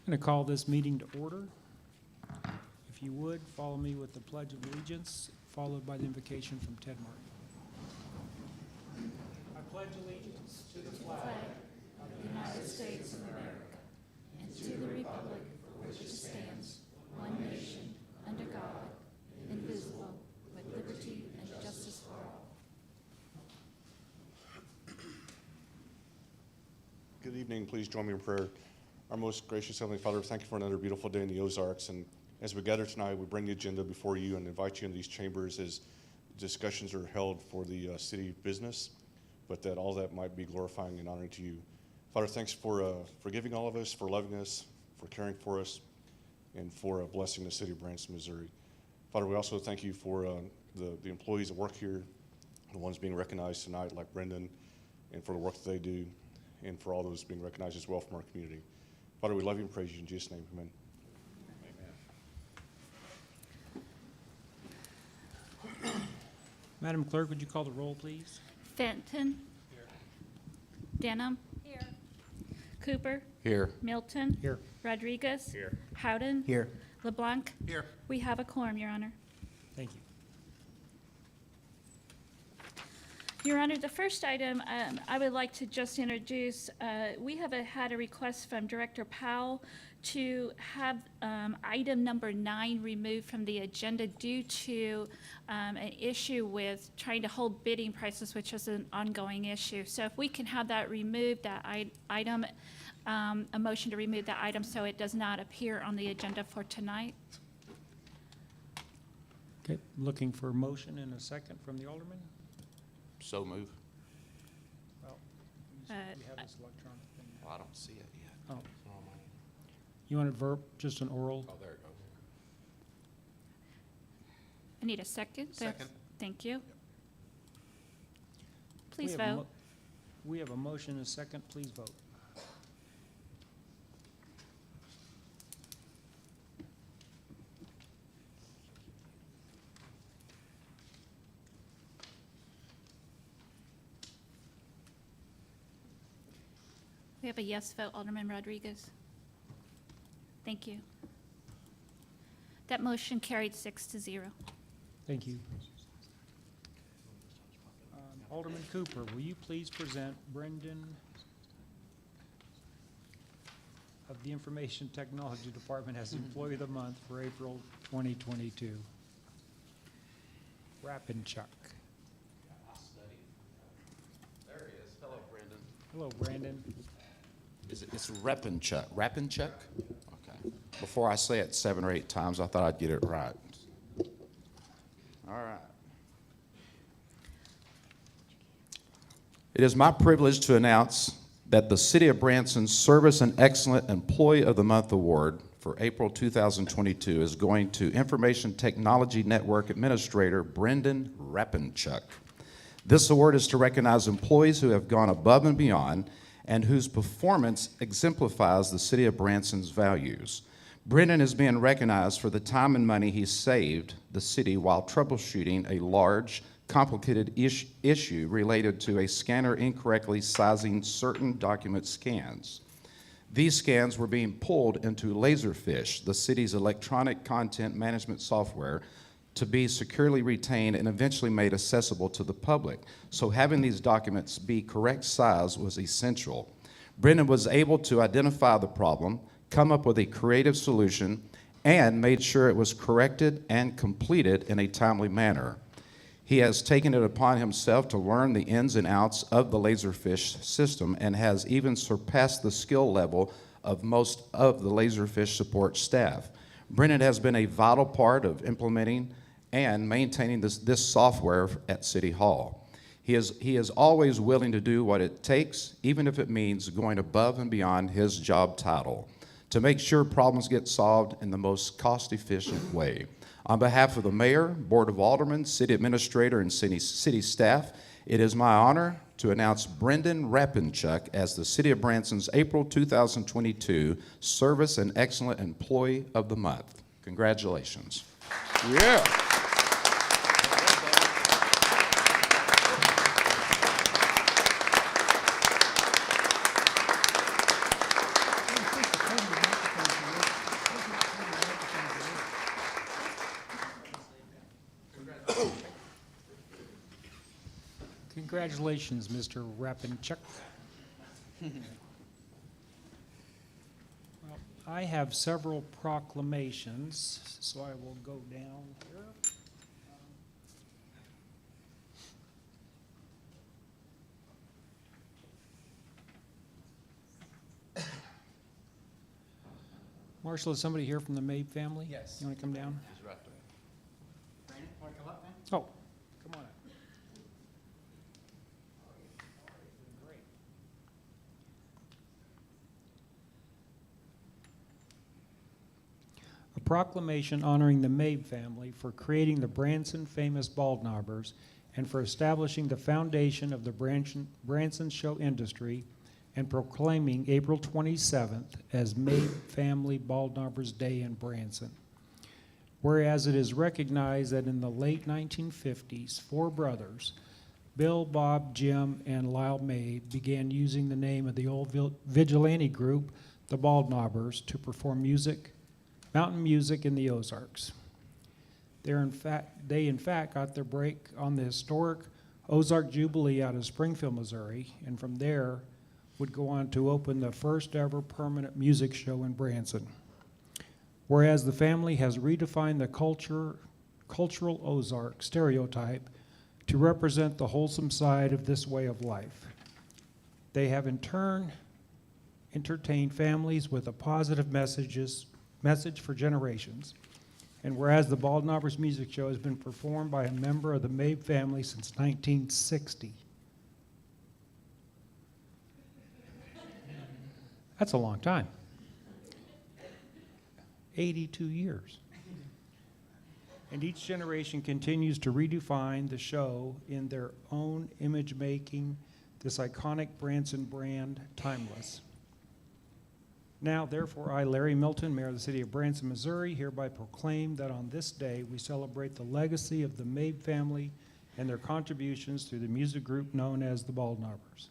going to call this meeting to order. If you would, follow me with the Pledge of Allegiance, followed by the invocation from Ted Martin. I pledge allegiance to the flag of the United States of America and to the republic for which it stands, one nation, under God, indivisible, with liberty and justice for all. Good evening. Please join me in prayer. Our most gracious Heavenly Father, thank you for another beautiful day in the Ozarks. And as we gather tonight, we bring the agenda before you and invite you in these chambers as discussions are held for the city business, but that all that might be glorifying and honoring to you. Father, thanks for forgiving all of us, for loving us, for caring for us, and for blessing the city of Branson, Missouri. Father, we also thank you for the employees that work here, the ones being recognized tonight, like Brendan, and for the work that they do, and for all those being recognized as well from our community. Father, we love you and praise you in Jesus' name. Amen. Amen. Madam Clerk, would you call the roll, please? Fenton. Here. Denham. Here. Cooper. Here. Milton. Here. Rodriguez. Here. Howden. Here. LeBlanc. Here. We have a quorum, Your Honor. Thank you. Your Honor, the first item I would like to just introduce, we have had a request from Director Powell to have item number 9 removed from the agenda due to an issue with trying to hold bidding prices, which is an ongoing issue. So if we can have that removed, that item, a motion to remove that item so it does not appear on the agenda for tonight. Okay, looking for a motion and a second from the Alderman. So move. Well, we have this electronic thing. Well, I don't see it yet. Oh. It's not on my end. You want a verb, just an oral? Oh, there it goes. I need a second. Second. Thank you. Please We have a vote. We have a motion and a second. Please vote. We have a yes vote, Alderman Rodriguez. Thank you. That motion carried 6-0. Thank you. Alderman Cooper, will you please present Brendan of the Information Technology Department as Employee of the Month for April 2022? Rapinchuk. There he is. Hello, Brendan. Hello, Brandon. It's Rapinchuk. Rapinchuk? Okay. Before I say it 7 or 8 times, I thought I'd get it right. All right. It is my privilege to announce that the City of Branson's Service and Excellent Employee of the Month Award for April 2022 is going to Information Technology Network Administrator Brendan Rapinchuk. This award is to recognize employees who have gone above and beyond and whose performance exemplifies the City of Branson's values. Brendan is being recognized for the time and money he saved the city while troubleshooting a large, complicated issue related to a scanner incorrectly sizing certain document scans. These scans were being pulled into Laserfish, the city's electronic content management software, to be securely retained and eventually made accessible to the public. So having these documents be correct size was essential. Brendan was able to identify the problem, come up with a creative solution, and made sure it was corrected and completed in a timely manner. He has taken it upon himself to learn the ins and outs of the Laserfish system and has even surpassed the skill level of most of the Laserfish support staff. Brendan has been a vital part of implementing and maintaining this software at City Hall. He is always willing to do what it takes, even if it means going above and beyond his job title, to make sure problems get solved in the most cost-efficient way. On behalf of the Mayor, Board of Aldermen, City Administrator, and City staff, it is my honor to announce Brendan Rapinchuk as the City of Branson's April 2022 Service and Excellent Employee of the Month. Congratulations. Yeah. Congratulations, Mr. Rapinchuk. Well, I have several proclamations, so I will go down here. Marshall, is somebody here from the Mabe family? Yes. You want to come down? Brandon, want to come up, man? Oh, come on up. Great. A proclamation honoring the Mabe family for creating the Branson famous bald knobbers and for establishing the foundation of the Branson show industry and proclaiming April 27th as Mabe Family Bald Knobbers Day in Branson. Whereas it is recognized that in the late 1950s, four brothers, Bill, Bob, Jim, and Lyle Mabe, began using the name of the old vigilante group, the Bald Knobbers, to perform mountain music in the Ozarks. They in fact got their break on the historic Ozark Jubilee out of Springfield, Missouri, and from there would go on to open the first ever permanent music show in Branson. Whereas the family has redefined the cultural Ozark stereotype to represent the wholesome side of this way of life. They have in turn entertained families with a positive message for generations. And whereas the Bald Knobbers music show has been performed by a member of the Mabe family since 1960. That's a long time. 82 years. And each generation continues to redefine the show in their own image, making this iconic Branson brand timeless. Now, therefore, I, Larry Milton, Mayor of the City of Branson, Missouri, hereby proclaim that on this day we celebrate the legacy of the Mabe family and their contributions through the music group known as the Bald Knobbers.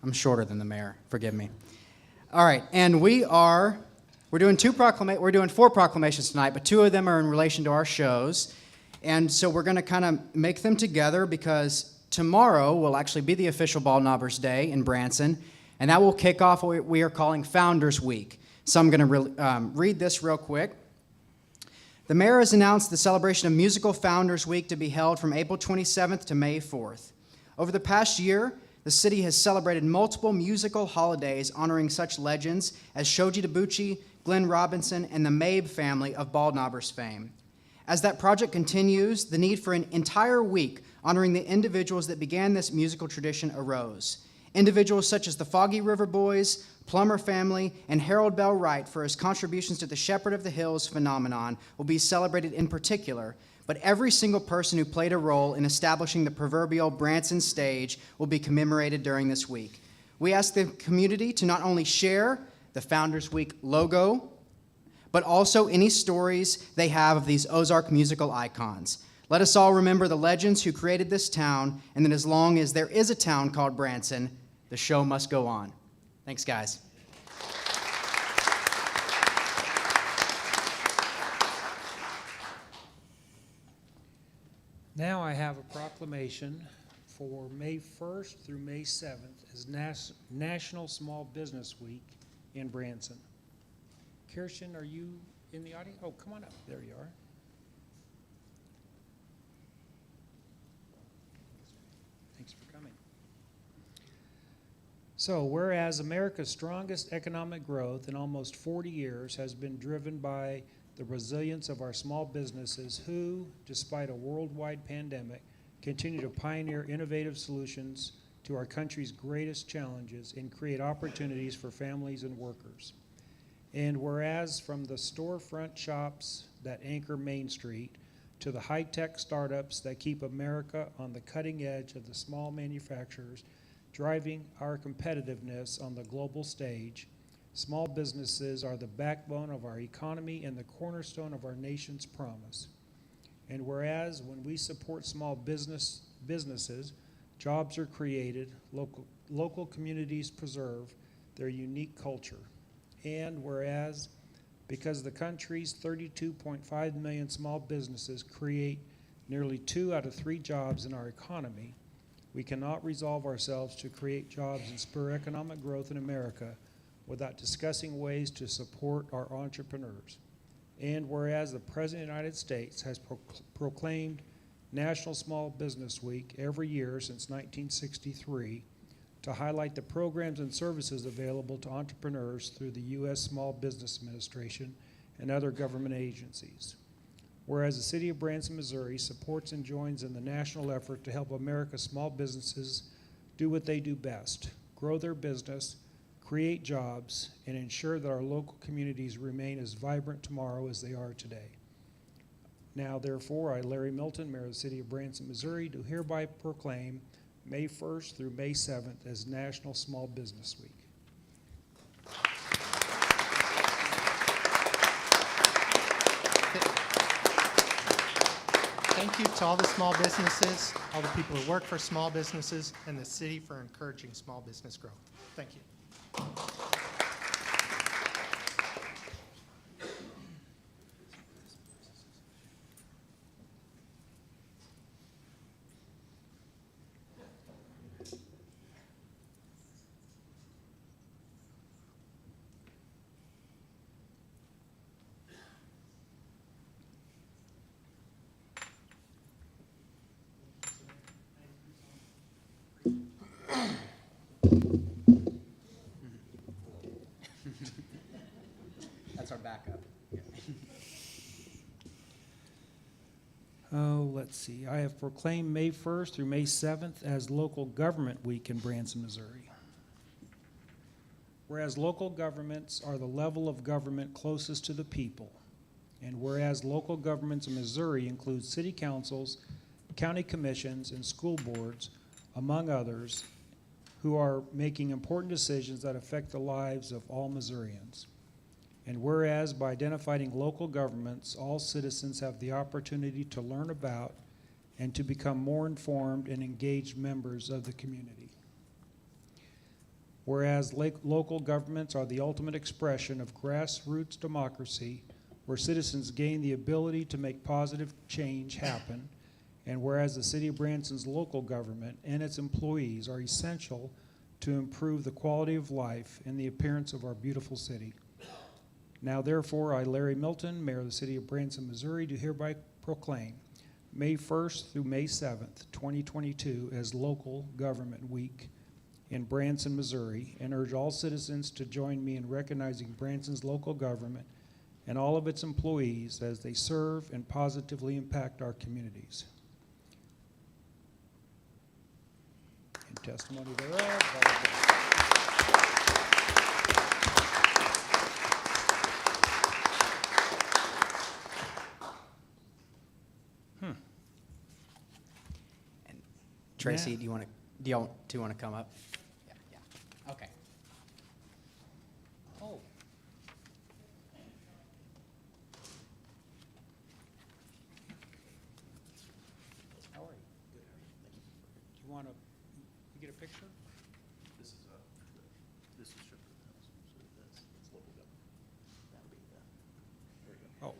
I'm shorter than the mayor. Forgive me. All right, and we're doing four proclamations tonight, but two of them are in relation to our shows. And so we're going to kind of make them together because tomorrow will actually be the official Bald Knobbers Day in Branson, and that will kick off what we are calling Founders Week. So I'm going to read this real quick. The mayor has announced the celebration of Musical Founders Week to be held from April 27th to May 4th. Over the past year, the city has celebrated multiple musical holidays honoring such legends as Shoji Tabuchi, Glenn Robinson, and the Mabe family of Bald Knobbers fame. As that project continues, the need for an entire week honoring the individuals that began this musical tradition arose. Individuals such as the Foggy River Boys, Plummer family, and Harold Bell Wright for his contributions to the Shepherd of the Hills phenomenon will be celebrated in particular, but every single person who played a role in establishing the proverbial Branson stage will be commemorated during this week. We ask the community to not only share the Founders Week logo, but also any stories they have of these Ozark musical icons. Let us all remember the legends who created this town, and that as long as there is a town called Branson, the show must go on. Thanks, guys. Now I have a proclamation for May 1st through May 7th as National Small Business Week in Branson. Kirsten, are you in the audience? Oh, come on up. There you are. Thanks for coming. So, whereas America's strongest economic growth in almost 40 years has been driven by the resilience of our small businesses who, despite a worldwide pandemic, continue to pioneer innovative solutions to our country's greatest challenges and create opportunities for families and workers. And whereas from the storefront shops that anchor Main Street to the high-tech startups that keep America on the cutting edge of the small manufacturers driving our competitiveness on the global stage. Small businesses are the backbone of our economy and the cornerstone of our nation's promise. And whereas when we support small businesses, jobs are created, local communities preserve their unique culture. And whereas because the country's 32.5 million small businesses create nearly 2 out of 3 jobs in our economy, we cannot resolve ourselves to create jobs and spur economic growth in America without discussing ways to support our entrepreneurs. And whereas the President of the United States has proclaimed National Small Business Week every year since 1963 to highlight the programs and services available to entrepreneurs through the U.S. Small Business Administration and other government agencies. Whereas the City of Branson, Missouri supports and joins in the national effort to help America's small businesses do what they do best, grow their business, create jobs, and ensure that our local communities remain as vibrant tomorrow as they are today. Now, therefore, I, Larry Milton, Mayor of the City of Branson, Missouri, do hereby proclaim May 1st through May 7th as National Small Business Week. Thank you to all the small businesses, all the people who work for small businesses, and the city for encouraging small business growth. Thank you. That's our backup. Oh, let's see. I have proclaimed May 1st through May 7th as Local Government Week in Branson, Missouri. Whereas local governments are the level of government closest to the people, and whereas local governments in Missouri include city councils, county commissions, and school boards, among others, who are making important decisions that affect the lives of all Missourians. And whereas by identifying local governments, all citizens have the opportunity to learn about and to become more informed and engaged members of the community. Whereas local governments are the ultimate expression of grassroots democracy, where citizens gain the ability to make positive change happen, and whereas the City of Branson's local government and its employees are essential to improve the quality of life and the appearance of our beautiful city. Now, therefore, I, Larry Milton, Mayor of the City of Branson, Missouri, do hereby proclaim May 1st through May 7th, 2022 as Local Government Week in Branson, Missouri, and urge all citizens to join me in recognizing Branson's local government and all of its employees as they serve and positively impact our communities. In testimony thereof, Tracy, Yeah. do you want to come up? Yeah. Okay. Oh. how are you? Good, how are you? Thank you. Do you want to get a picture? This is Shepherd House, so that's local government. That'll be, there you go. Oh,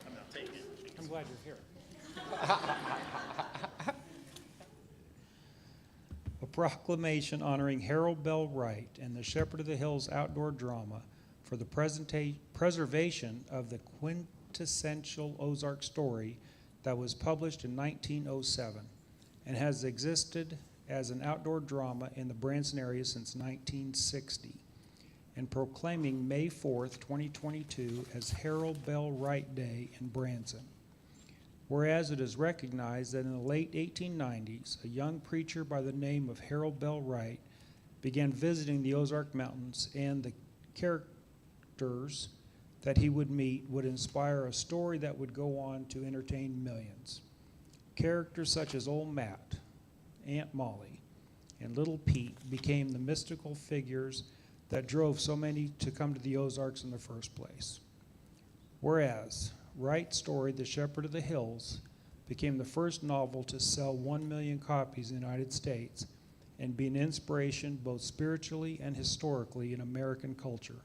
I'm not taking it. I'm glad you're here. A proclamation honoring Harold Bell Wright and the Shepherd of the Hills outdoor drama for the preservation of the quintessential Ozark story that was published in 1907 and has existed as an outdoor drama in the Branson area since 1960, and proclaiming May 4th, 2022 as Harold Bell Wright Day in Branson. Whereas it is recognized that in the late 1890s, a young preacher by the name of Harold Bell Wright began visiting the Ozark Mountains, and the characters that he would meet would inspire a story that would go on to entertain millions. Characters such as Old Matt, Aunt Molly, and Little Pete became the mystical figures that drove so many to come to the Ozarks in the first place. Whereas Wright's story, The Shepherd of the Hills, became the first novel to sell 1 million copies in the United States and be an inspiration both spiritually and historically in American culture.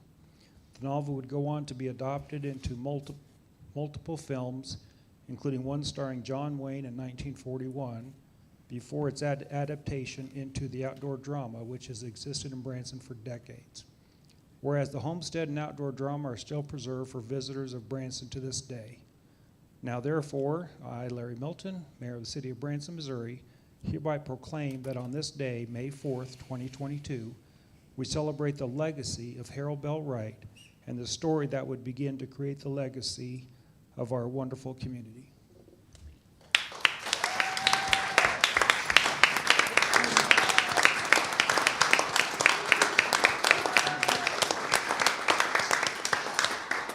The novel would go on to be adopted into multiple films, including one starring John Wayne in 1941, before its adaptation into the outdoor drama, which has existed in Branson for decades. Whereas the homestead and outdoor drama are still preserved for visitors of Branson to this day. Now therefore, I, Larry Milton, Mayor of the City of Branson, Missouri, hereby proclaim that on this day, May 4th, 2022, we celebrate the legacy of Harold Bell Wright and the story that would begin to create the legacy of our wonderful community.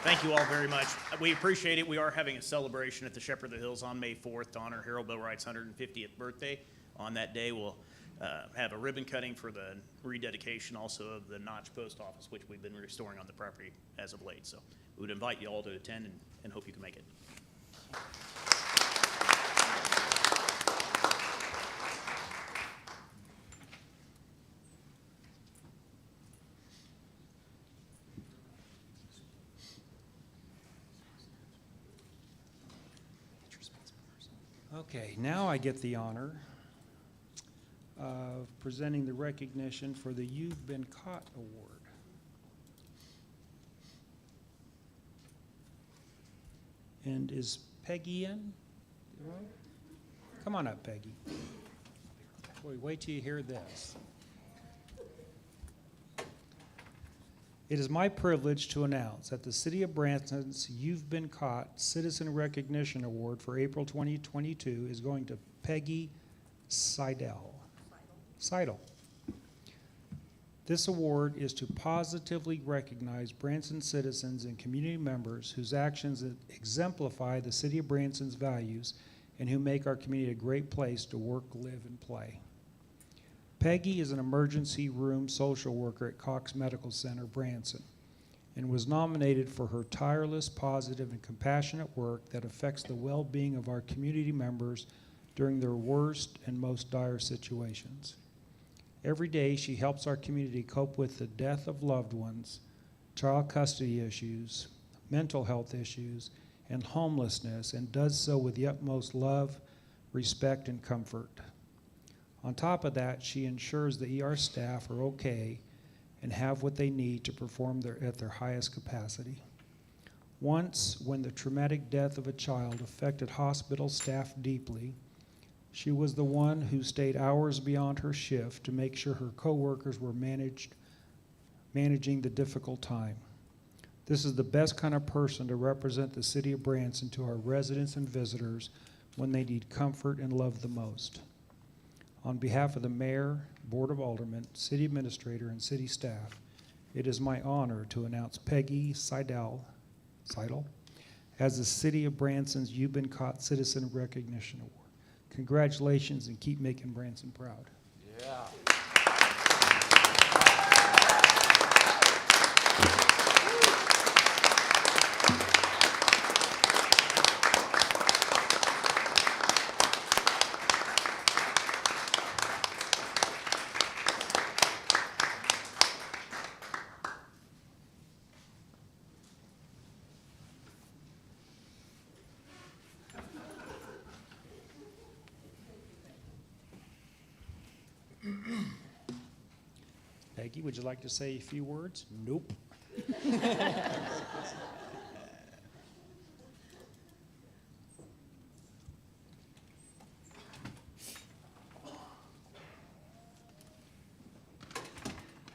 Thank you all very much. We appreciate it. We are having a celebration at the Shepherd of the Hills on May 4th to honor Harold Bell Wright's 150th birthday. On that day, we'll have a ribbon cutting for the rededication also of the Notch Post Office, which we've been restoring on the property as of late. So we would invite you all to attend and hope you can make it. Okay, now I get the honor of presenting the recognition for the You've Been Caught Award. And is Peggy in? Come on up, Peggy. Boy, wait till you hear this. It is my privilege to announce that the City of Branson's You've Been Caught Citizen Recognition Award for April 2022 is going to Peggy Seidel. This award is to positively recognize Branson citizens and community members whose actions exemplify the City of Branson's values and who make our community a great place to work, live, and play. Peggy is an emergency room social worker at Cox Medical Center, Branson, and was nominated for her tireless, positive, and compassionate work that affects the well-being of our community members during their worst and most dire situations. Every day, she helps our community cope with the death of loved ones, child custody issues, mental health issues, and homelessness, and does so with the utmost love, respect, and comfort. On top of that, she ensures the ER staff are okay and have what they need to perform at their highest capacity. Once, when the traumatic death of a child affected hospital staff deeply, she was the one who stayed hours beyond her shift to make sure her coworkers were managing the difficult time. This is the best kind of person to represent the City of Branson to our residents and visitors when they need comfort and love the most. On behalf of the Mayor, Board of Aldermen, City Administrator, and City staff, it is my honor to announce Peggy Seidel as the City of Branson's You've Been Caught Citizen Recognition Award. Congratulations, and keep making Branson proud. Yeah. Peggy, would you like to say a few words? Nope.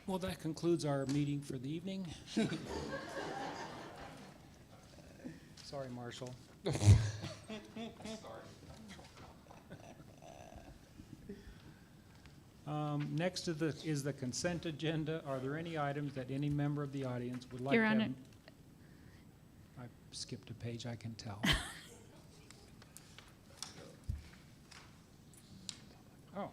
Well, that concludes our meeting for the evening. Sorry, Marshall. Next is the consent agenda. Are there any items that any member of the audience would like Your to have? Honor. I skipped a page, I can tell. Oh.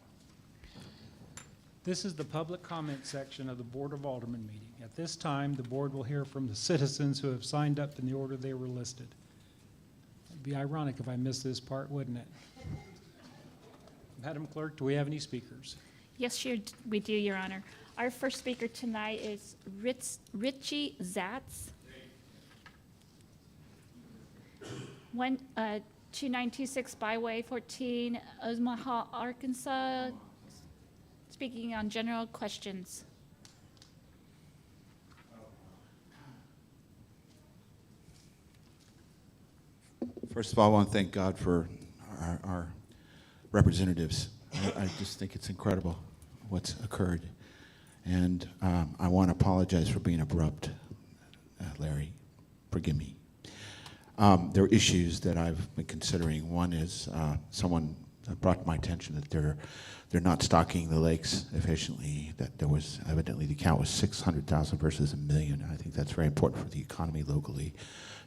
This is the public comment section of the Board of Aldermen meeting. At this time, the board will hear from the citizens who have signed up in the order they were listed. It'd be ironic if I missed this part, wouldn't it? Madam Clerk, do we have any speakers? Yes, we do, Your Honor. Our first speaker tonight is Richie Zatz. 2926 Byway 14, Omaha, Arkansas, speaking on general questions. First of all, I want to thank God for our representatives. I just think it's incredible what's occurred. And I want to apologize for being abrupt, Larry. Forgive me. There are issues that I've been considering. One is someone brought to my attention that they're not stocking the lakes efficiently, that there was evidently the count was 600,000 versus 1 million. I think that's very important for the economy locally.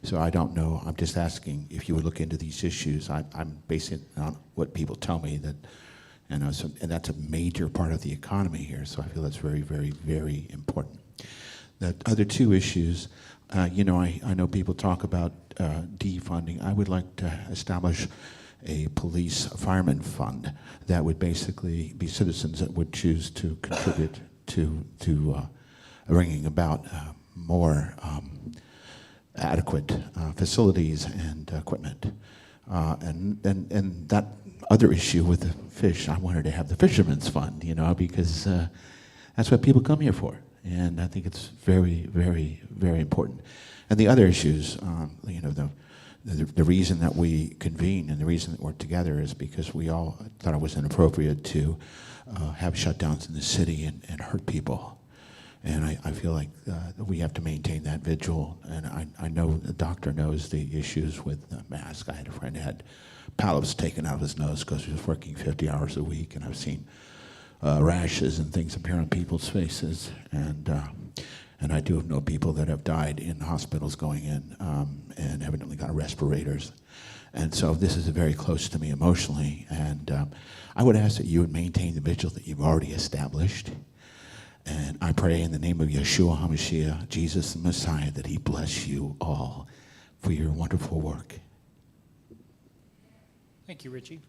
So I don't know. I'm just asking if you would look into these issues. I'm basing it on what people tell me that, and that's a major part of the economy here. So I feel that's very, very, very important. The other two issues, I know people talk about defunding. I would like to establish a police fireman fund that would basically be citizens that would choose to contribute to bringing about more adequate facilities and equipment. And that other issue with the fish, I wanted to have the fisherman's fund, because that's what people come here for. And I think it's very, very, very important. And the other issues, the reason that we convene and the reason that we're together is because we all thought it was inappropriate to have shutdowns in the city and hurt people. And I feel like we have to maintain that vigil. And I know the doctor knows the issues with the mask. I had a friend who had polyps taken out of his nose because he was working 50 hours a week, and I've seen rashes and things appear on people's faces. And I do know people that have died in hospitals going in and evidently got respirators. And so this is very close to me emotionally. And I would ask that you would maintain the vigil that you've already established. And I pray in the name of Yeshua HaMashiach, Jesus the Messiah, that he bless you all for your wonderful work. Thank you, Richie.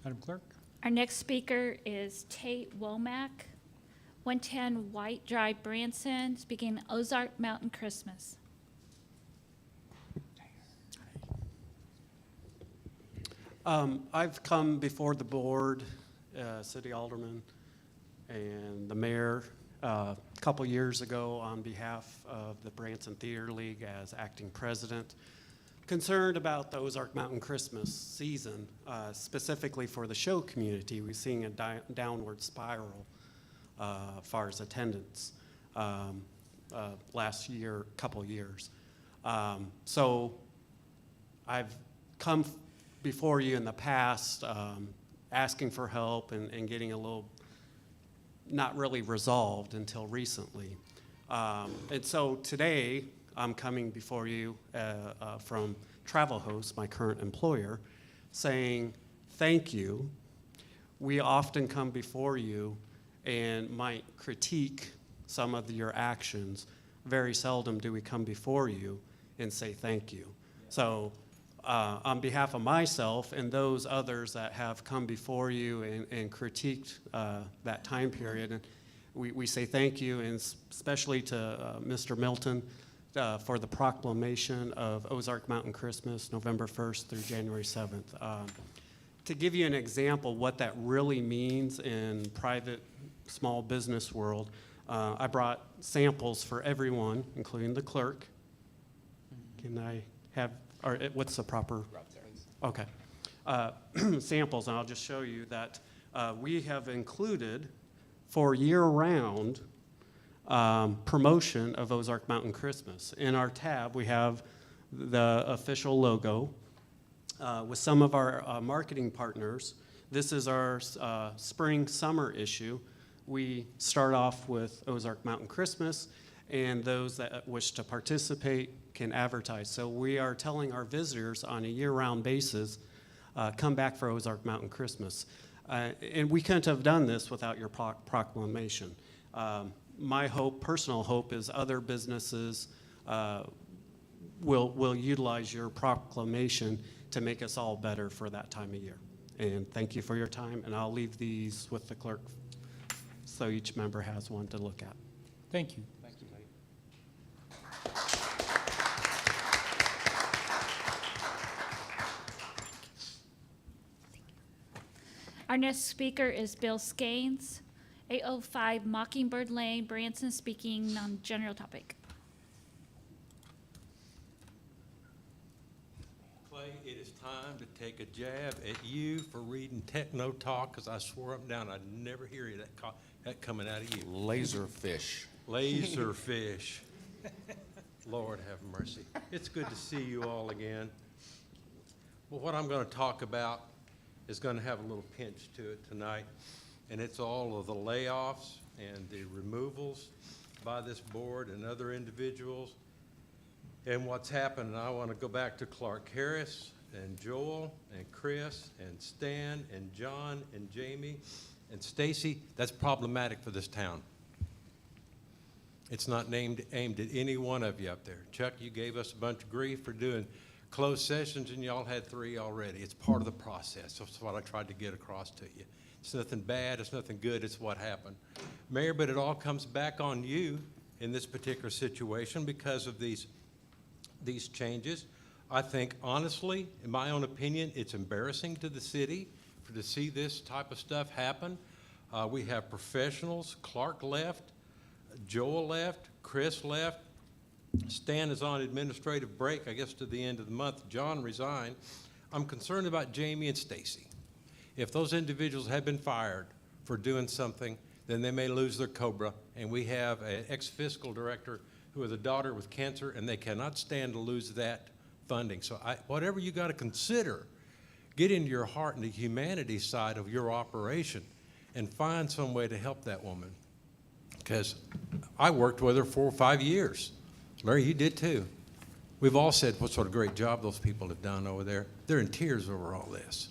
Madam Clerk? Our next speaker is Tate Womack, 110 White Drive, Branson, speaking Ozark Mountain Christmas. I've come before the board, city alderman, and the mayor a couple years ago on behalf of the Branson Theater League as acting president, concerned about the Ozark Mountain Christmas season, specifically for the show community. We're seeing a downward spiral as far as attendance last year, couple years. So I've come before you in the past asking for help and getting a little not really resolved until recently. And so today I'm coming before you from Travel Host, my current employer, saying thank you. We often come before you and might critique some of your actions. Very seldom do we come before you and say thank you. So on behalf of myself and those others that have come before you and critiqued that time period, and we say thank you, and especially to Mr. Milton for the proclamation of Ozark Mountain Christmas, November 1st through January 7th. To give you an example what that really means in private small business world, I brought samples for everyone, including the clerk. Can I have, or what's the proper? Okay. Samples, and I'll just show you that we have included for year-round promotion of Ozark Mountain Christmas. In our tab, we have the official logo with some of our marketing partners. This is our spring-summer issue. We start off with Ozark Mountain Christmas, and those that wish to participate can advertise. So we are telling our visitors on a year-round basis come back for Ozark Mountain Christmas. And we couldn't have done this without your proclamation. My hope, personal hope, is other businesses will utilize your proclamation to make us all better for that time of year. And thank you for your time, and I'll leave these with the clerk so each member has one to look at. Thank you. Thank you, Lee. Our next speaker is Bill Skeens, 805 Mockingbird Lane, Branson, speaking on general topic. Clay, it is time to take a jab at you for reading techno talk, because I swore up and down I'd never hear you that coming out of you. Laserfish. Laserfish. Lord have mercy. It's good to see you all again. Well, what I'm going to talk about is going to have a little pinch to it tonight, and it's all of the layoffs and the removals by this board and other individuals and what's happened. And I want to go back to Clark Harris and Joel and Chris and Stan and John and Jamie and Stacy. That's problematic for this town. It's not aimed at any one of you up there. Chuck, you gave us a bunch of grief for doing closed sessions, and y'all had 3 already. It's part of the process. That's what I tried to get across to you. It's nothing bad, it's nothing good, it's what happened. Mayor, but it all comes back on you in this particular situation because of these changes. I think, honestly, in my own opinion, it's embarrassing to the city to see this type of stuff happen. We have professionals. Clark left, Joel left, Chris left. Stan is on administrative break, I guess, to the end of the month. John resigned. I'm concerned about Jamie and Stacy. If those individuals had been fired for doing something, then they may lose their COBRA. And we have an ex-fiscal director who has a daughter with cancer, and they cannot stand to lose that funding. So whatever you got to consider, get into your heart and the humanity side of your operation and find some way to help that woman. Because I worked with her 4 or 5 years. Larry, you did too. We've all said what sort of great job those people have done over there. They're in tears over all this.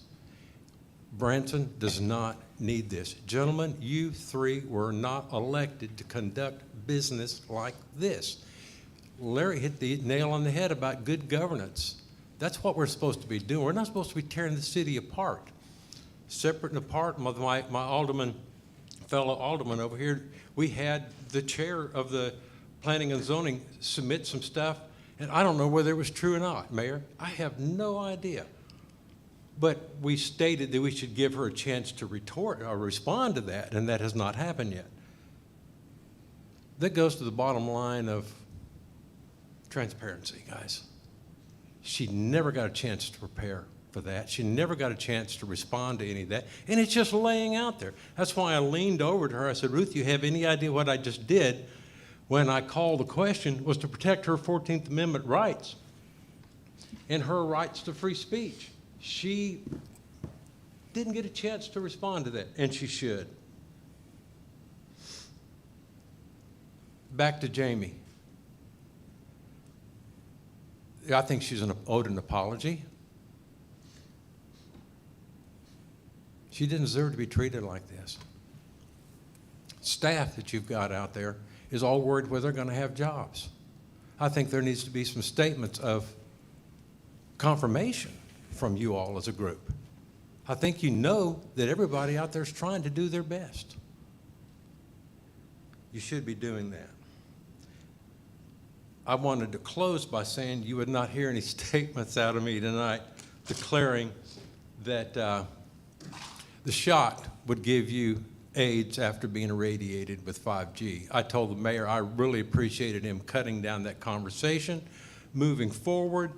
Branson does not need this. Gentlemen, you 3 were not elected to conduct business like this. Larry hit the nail on the head about good governance. That's what we're supposed to be doing. We're not supposed to be tearing the city apart. Separate and apart, my fellow alderman over here, we had the chair of the Planning and Zoning submit some stuff, and I don't know whether it was true or not, Mayor. I have no idea. But we stated that we should give her a chance to retort or respond to that, and that has not happened yet. That goes to the bottom line of transparency, guys. She never got a chance to prepare for that. She never got a chance to respond to any of that, and it's just laying out there. That's why I leaned over to her. I said, Ruth, you have any idea what I just did when I called the question was to protect her 14th Amendment rights and her rights to free speech. She didn't get a chance to respond to that, and she should. Back to Jamie. I think she's owed an apology. She didn't deserve to be treated like this. Staff that you've got out there is all worried whether they're going to have jobs. I think there needs to be some statements of confirmation from you all as a group. I think you know that everybody out there is trying to do their best. You should be doing that. I wanted to close by saying you would not hear any statements out of me tonight declaring that the shot would give you AIDS after being irradiated with 5G. I told the mayor I really appreciated him cutting down that conversation, moving forward,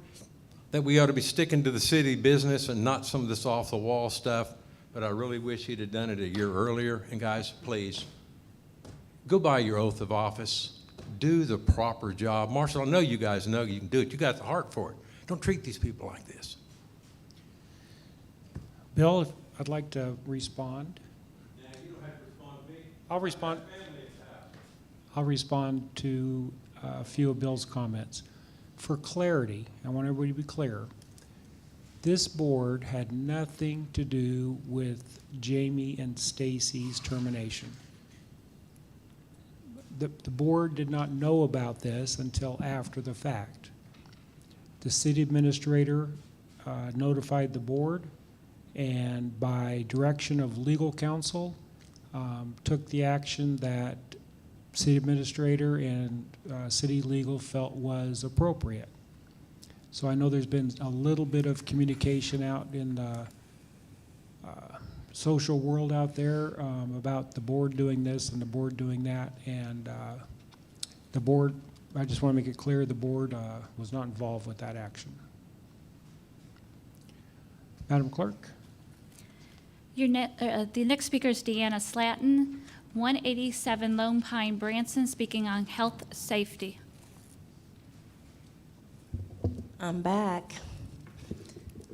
that we ought to be sticking to the city business and not some of this off-the-wall stuff, but I really wish he'd have done it a year earlier. And guys, please, go by your oath of office. Do the proper job. Marshall, I know you guys know you can do it. You got the heart for it. Don't treat these people like this. Bill, if I'd like to respond. Yeah, you don't have to respond to me. I'll respond. Family is out. I'll respond to a few of Bill's comments. For clarity, I want everybody to be clear. This board had nothing to do with Jamie and Stacy's termination. The board did not know about this until after the fact. The city administrator notified the board, and by direction of legal counsel, took the action that city administrator and city legal felt was appropriate. So I know there's been a little bit of communication out in the social world out there about the board doing this and the board doing that, and the board, I just want to make it clear, the board was not involved with that action. Madam Clerk? The next speaker is Deanna Slatten, 187 Lone Pine, Branson, speaking on health safety. I'm back.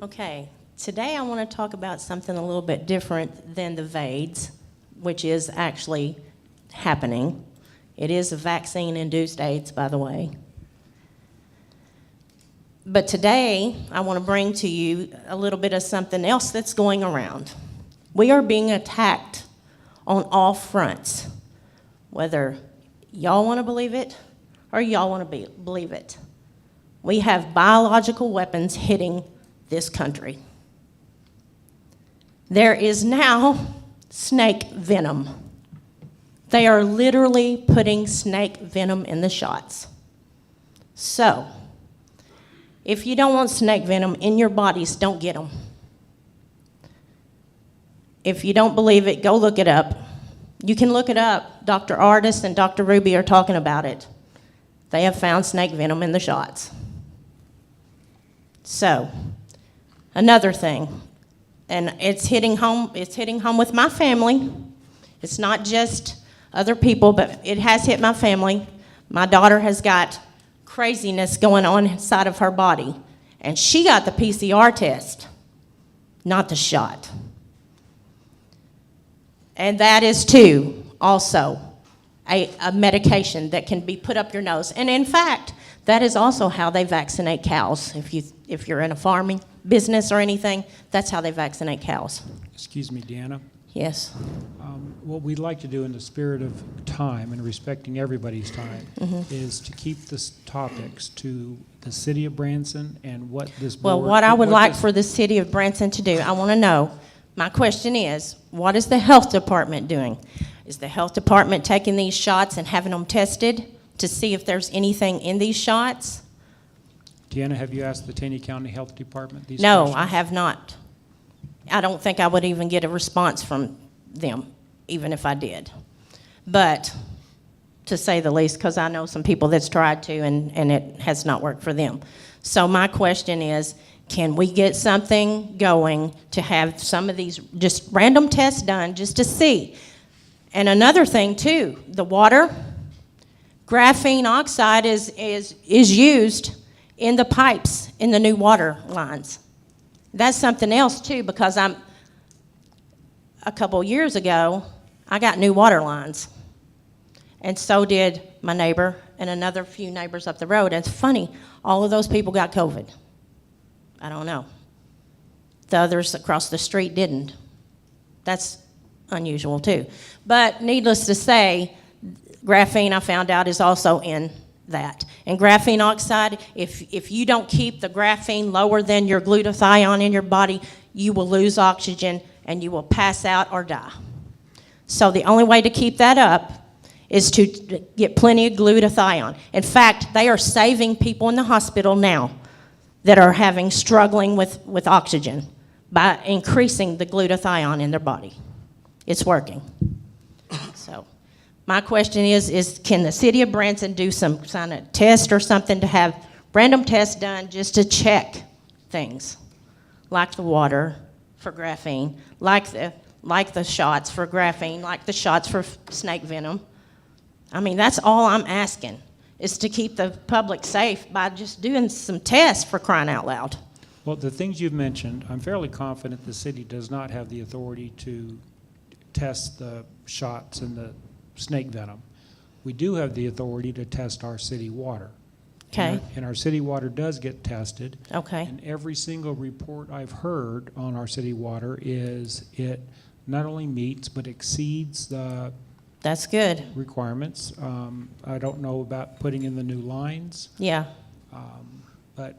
Okay, today I want to talk about something a little bit different than the VAIDS, which is actually happening. It is a vaccine-induced AIDS, by the way. But today, I want to bring to you a little bit of something else that's going around. We are being attacked on all fronts, whether y'all want to believe it or y'all want to believe it. We have biological weapons hitting this country. There is now snake venom. They are literally putting snake venom in the shots. So, if you don't want snake venom in your bodies, don't get them. If you don't believe it, go look it up. You can look it up. Dr. Artis and Dr. Ruby are talking about it. They have found snake venom in the shots. So, another thing, and it's hitting home with my family. It's not just other people, but it has hit my family. My daughter has got craziness going on inside of her body, and she got the PCR test, not the shot. And that is too also a medication that can be put up your nose. And in fact, that is also how they vaccinate cows. If you're in a farming business or anything, that's how they vaccinate cows. Excuse me, Deanna. Yes. What we'd like to do in the spirit of time and respecting everybody's time is to keep the topics to the city of Branson and what this board... Well, what I would like for the city of Branson to do, I want to know, my question is, what is the health department doing? Is the health department taking these shots and having them tested to see if there's anything in these shots? Deanna, have you asked the Taney County Health Department these No, questions? I have not. I don't think I would even get a response from them, even if I did. But, to say the least, because I know some people that's tried to and it has not worked for them. So my question is, can we get something going to have some of these just random tests done just to see? And another thing too, the water, graphene oxide is used in the pipes in the new water lines. That's something else too, because a couple years ago, I got new water lines. And so did my neighbor and another few neighbors up the road. And it's funny, all of those people got COVID. I don't know. The others across the street didn't. That's unusual too. But needless to say, graphene, I found out, is also in that. And graphene oxide, if you don't keep the graphene lower than your glutathione in your body, you will lose oxygen and you will pass out or die. So the only way to keep that up is to get plenty of glutathione. In fact, they are saving people in the hospital now that are struggling with oxygen by increasing the glutathione in their body. It's working. So my question is can the city of Branson do some kind of test or something to have random tests done just to check things, like the water for graphene, like the shots for graphene, like the shots for snake venom? I mean, that's all I'm asking, is to keep the public safe by just doing some tests, for crying out loud. Well, the things you've mentioned, I'm fairly confident the city does not have the authority to test the shots and the snake venom. We do have the authority to test our city water. Okay. And our city water does get tested. Okay. And every single report I've heard on our city water is it not only meets but exceeds the That's good. requirements. I don't know about putting in the new lines, Yeah. but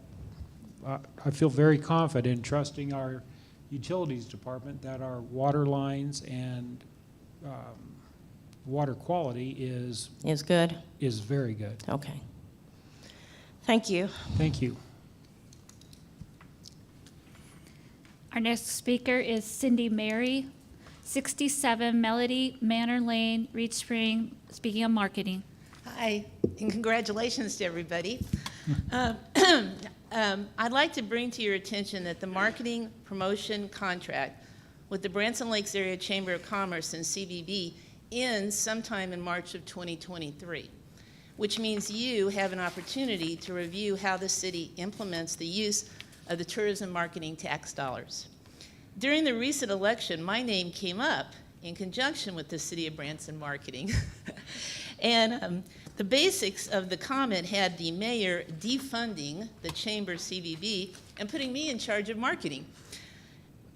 I feel very confident in trusting our utilities department that our water lines and water quality is Good. very good. Okay. Thank you. Thank you. Our next speaker is Cindy Mary, 67 Melody Manor Lane, Reed Spring, speaking of marketing. Hi, and congratulations to everybody. I'd like to bring to your attention that the marketing promotion contract with the Branson Lakes Area Chamber of Commerce and CVB ends sometime in March of 2023, which means you have an opportunity to review how the city implements the use of the tourism marketing tax dollars. During the recent election, my name came up in conjunction with the City of Branson marketing. And the basics of the comment had the mayor defunding the chamber CVB and putting me in charge of marketing.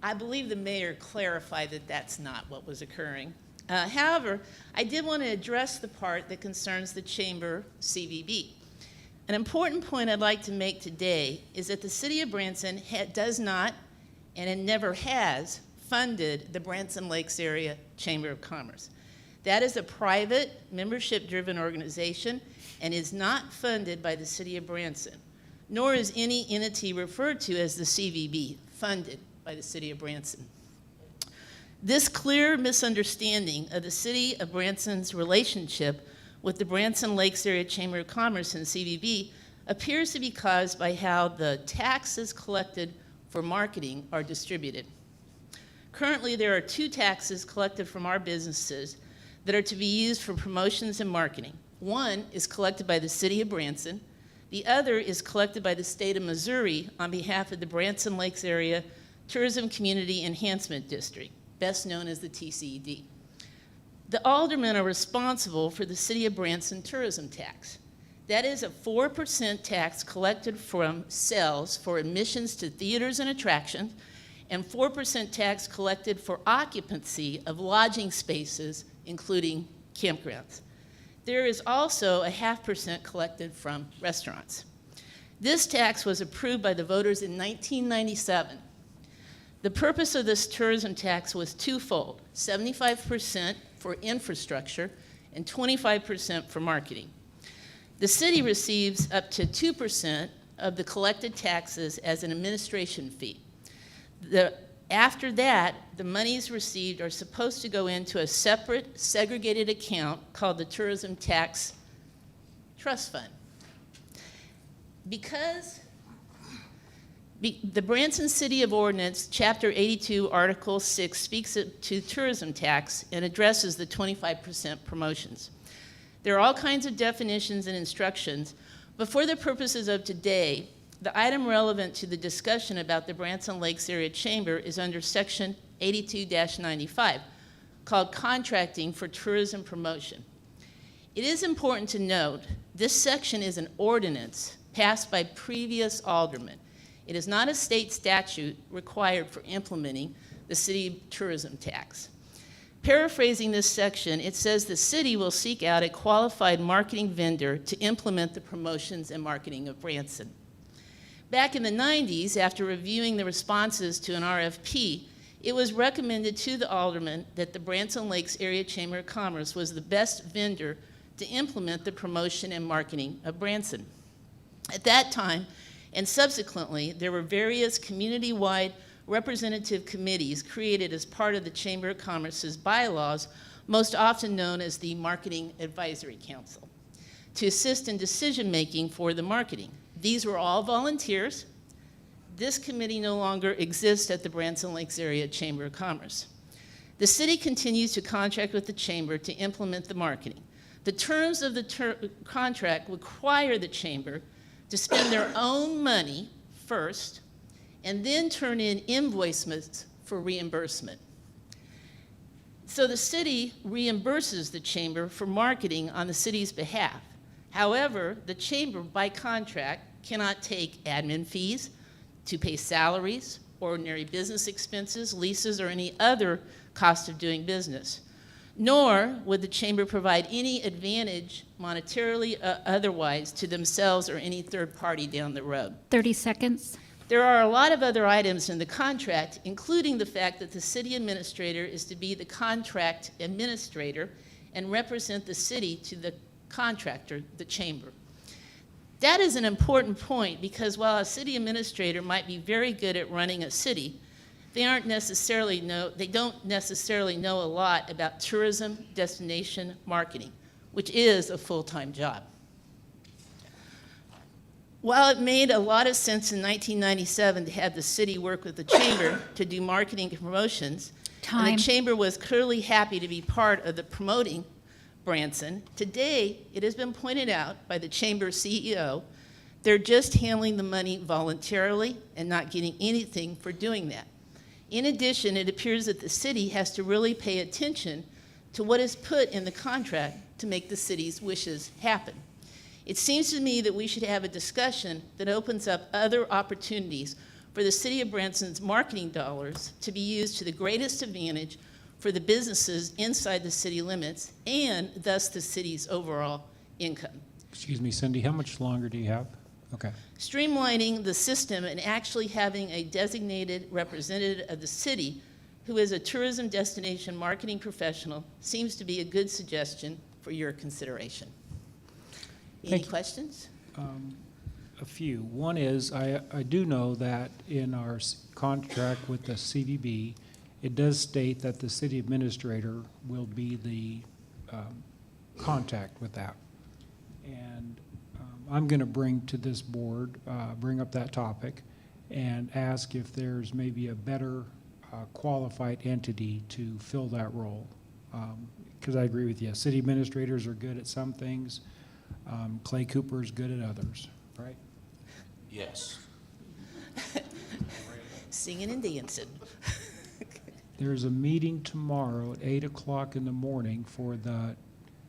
I believe the mayor clarified that that's not what was occurring. However, I did want to address the part that concerns the chamber CVB. An important point I'd like to make today is that the City of Branson does not, and it never has, funded the Branson Lakes Area Chamber of Commerce. That is a private, membership-driven organization and is not funded by the City of Branson, nor is any entity referred to as the CVB funded by the City of Branson. This clear misunderstanding of the City of Branson's relationship with the Branson Lakes Area Chamber of Commerce and CVB appears to be caused by how the taxes collected for marketing are distributed. Currently, there are two taxes collected from our businesses that are to be used for promotions and marketing. One is collected by the City of Branson. The other is collected by the state of Missouri on behalf of the Branson Lakes Area Tourism Community Enhancement District, best known as the TCED. The aldermen are responsible for the City of Branson tourism tax. That is a 4% tax collected from sales for admissions to theaters and attractions, and 4% tax collected for occupancy of lodging spaces, including campgrounds. There is also a 0.5% collected from restaurants. This tax was approved by the voters in 1997. The purpose of this tourism tax was twofold: 75% for infrastructure and 25% for marketing. The city receives up to 2% of the collected taxes as an administration fee. After that, the monies received are supposed to go into a separate, segregated account called the Tourism Tax Trust Fund. Because the Branson City of Ordinance, Chapter 82, Article 6, speaks to tourism tax and addresses the 25% promotions. There are all kinds of definitions and instructions, but for the purposes of today, the item relevant to the discussion about the Branson Lakes Area Chamber is under Section 82-95, called Contracting for Tourism Promotion. It is important to note this section is an ordinance passed by previous aldermen. It is not a state statute required for implementing the city tourism tax. Paraphrasing this section, it says the city will seek out a qualified marketing vendor to implement the promotions and marketing of Branson. Back in the 90s, after reviewing the responses to an RFP, it was recommended to the aldermen that the Branson Lakes Area Chamber of Commerce was the best vendor to implement the promotion and marketing of Branson. At that time, and subsequently, there were various community-wide representative committees created as part of the Chamber of Commerce's bylaws, most often known as the Marketing Advisory Council, to assist in decision-making for the marketing. These were all volunteers. This committee no longer exists at the Branson Lakes Area Chamber of Commerce. The city continues to contract with the chamber to implement the marketing. The terms of the contract require the chamber to spend their own money first and then turn in invoices for reimbursement. So the city reimburses the chamber for marketing on the city's behalf. However, the chamber, by contract, cannot take admin fees to pay salaries, ordinary business expenses, leases, or any other cost of doing business. Nor would the chamber provide any advantage monetarily or otherwise to themselves or any third party down the road. 30 seconds. There are a lot of other items in the contract, including the fact that the city administrator is to be the contract administrator and represent the city to the contractor, the chamber. That is an important point because while a city administrator might be very good at running a city, they don't necessarily know a lot about tourism destination marketing, which is a full-time job. While it made a lot of sense in 1997 to have the city work with the chamber to do marketing and promotions, and Time. the chamber was clearly happy to be part of the promoting Branson, today it has been pointed out by the chamber CEO, they're just handling the money voluntarily and not getting anything for doing that. In addition, it appears that the city has to really pay attention to what is put in the contract to make the city's wishes happen. It seems to me that we should have a discussion that opens up other opportunities for the city of Branson's marketing dollars to be used to the greatest advantage for the businesses inside the city limits and thus the city's overall income. Excuse me, Cindy, how much longer do you have? Okay. Streamlining the system and actually having a designated representative of the city who is a tourism destination marketing professional seems to be a good suggestion for your consideration. Any Thank you. questions? A few. One is, I do know that in our contract with the CVB, it does state that the city administrator will be the contact with that. And I'm going to bring to this board, bring up that topic and ask if there's maybe a better qualified entity to fill that role. Because I agree with you, city administrators are good at some things. Clay Cooper is good at others, right? Yes. Singing and dancing. There's a meeting tomorrow at 8 o'clock in the morning for the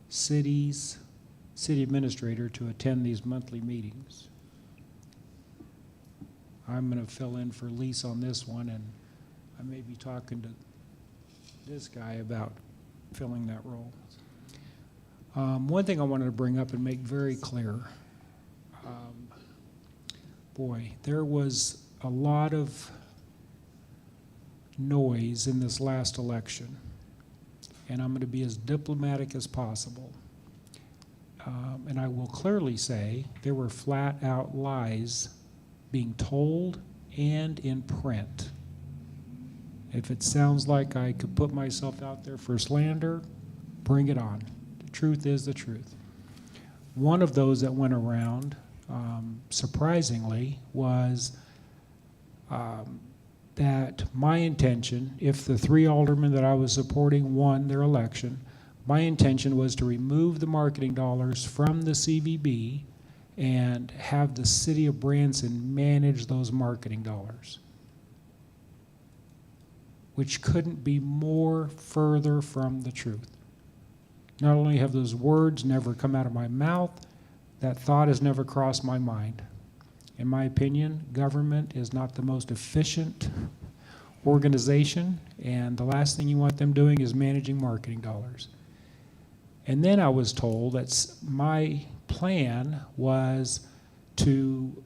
city administrator to attend these monthly meetings. I'm going to fill in for Lisa on this one, and I may be talking to this guy about filling that role. One thing I wanted to bring up and make very clear, boy, there was a lot of noise in this last election, and I'm going to be as diplomatic as possible. And I will clearly say there were flat-out lies being told and in print. If it sounds like I could put myself out there for slander, bring it on. The truth is the truth. One of those that went around, surprisingly, was that my intention, if the 3 aldermen that I was supporting won their election, my intention was to remove the marketing dollars from the CVB and have the city of Branson manage those marketing dollars, which couldn't be more further from the truth. Not only have those words never come out of my mouth, that thought has never crossed my mind. In my opinion, government is not the most efficient organization, and the last thing you want them doing is managing marketing dollars. And then I was told that my plan was to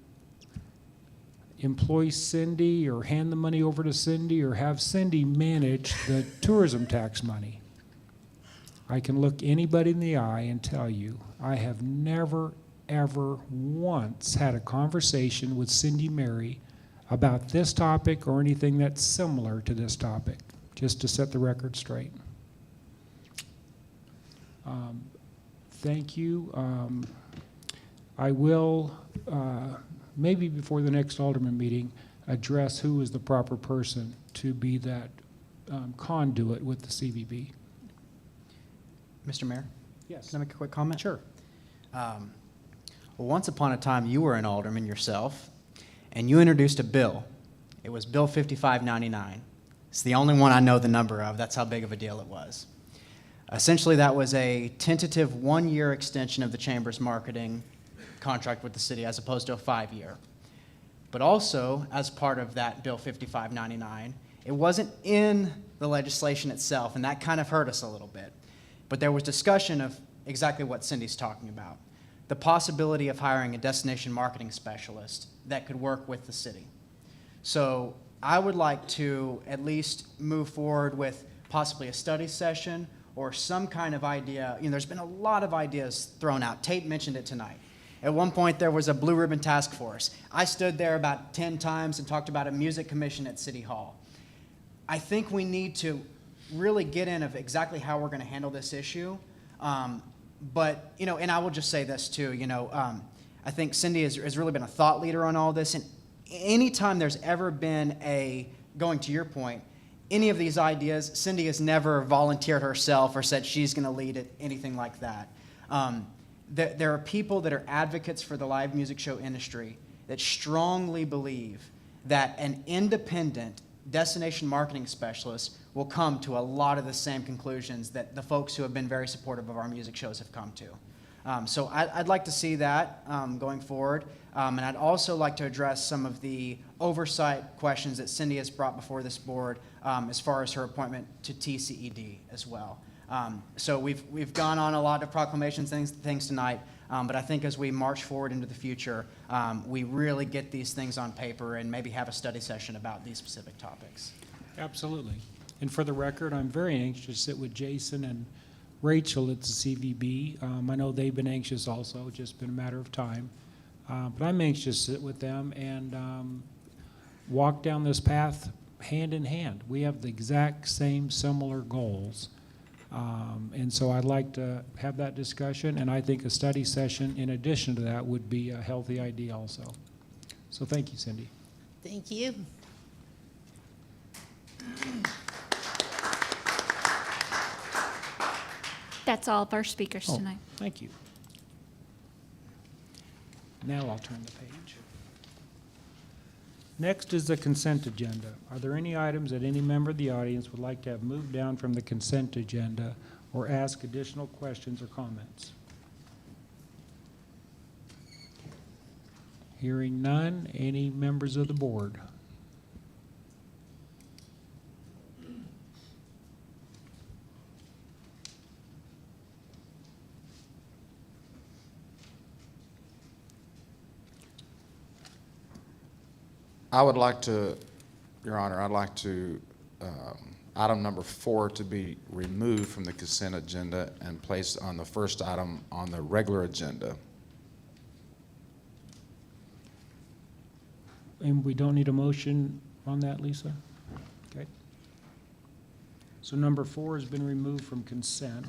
employ Cindy or hand the money over to Cindy or have Cindy manage the tourism tax money. I can look anybody in the eye and tell you I have never, ever once had a conversation with Cindy Mary about this topic or anything that's similar to this topic, just to set the record straight. Thank you. I will, maybe before the next Alderman meeting, address who is the proper person to be that conduit with the CVB. Mr. Mayor, Yes. can I make a quick comment? Sure. Well, once upon a time, you were an alderman yourself, and you introduced a bill. It was Bill 5599. It's the only one I know the number of. That's how big of a deal it was. Essentially, that was a tentative one-year extension of the Chamber's marketing contract with the city as opposed to a 5-year. But also, as part of that Bill 5599, it wasn't in the legislation itself, and that kind of hurt us a little bit. But there was discussion of exactly what Cindy's talking about, the possibility of hiring a destination marketing specialist that could work with the city. So I would like to at least move forward with possibly a study session or some kind of idea. You know, there's been a lot of ideas thrown out. Tate mentioned it tonight. At one point, there was a Blue Ribbon Task Force. I stood there about 10 times and talked about a music commission at City Hall. I think we need to really get in of exactly how we're going to handle this issue. But, you know, and I will just say this too, you know, I think Cindy has really been a thought leader on all this. And anytime there's ever been going to your point, any of these ideas, Cindy has never volunteered herself or said she's going to lead it, anything like that. There are people that are advocates for the live music show industry that strongly believe that an independent destination marketing specialist will come to a lot of the same conclusions that the folks who have been very supportive of our music shows have come to. So I'd like to see that going forward. And I'd also like to address some of the oversight questions that Cindy has brought before this board as far as her appointment to TCED as well. So we've gone on a lot of proclamations things tonight, but I think as we march forward into the future, we really get these things on paper and maybe have a study session about these specific topics. Absolutely. And for the record, I'm very anxious to sit with Jason and Rachel at the CVB. I know they've been anxious also, just been a matter of time. But I'm anxious to sit with them and walk down this path hand in hand. We have the exact same similar goals. And so I'd like to have that discussion, and I think a study session in addition to that would be a healthy idea also. So thank you, Cindy. Thank you. That's all of our speakers Oh, tonight. thank you. Now I'll turn the page. Next is the consent agenda. Are there any items that any member of the audience would like to have moved down from the consent agenda or ask additional questions or comments? Hearing none, any members of the board? I would like to, Your Honor, I'd like to, item number 4 to be removed from the consent agenda and placed on the first item on the regular agenda. And we don't need a motion on that, Lisa? Okay. So number 4 has been removed from consent.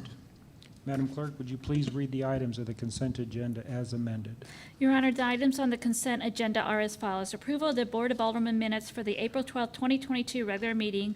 Madam Clerk, would you please read the items of the consent agenda as amended? Your Honor, the items on the consent agenda are as follows. Approval of the Board of Aldermen minutes for the April 12, 2022 regular meeting,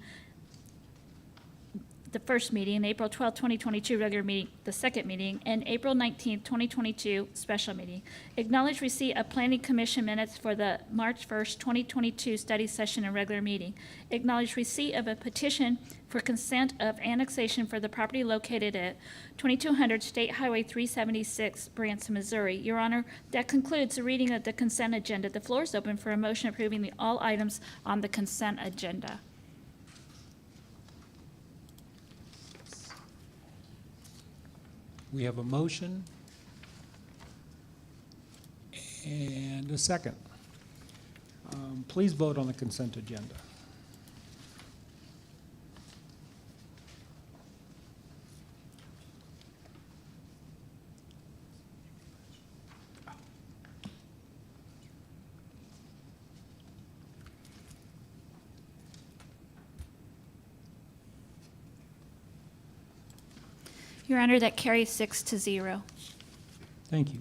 the first meeting, April 12, 2022 regular meeting, the second meeting, and April 19, 2022 special meeting. Acknowledge receipt of Planning Commission minutes for the March 1st, 2022 study session and regular meeting. Acknowledge receipt of a petition for consent of annexation for the property located at 2200 State Highway 376, Branson, Missouri. Your Honor, that concludes the reading of the consent agenda. The floor is open for a motion approving all items on the consent agenda. We have a motion and a second. Please vote on the consent agenda. Your Honor, that carries 6-0. Thank you.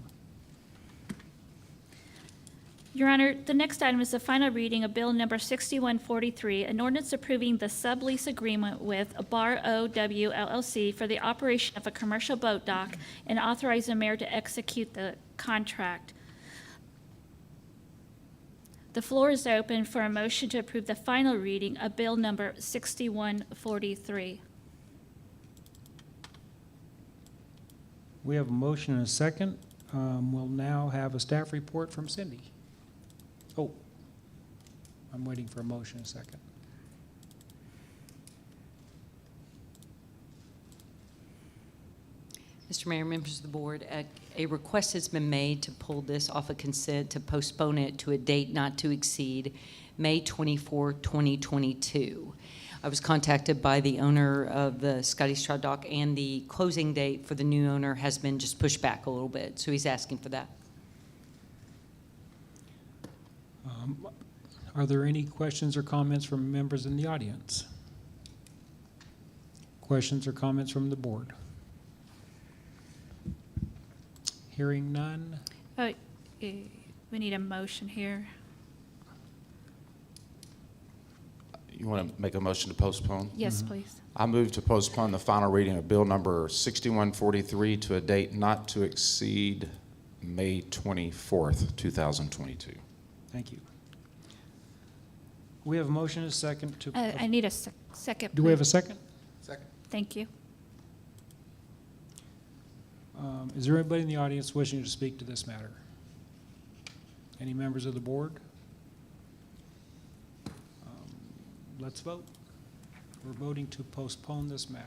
Your Honor, the next item is the final reading of Bill Number 6143, an ordinance approving the sublease agreement with Bar OW LLC for the operation of a commercial boat dock and authorize the mayor to execute the contract. The floor is open for a motion to approve the final reading of Bill Number 6143. We have a motion and a second. We'll now have a staff report from Cindy. Oh, I'm waiting for a motion and a second. Mr. Mayor, members of the board, a request has been made to pull this off of consent, to postpone it to a date not to exceed May 24, 2022. I was contacted by the owner of the Scotty Straw Dock, and the closing date for the new owner has been just pushed back a little bit, so he's asking for that. Are there any questions or comments from members in the audience? Questions or comments from the board? Hearing none. Oh, we need a motion here. You want to make a motion to postpone? Yes, please. I move to postpone the final reading of bill number 6143 to a date not to exceed May 24th, 2022. Thank you. We have a motion and a second to. I need a second. Do we have a please. second? Thank you. Is there anybody in the audience wishing to speak to this matter? Any members of the board? Let's vote. We're voting to postpone this matter.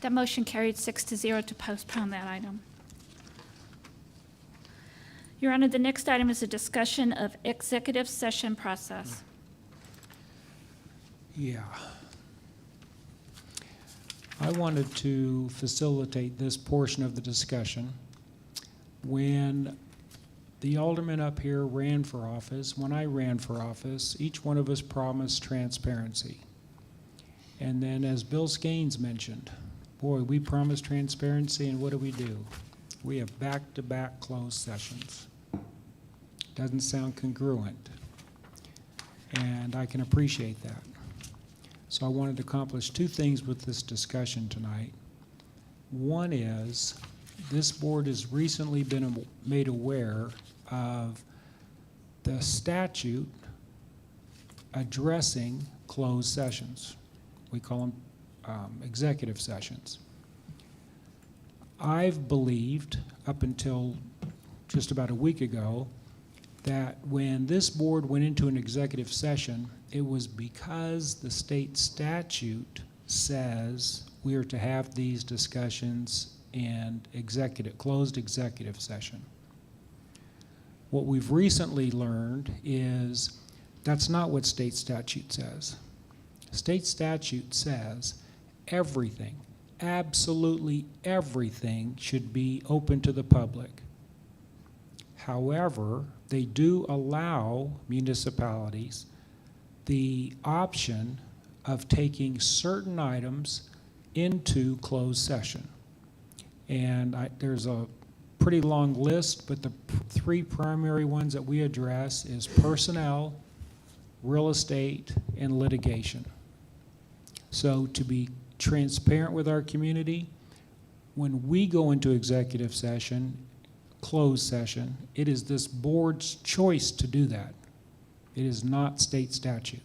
That motion carried 6-0 to postpone that item. Your Honor, the next item is a discussion of executive session process. Yeah. I wanted to facilitate this portion of the discussion. When the aldermen up here ran for office, when I ran for office, each one of us promised transparency. And then as Bill Skeens mentioned, boy, we promised transparency, and what do? We have back-to-back closed sessions. Doesn't sound congruent. And I can appreciate that. So I wanted to accomplish two things with this discussion tonight. One is, this board has recently been made aware of the statute addressing closed sessions. We call them executive sessions. I've believed, up until just about a week ago, that when this board went into an executive session, it was because the state statute says we are to have these discussions in closed executive session. What we've recently learned is that's not what state statute says. State statute says everything, absolutely everything, should be open to the public. However, they do allow municipalities the option of taking certain items into closed session. And there's a pretty long list, but the three primary ones that we address is personnel, real estate, and litigation. So to be transparent with our community, when we go into executive session, closed session, it is this board's choice to do that. It is not state statute.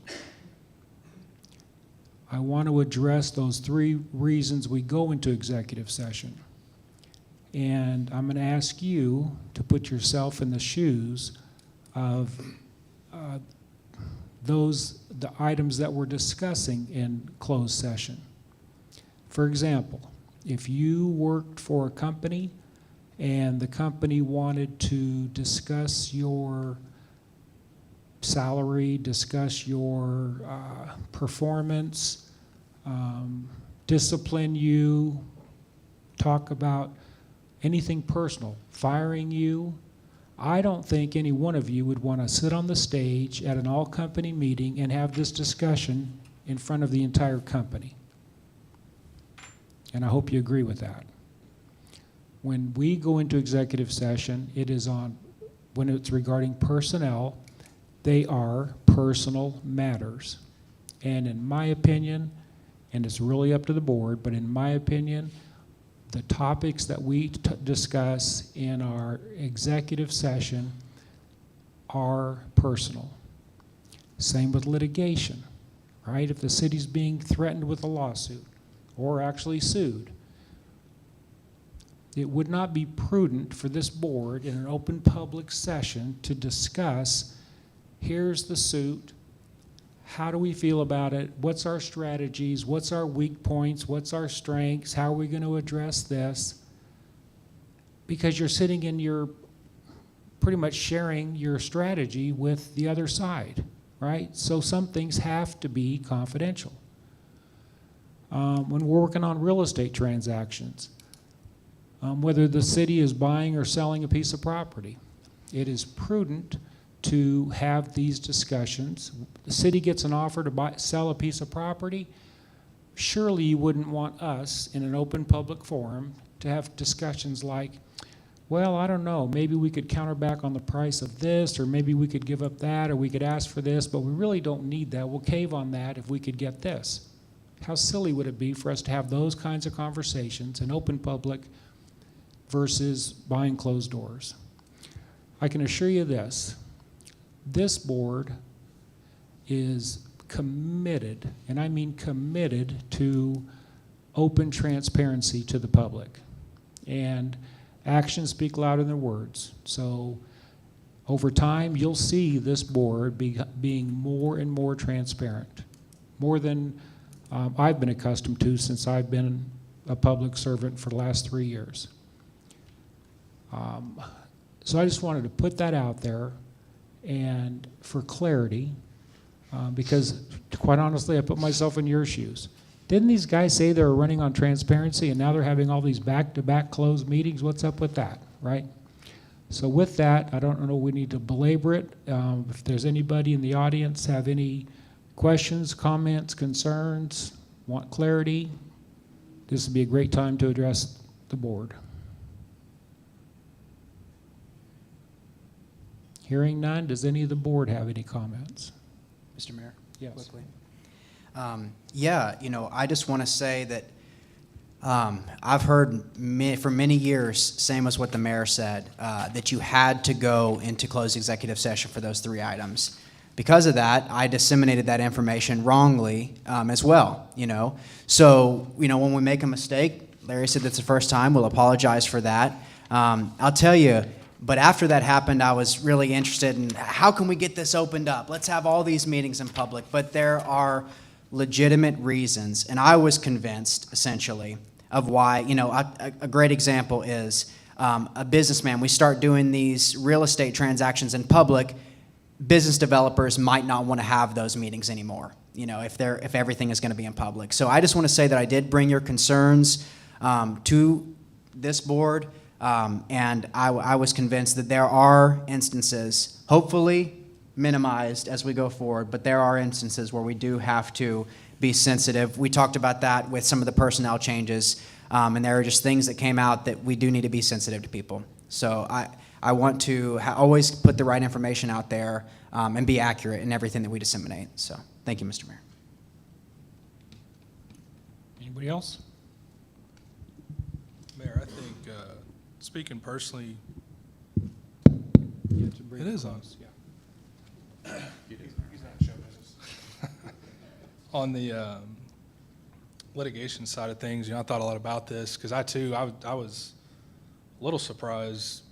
I want to address those three reasons we go into executive session. And I'm going to ask you to put yourself in the shoes of the items that we're discussing in closed session. For example, if you worked for a company and the company wanted to discuss your salary, discuss your performance, discipline you, talk about anything personal, firing you, I don't think any one of you would want to sit on the stage at an all-company meeting and have this discussion in front of the entire company. And I hope you agree with that. When we go into executive session, when it's regarding personnel, they are personal matters. And in my opinion, and it's really up to the board, but in my opinion, the topics that we discuss in our executive session are personal. Same with litigation. right? If the city's being threatened with a lawsuit or actually sued, it would not be prudent for this board in an open public session to discuss, here's the suit, how do we feel about it, what's our strategies, what's our weak points, what's our strengths, how are we going to address this? Because you're sitting in your, pretty much sharing your strategy with the other side, right? So some things have to be confidential. When we're working on real estate transactions, whether the city is buying or selling a piece of property, it is prudent to have these discussions. The city gets an offer to sell a piece of property. Surely you wouldn't want us in an open public forum to have discussions like, well, I don't know, maybe we could counter back on the price of this, or maybe we could give up that, or we could ask for this, but we really don't need that. We'll cave on that if we could get this. How silly would it be for us to have those kinds of conversations in open public versus behind closed doors? I can assure you this board is committed, and I mean committed, to open transparency to the public. And actions speak louder than words. So over time, you'll see this board being more and more transparent, more than I've been accustomed to since I've been a public servant for the last 3 years. So I just wanted to put that out there, and for clarity, because quite honestly, I put myself in your shoes. Didn't these guys say they were running on transparency, and now they're having all these back-to-back closed meetings? What's up with that, right? So with that, I don't know, we need to belabor it. If there's anybody in the audience have any questions, comments, concerns, want clarity, this would be a great time to address the board. Hearing none, does any of the board have any comments? Mr. Mayor? Yes. Quickly. Yeah, you know, I just want to say that I've heard for many years, same as what the mayor said, that you had to go into closed executive session for those 3 items. Because of that, I disseminated that information wrongly as well, you know. So, you know, when we make a mistake, Larry said that's the first time, we'll apologize for that. I'll tell you, but after that happened, I was really interested in how can we get this opened up? Let's have all these meetings in public. But there are legitimate reasons, and I was convinced, essentially, of why, you know, a great example is a businessman. We start doing these real estate transactions in public, business developers might not want to have those meetings anymore, you know, if everything is going to be in public. So I just want to say that I did bring your concerns to this board, and I was convinced that there are instances, hopefully minimized as we go forward, but there are instances where we do have to be sensitive. We talked about that with some of the personnel changes, and there are just things that came out that we do need to be sensitive to people. So I want to always put the right information out there and be accurate in everything that we disseminate. So thank you, Mr. Mayor. Anybody else? Mayor, I think, speaking personally, it is on. Yeah. On the litigation side of things, you know, I thought a lot about this because I was a little surprised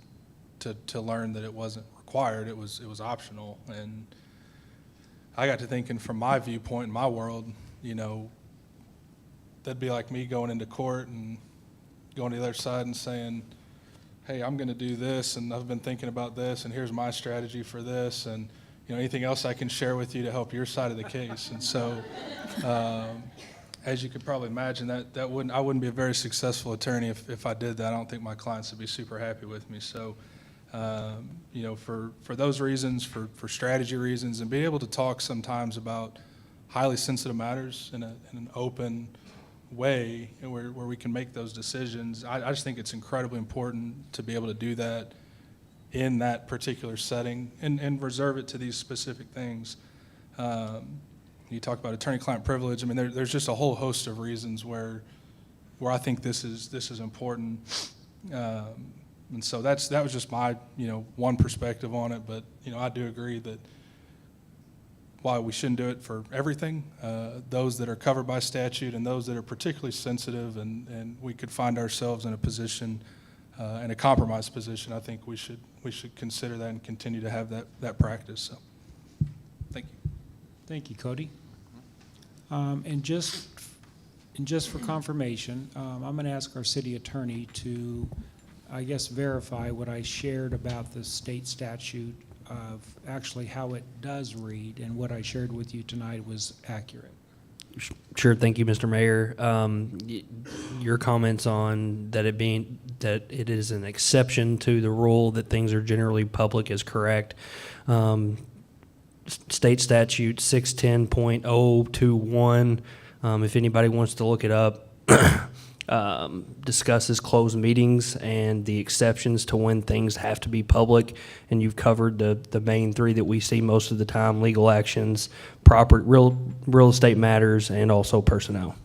to learn that it wasn't required. It was optional, and I got to thinking from my viewpoint in my world, you know, that'd be like me going into court and going to the other side and saying, hey, I'm going to do this, and I've been thinking about this, and here's my strategy for this, and you know, anything else I can share with you to help your side of the case. And so, as you could probably imagine, I wouldn't be a very successful attorney if I did that. I don't think my clients would be super happy with me. So, you know, for those reasons, for strategy reasons, and being able to talk sometimes about highly sensitive matters in an open way where we can make those decisions, I just think it's incredibly important to be able to do that in that particular setting and reserve it to these specific things. You talk about attorney-client privilege. I mean, there's just a whole host of reasons where I think this is important. And so that was just my, you know, one perspective on it. But, you know, I do agree that why we shouldn't do it for everything, those that are covered by statute and those that are particularly sensitive, and we could find ourselves in a position, in a compromised position. I think we should consider that and continue to have that practice. So, thank you. Thank you, Cody. And just for confirmation, I'm going to ask our city attorney to, I guess, verify what I shared about the state statute of actually how it does read, and what I shared with you tonight was accurate. Sure. Thank you, Mr. Mayor. Your comments on that it is an exception to the rule that things are generally public is correct. State statute 610.021, if anybody wants to look it up, discusses closed meetings and the exceptions to when things have to be public, and you've covered the main three that we see most of the time: legal actions, real estate matters, and also personnel.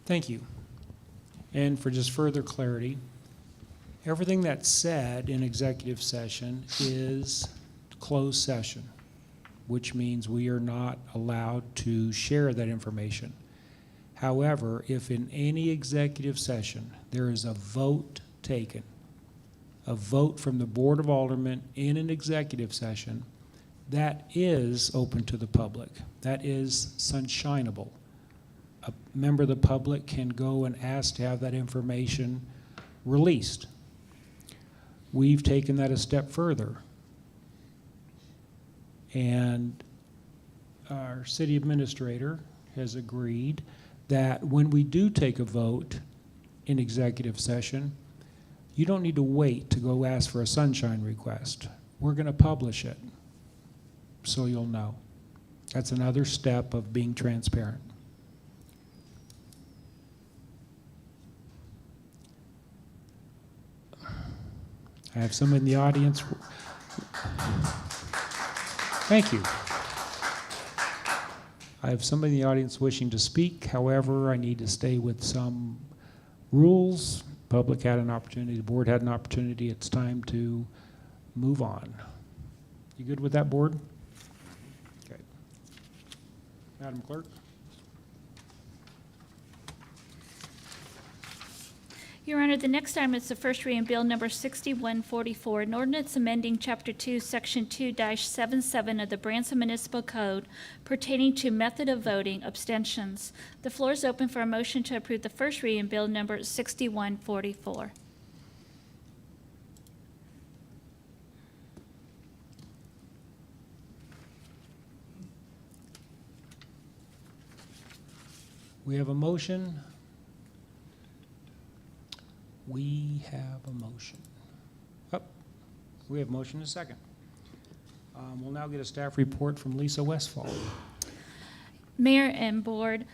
Thank you. And for just further clarity, everything that's said in executive session is closed session, which means we are not allowed to share that information. However, if in any executive session there is a vote taken, a vote from the Board of Aldermen in an executive session, that is open to the public. That is sunshineable. A member of the public can go and ask to have that information released. We've taken that a step further. And our city administrator has agreed that when we do take a vote in executive session, you don't need to wait to go ask for a sunshine request. We're going to publish it, so you'll know. That's another step of being transparent. I have some in the audience. Thank you. I have somebody in the audience wishing to speak. However, I need to stay with some rules. Public had an opportunity, the board had an opportunity. It's time to move on. You good with that, board? Okay. Madam Clerk? Your Honor, the next item is the first reading bill number 6144, an ordinance amending Chapter 2, Section 2-77 of the Branson Municipal Code pertaining to method of voting abstentions. The floor is open for a motion to approve the first reading bill number 6144. We have a motion. We have a motion. Oh, we have motion and a second. We'll now get a staff report from Lisa Westfall. Mayor and Board,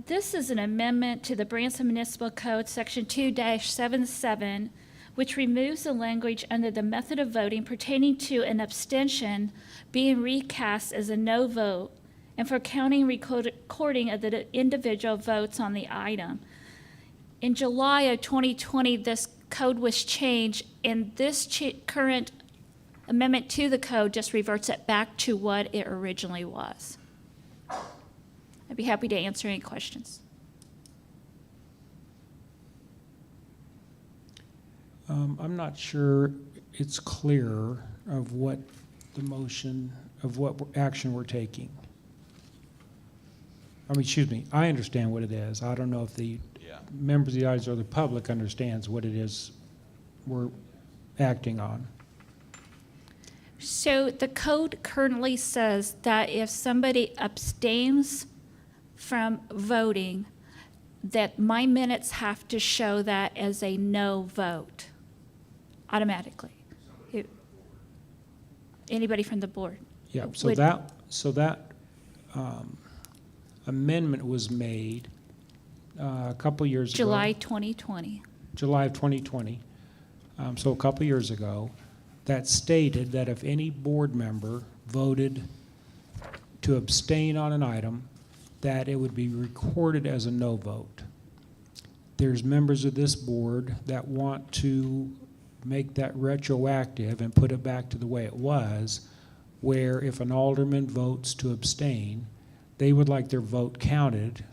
this is an amendment to the Branson Municipal Code, Section 2-77, which removes the language under the method of voting pertaining to an abstention being recast as a no vote, and for counting recording of the individual votes on the item. In July of 2020, this code was changed, and this current amendment to the code just reverts it back to what it originally was. I'd be happy to answer any questions. I'm not sure it's clear of what the motion, of what action we're taking. I understand what it is. I don't know if the members of the audience or the public understands what it is we're acting on. So the code currently says that if somebody abstains from voting, that my minutes have to show that as a no vote automatically. Anybody from the board? Yeah, so that amendment was made a couple years ago. July 2020. July of 2020. So a couple years ago, that stated that if any board member voted to abstain on an item, that it would be recorded as a no vote. There's members of this board that want to make that retroactive and put it back to the way it was. where if an alderman votes to abstain, they would like their vote counted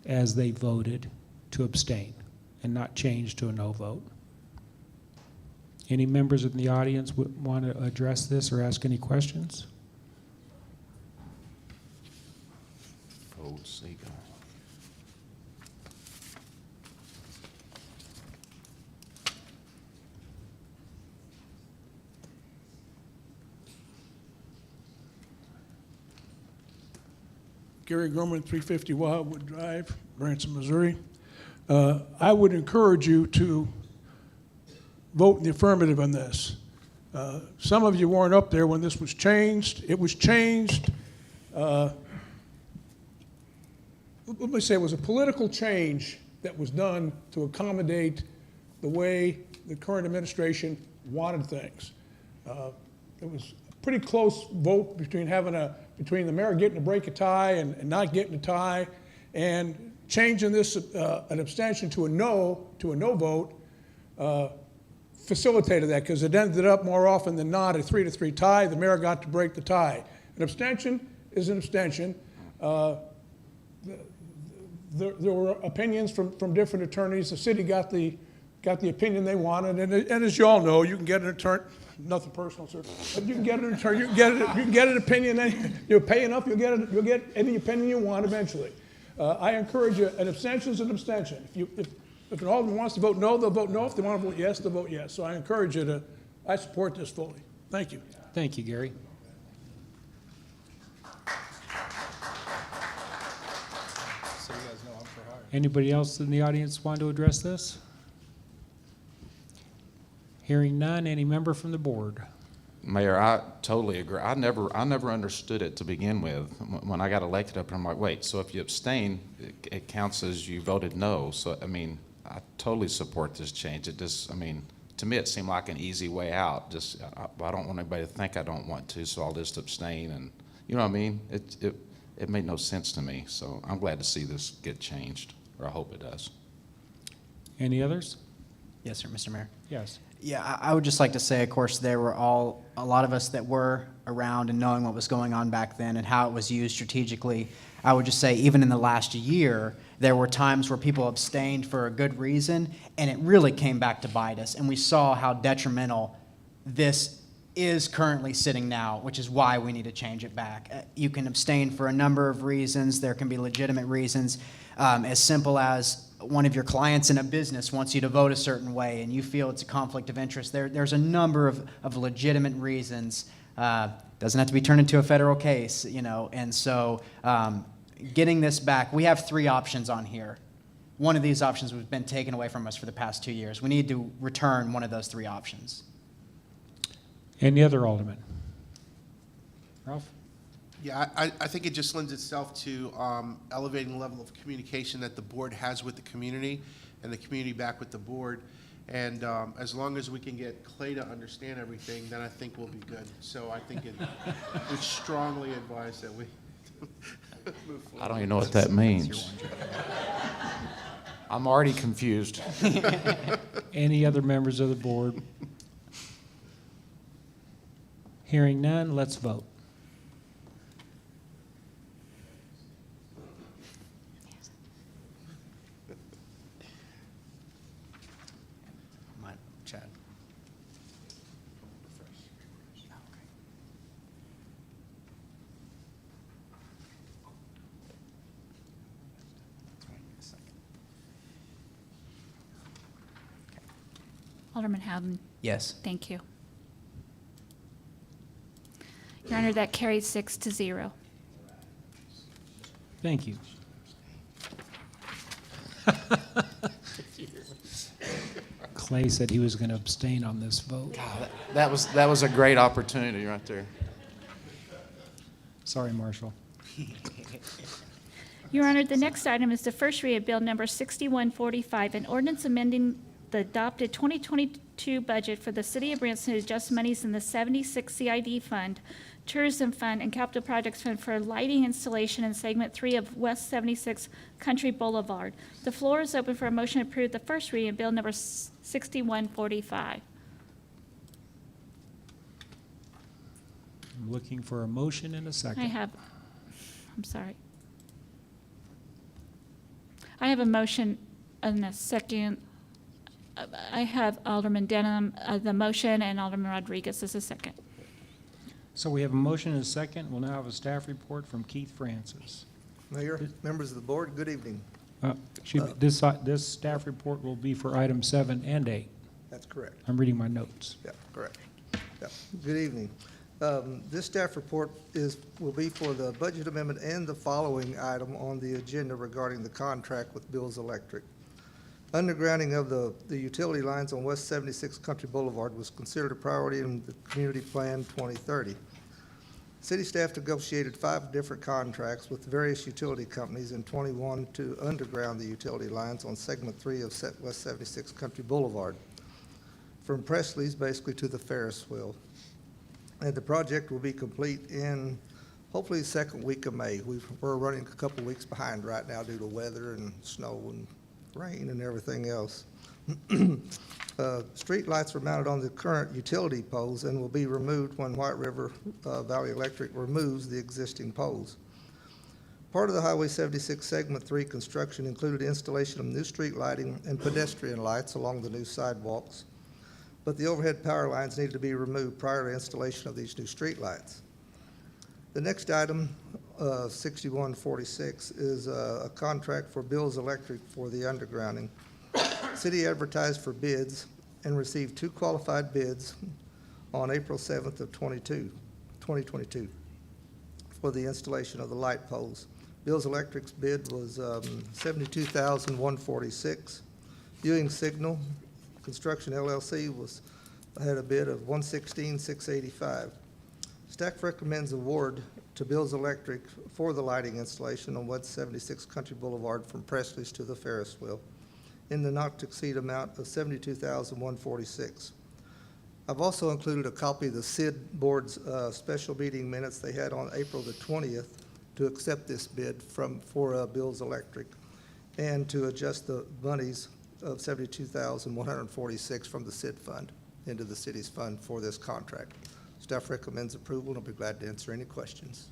as they voted to abstain and not changed to a no vote. Any members in the audience want to address this or ask any questions? Old seagull. Gary Gorman, 350 Wildwood Drive, Branson, Missouri. I would encourage you to vote in the affirmative on this. Some of you weren't up there when this was changed. It was changed, let me say, it was a political change that was done to accommodate the way the current administration wanted things. It was a pretty close vote between between the mayor getting to break a tie and not getting a tie, and changing this an abstention to a no vote facilitated that, because it ended up more often than not a 3-3 tie. The mayor got to break the tie. An abstention is an abstention. There were opinions from different attorneys. The city got the opinion they wanted, and as you all know, you can get an attorney. Nothing personal, sir. But you can get an attorney. You can get an opinion. You pay enough, you'll get any opinion you want eventually. I encourage you. An abstention is an abstention. If an alderman wants to vote no, they'll vote no. If they want to vote yes, they'll vote yes. So I encourage you to. I support this fully. Thank you. Thank you, Gary. So you guys know I'm for hire. Anybody else in the audience want to address this? Hearing none, any member from the board? Mayor, I totally agree. I never understood it to begin with. When I got elected up here, I'm like, wait, so if you abstain, it counts as you voted no. So, I mean, I totally support this change. It just, I mean, to me, it seemed like an easy way out. Just, I don't want anybody to think I don't want to, so I'll just abstain. And, you know what I mean? It made no sense to me. So I'm glad to see this get changed, or I hope it does. Any others? Yes, sir, Mr. Mayor. Yes. Yeah, I would just like to say, of course, there were a lot of us that were around and knowing what was going on back then and how it was used strategically. I would just say, even in the last year, there were times where people abstained for a good reason, and it really came back to bite us. And we saw how detrimental this is currently sitting now, which is why we need to change it back. You can abstain for a number of reasons. There can be legitimate reasons, as simple as one of your clients in a business wants you to vote a certain way and you feel it's a conflict of interest. There's a number of legitimate reasons. Doesn't have to be turned into a federal case, you know. And so getting this back, we have 3 options on here. One of these options has been taken away from us for the past 2 years. We need to return one of those 3 options. Any other alderman? Ralph? Yeah, I think it just lends itself to elevating the level of communication that the board has with the community and the community back with the board. And as long as we can get Clay to understand everything, then I think we'll be good. So I think we strongly advise that we move forward. I don't even know what that means. I'm already confused. Any other members of the board? Hearing none, let's vote. Chad. Alderman Howden. Yes. Thank you. Your Honor, that carries 6-0. Thank you. Clay said he was going to abstain on this vote. God, that was a great opportunity right there. Sorry, Marshall. Your Honor, the next item is the first read of Bill Number 6145, an ordinance amending the adopted 2022 budget for the City of Branson to adjust monies in the 76 CID Fund, Tourism Fund, and Capital Projects Fund for lighting installation in Segment 3 of West 76 Country Boulevard. The floor is open for a motion to approve the first reading of Bill Number 6145. I'm looking for a motion and a second. I'm sorry. I have a motion and a second. I have Alderman Denham, the motion, and Alderman Rodriguez as a second. So we have a motion and a second. We'll now have a staff report from Keith Francis. Mayor, members of the board, good evening. Excuse me, this staff report will be for item 7 and 8. That's correct. I'm reading my notes. Yeah, correct. Yeah, good evening. This staff report will be for the budget amendment and the following item on the agenda regarding the contract with Bills Electric. Undergrounding of the utility lines on West 76 Country Boulevard was considered a priority in the Community Plan 2030. City staff negotiated 5 different contracts with various utility companies in 21 to underground the utility lines on segment 3 of West 76 Country Boulevard, from Presley's basically to the Ferris wheel. And the project will be complete in hopefully the second week of May. We're running a couple weeks behind right now due to weather and snow and rain and everything else. Street lights are mounted on the current utility poles and will be removed when White River Valley Electric removes the existing poles. Part of the Highway 76 Segment 3 construction included installation of new street lighting and pedestrian lights along the new sidewalks, but the overhead power lines needed to be removed prior to installation of these new street lights. The next item, 6146, is a contract for Bills Electric for the undergrounding. City advertised for bids and received 2 qualified bids on April 7th of 2022 for the installation of the light poles. Bills Electric's bid was $72,146. Ewing Signal Construction LLC had a bid of $116,685. Staff recommends award to Bills Electric for the lighting installation on West 76 Country Boulevard from Presley's to the Ferris wheel in the not to exceed amount of $72,146. I've also included a copy of the SID Board's special meeting minutes they had on April the 20th to accept this bid for Bills Electric and to adjust the monies of $72,146 from the SID fund into the city's fund for this contract. Staff recommends approval, and I'll be glad to answer any questions.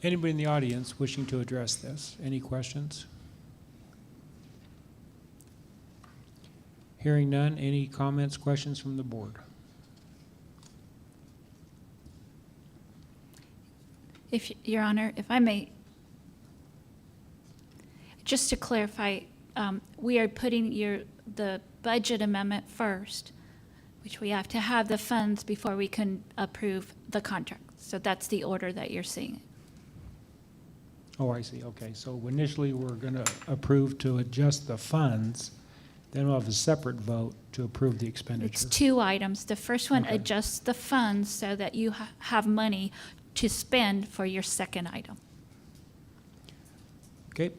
Anybody in the audience wishing to address this? Any questions? Hearing none, any comments, questions from the board? If, Your Honor, if I may, just to clarify, we are putting the budget amendment first, which we have to have the funds before we can approve the contract. So that's the order that you're seeing. Oh, I see. Okay. So initially, we're going to approve to adjust the funds. Then we'll have a separate vote to approve the expenditure. It's 2 items. The first one Okay. adjusts the funds so that you have money to spend for your second item. Okay.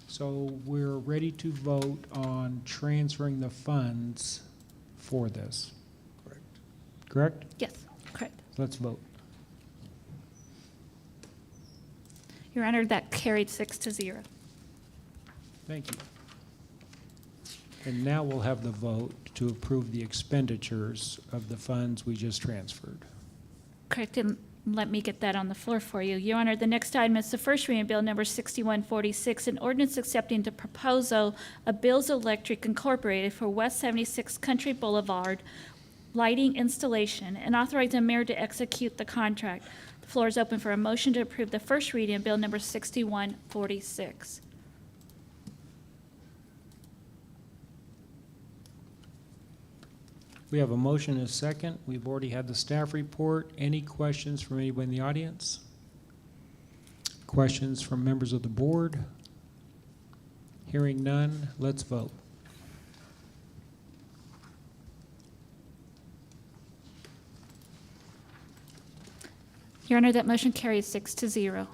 So we're ready to vote on transferring the funds for this. Correct. Correct? Yes, correct. Let's vote. Your Honor, that carried 6-0. Thank you. And now we'll have the vote to approve the expenditures of the funds we just transferred. Correct, and let me get that on the floor for you. Your Honor, the next item is the first reading of Bill Number 6146, an ordinance accepting the proposal of Bills Electric Incorporated for West 76 Country Boulevard lighting installation and authorizing the mayor to execute the contract. The floor is open for a motion to approve the first reading of Bill Number 6146. We have a motion and a second. We've already had the staff report. Any questions from anybody in the audience? Questions from members of the board? Hearing none, let's vote. Your Honor, that motion carries 6-0.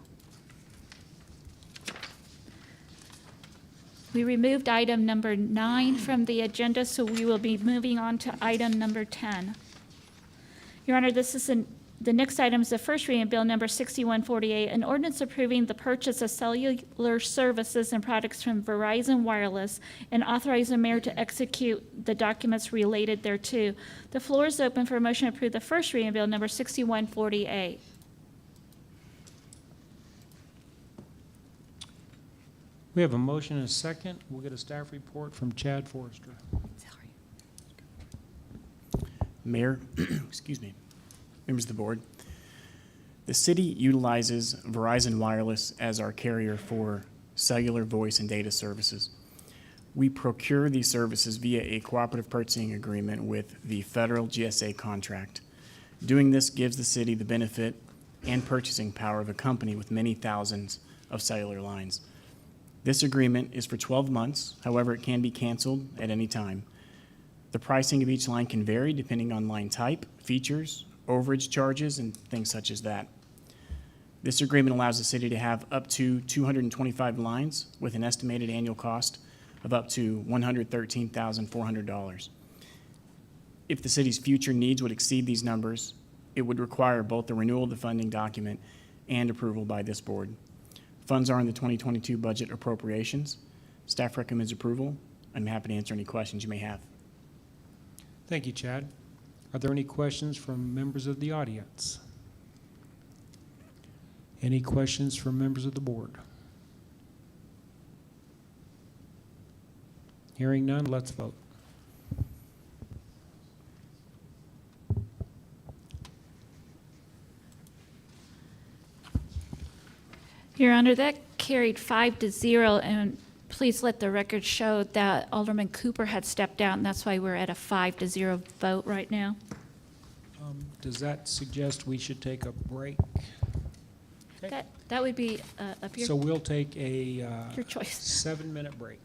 We removed item number 9 from the agenda, so we will be moving on to item number 10. Your Honor, this is The next item is the first reading of Bill number 6148, an ordinance approving the purchase of cellular services and products from Verizon Wireless and authorizing the mayor to execute the documents related thereto. The floor is open for a motion to approve the first reading of Bill number 6148. We have a motion and a second. We'll get a staff report from Chad Forrester. Mayor, excuse me, members of the board. The city utilizes Verizon Wireless as our carrier for cellular, voice, and data services. We procure these services via a cooperative purchasing agreement with the federal GSA contract. Doing this gives the city the benefit and purchasing power of a company with many thousands of cellular lines. This agreement is for 12 months, however, it can be canceled at any time. The pricing of each line can vary depending on line type, features, overage charges, and things such as that. This agreement allows the city to have up to 225 lines with an estimated annual cost of up to $113,400. If the city's future needs would exceed these numbers, it would require both the renewal of the funding document and approval by this board. Funds are in the 2022 budget appropriations. Staff recommends approval. I'm happy to answer any questions you may have. Thank you, Chad. Are there any questions from members of the audience? Any questions from members of the board? Hearing none, let's vote. Your Honor, that carried 5-0, and please let the record show that Alderman Cooper had stepped out, and that's why we're at a 5-0 vote right now. Does that suggest we should take a break? Okay. That would be up here. So we'll take a Your choice. 7-minute break.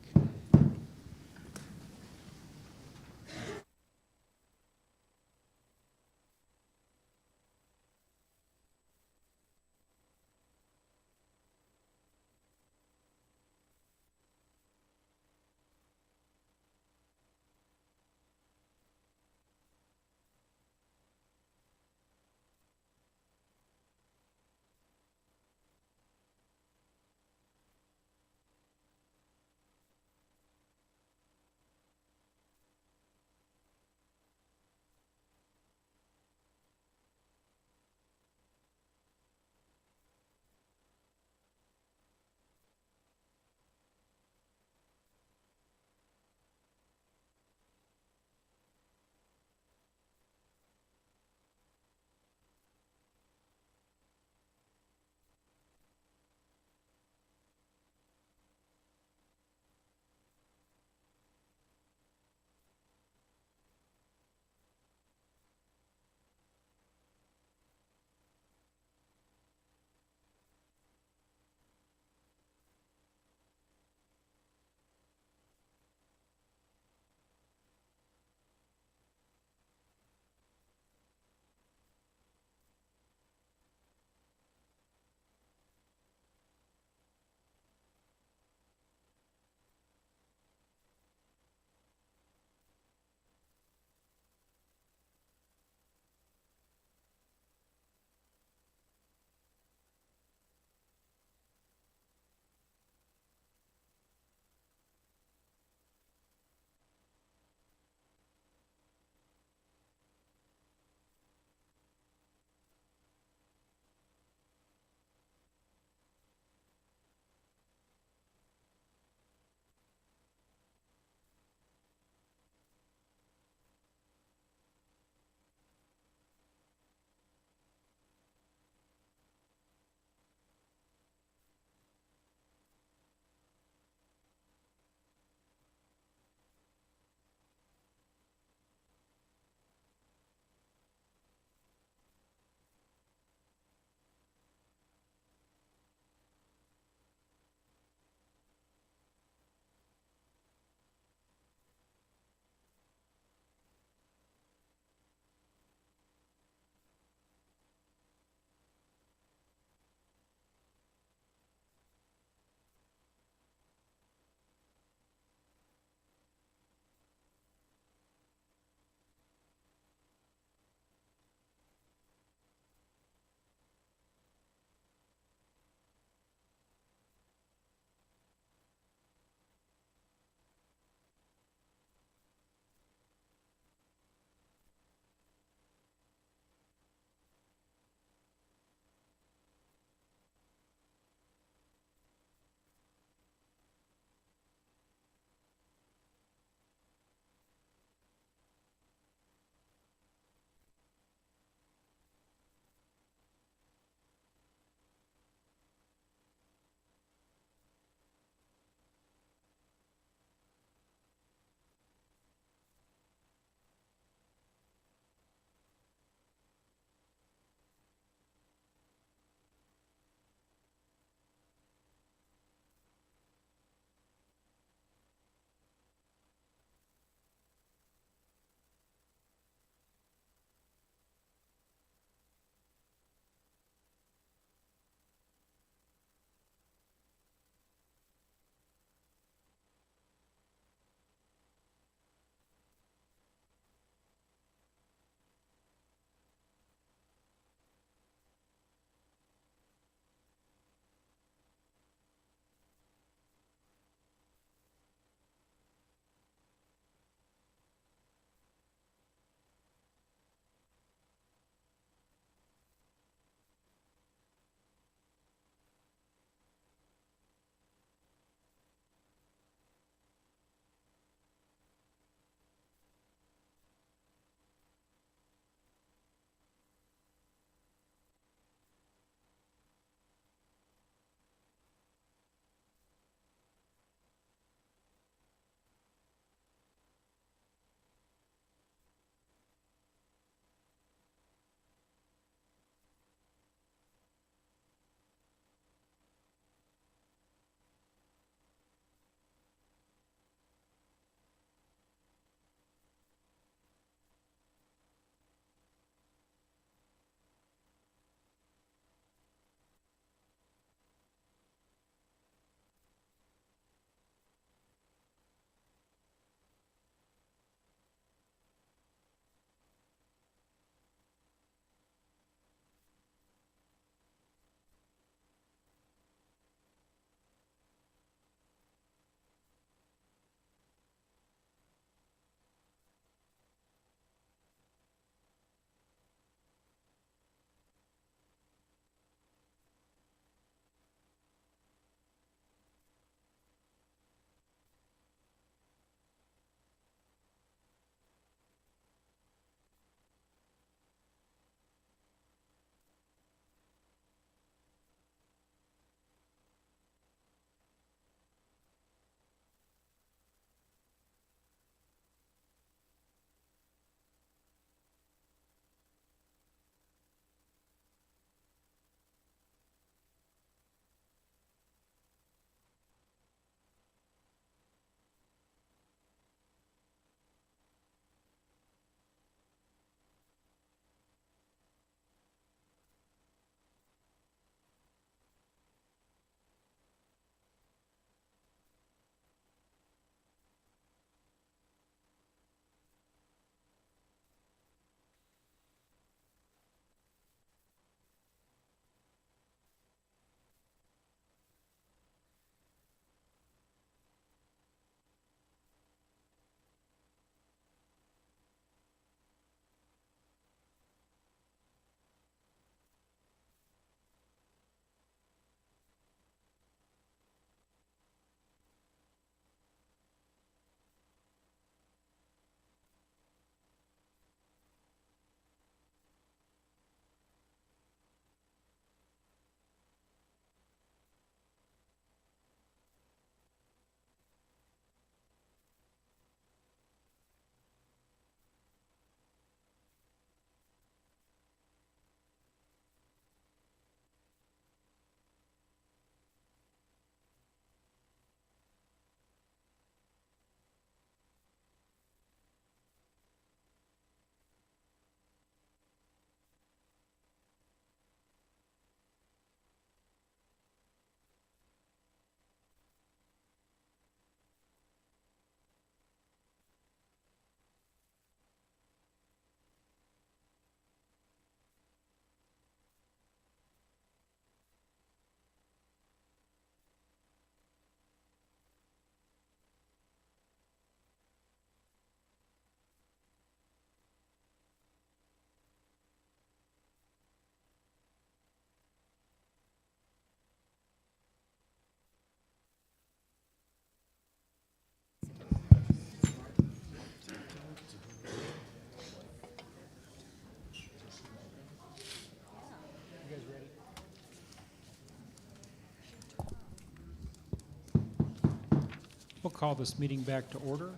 call this meeting back to order.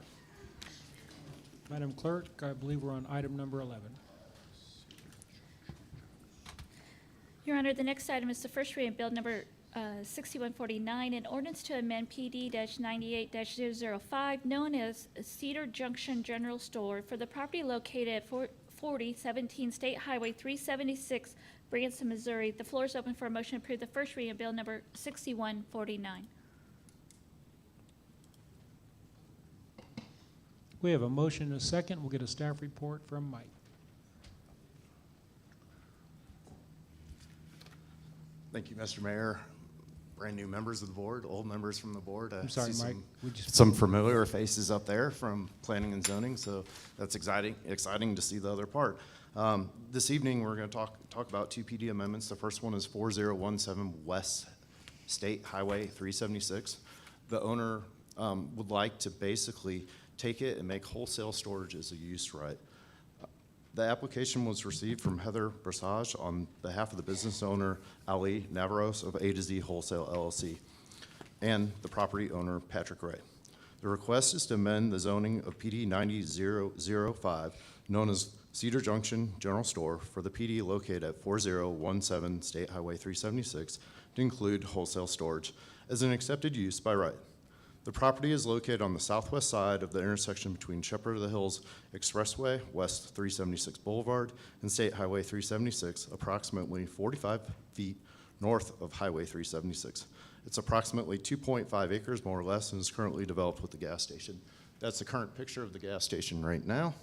Madam Clerk, I believe we're on item number 11. Your Honor, the next item is the first reading of Bill number 6149, an ordinance to amend PD-98-005, known as Cedar Junction General Store, for the property located at 4017 State Highway 376, Branson, Missouri. The floor is open for a motion to approve the first reading of Bill number 6149. We have a motion and a second. We'll get a staff report from Mike. Thank you, Mr. Mayor. Brand new members of the board, old members from the board. I'm sorry, see Mike. some familiar faces up there from planning and zoning, so that's exciting to see the other part. This evening, we're going to talk about two PD amendments. The first one is 4017 West State Highway 376. The owner would like to basically take it and make wholesale storage as a use right. The application was received from Heather Brassage on behalf of the business owner, Ali Navarros of A to Z Wholesale LLC, and the property owner, Patrick Wright. The request is to amend the zoning of PD 90-005, known as Cedar Junction General Store, for the PD located at 4017 State Highway 376 to include wholesale storage as an accepted use by right. The property is located on the southwest side of the intersection between Shepherd of the Hills Expressway, West 376 Boulevard, and State Highway 376, approximately 45 feet north of Highway 376. It's approximately 2.5 acres, more or less, and is currently developed with the gas station. That's the current picture of the gas station right now.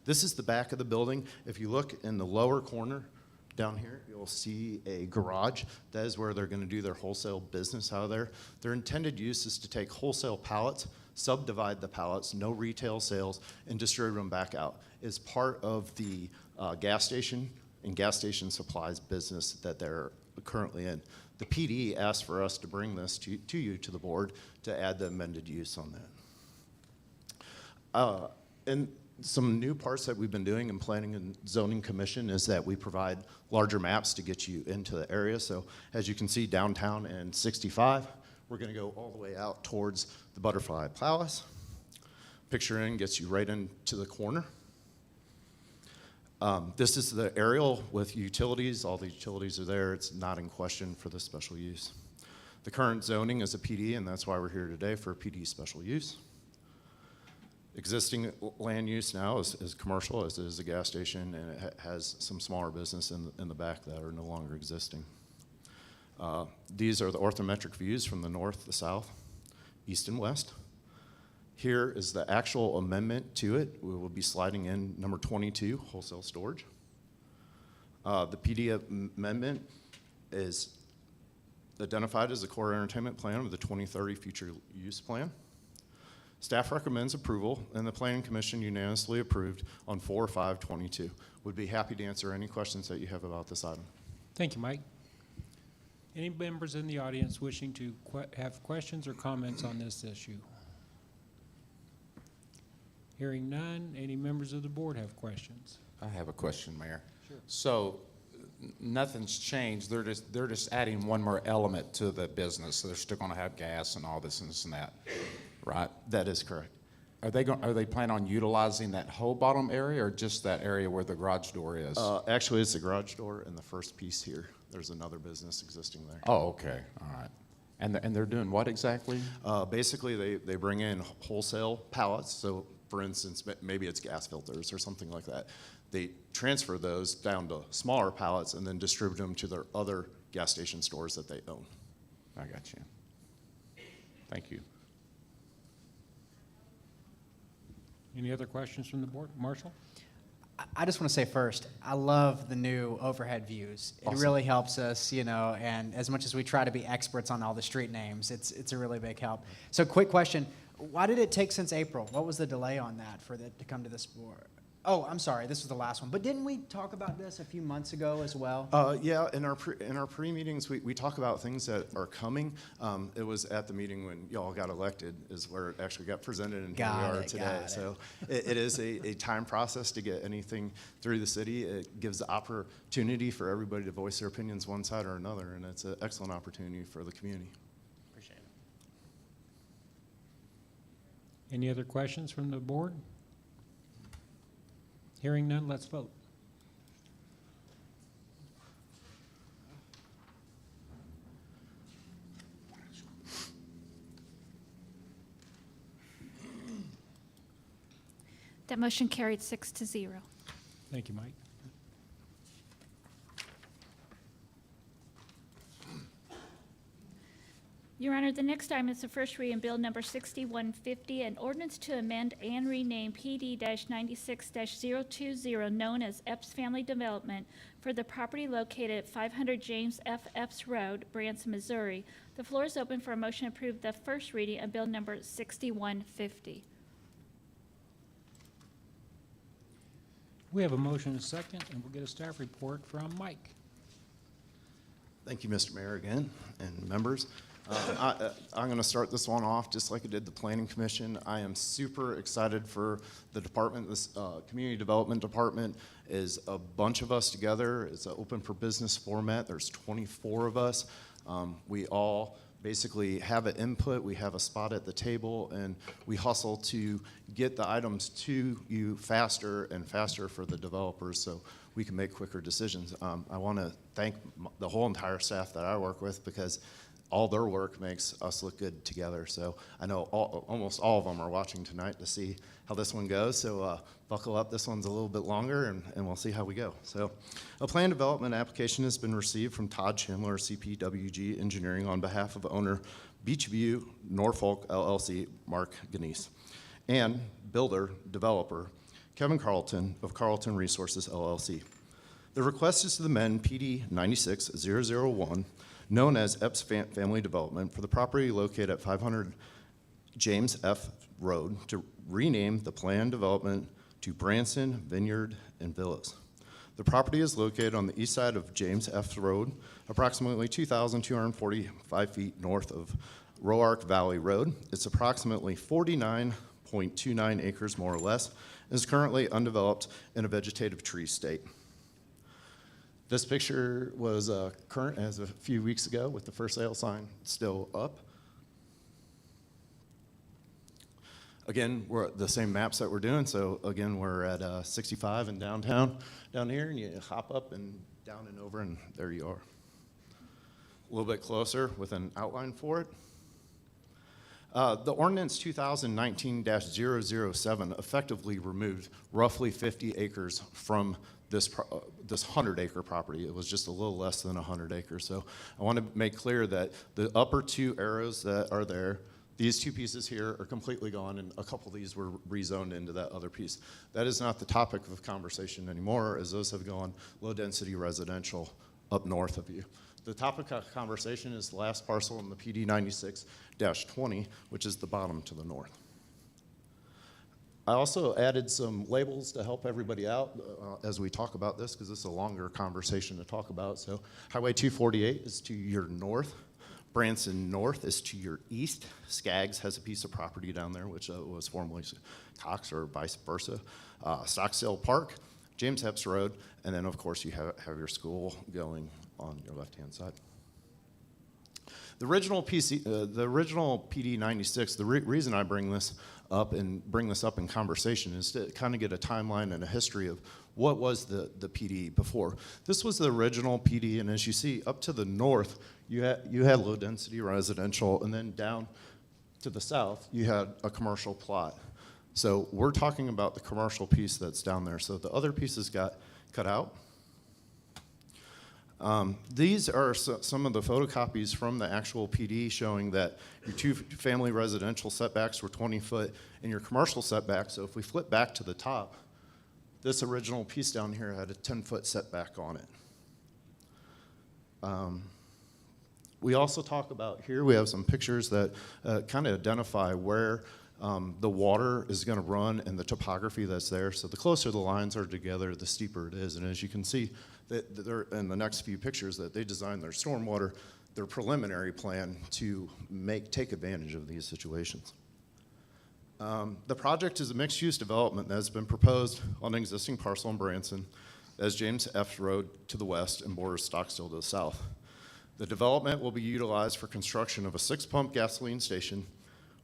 This is the back of the building. If you look in the lower corner, down here, you'll see a garage. That is where they're going to do their wholesale business out of there. Their intended use is to take wholesale pallets, subdivide the pallets, no retail sales, and distribute them back out. It's part of the gas station and gas station supplies business that they're currently in. The PD asked for us to bring this to you, to the board, to add the amended use on that. And some new parts that we've been doing in Planning and Zoning Commission is that we provide larger maps to get you into the area. So as you can see, downtown and 65, we're going to go all the way out towards the Butterfly Palace. Picture in gets you right into the corner. This is the aerial with utilities. All the utilities are there. It's not in question for the special use. The current zoning is a PD, and that's why we're here today for a PD special use. Existing land use now is commercial, as is a gas station, and it has some smaller business in the back that are no longer existing. These are the orthometric views from the north, the south, east, and west. Here is the actual amendment to it. We will be sliding in number 22, wholesale storage. The PD amendment is identified as the core entertainment plan of the 2030 future use plan. Staff recommends approval, and the Planning Commission unanimously approved on 4/5/22. Would be happy to answer any questions that you have about this item. Thank you, Mike. Any members in the audience wishing to have questions or comments on this issue? Hearing none, any members of the board have questions? I have a question, Mayor. Sure. So nothing's changed. They're just adding one more element to the business. So they're still going to have gas and all this and this and that, right? That is correct. Are they planning on utilizing that whole bottom area or just that area where the garage door is? Actually, it's the garage door and the first piece here. There's another business existing there. Oh, okay, all right. And they're doing what exactly? Basically, they bring in wholesale pallets. So, for instance, maybe it's gas filters or something like that. They transfer those down to smaller pallets and then distribute them to their other gas station stores that they own. I got you. Thank you. Any other questions from the board? Marshall? I just want to say first, I love the new overhead views. It Awesome. really helps us, and as much as we try to be experts on all the street names, it's a really big help. So quick question, why did it take since April? What was the delay on that for it to come to this board? Oh, I'm sorry, this was the last one. But didn't we talk about this a few months ago as well? Yeah, in our pre-meetings, we talk about things that are coming. It was at the meeting when y'all got elected is where it actually got presented, and here we are today. So it is a time process to get anything through the city. It gives the opportunity for everybody to voice their opinions one side or another, and it's an excellent opportunity for the community. Appreciate it. Any other questions from the board? Hearing none, let's vote. That motion carried 6-0. Thank you, Mike. Your Honor, the next item is the first reading Bill Number 6150, an ordinance to amend and rename PD-96-020, known as Epps Family Development, for the property located at 500 James F. Epps Road, Branson, Missouri. The floor is open for a motion to approve the first reading of Bill Number 6150. We have a motion and a second, and we'll get a staff report from Mike. Thank you, Mr. Mayor, again, and members. I'm going to start this one off just like I did the Planning Commission. I am super excited for the department. This Community Development Department is a bunch of us together. It's an open for business format. There's 24 of us. We all basically have an input. We have a spot at the table, and we hustle to get the items to you faster and faster for the developers so we can make quicker decisions. I want to thank the whole entire staff that I work with, because all their work makes us look good together. So I know almost all of them are watching tonight to see how this one goes. So buckle up. This one's a little bit longer, and we'll see how we go. So a plan development application has been received from Todd Schindler, CPWG Engineering, on behalf of owner Beachview Norfolk LLC, Mark Ganese, and builder developer Kevin Carlton of Carlton Resources LLC. The request is to amend PD 96-001, known as Epps Family Development, for the property located at 500 James F. Road, to rename the planned development to Branson Vineyard and Villas. The property is located on the east side of James F. Road, approximately 2,245 feet north of Ozark Valley Road. It's approximately 49.29 acres, more or less, and is currently undeveloped in a vegetative tree state. This picture was current as a few weeks ago, with the for sale sign still up. Again, we're at the same maps that we're doing. So again, we're at 65 in downtown down here, and you hop up and down and over, and there you are. A little bit closer with an outline for it. The ordinance 2019-007 effectively removed roughly 50 acres from this 100-acre property. It was just a little less than 100 acres. So I want to make clear that the upper two arrows that are there, these two pieces here, are completely gone, and a couple of these were rezoned into that other piece. That is not the topic of conversation anymore, as those have gone low-density residential up north of you. The topic of conversation is the last parcel in the PD 96-20, which is the bottom to the north. I also added some labels to help everybody out as we talk about this, because this is a longer conversation to talk about. So Highway 248 is to your north. Branson North is to your east. Skaggs has a piece of property down there, which was formerly Cox, or vice versa. Stockstill Park, James Epps Road, and then of course you have your school going on your left-hand side. The original PD 96, the reason I bring this up in conversation is to kind of get a timeline and a history of what was the PD before. This was the original PD, and as you see, up to the north, you had low-density residential, and then down to the south, you had a commercial plot. So we're talking about the commercial piece that's down there. So the other pieces got cut out. These are some of the photocopies from the actual PD showing that your two-family residential setbacks were 20 foot and your commercial setback. So if we flip back to the top, this original piece down here had a 10-foot setback on it. We also talk about here, we have some pictures that kind of identify where the water is going to run and the topography that's there. So the closer the lines are together, the steeper it is. And as you can see, that they're in the next few pictures, that they designed their stormwater, their preliminary plan to take advantage of these situations. The project is a mixed-use development that has been proposed on an existing parcel in Branson as James F. Road to the west and borders Stockstill to the south. The development will be utilized for construction of a 6-pump gasoline station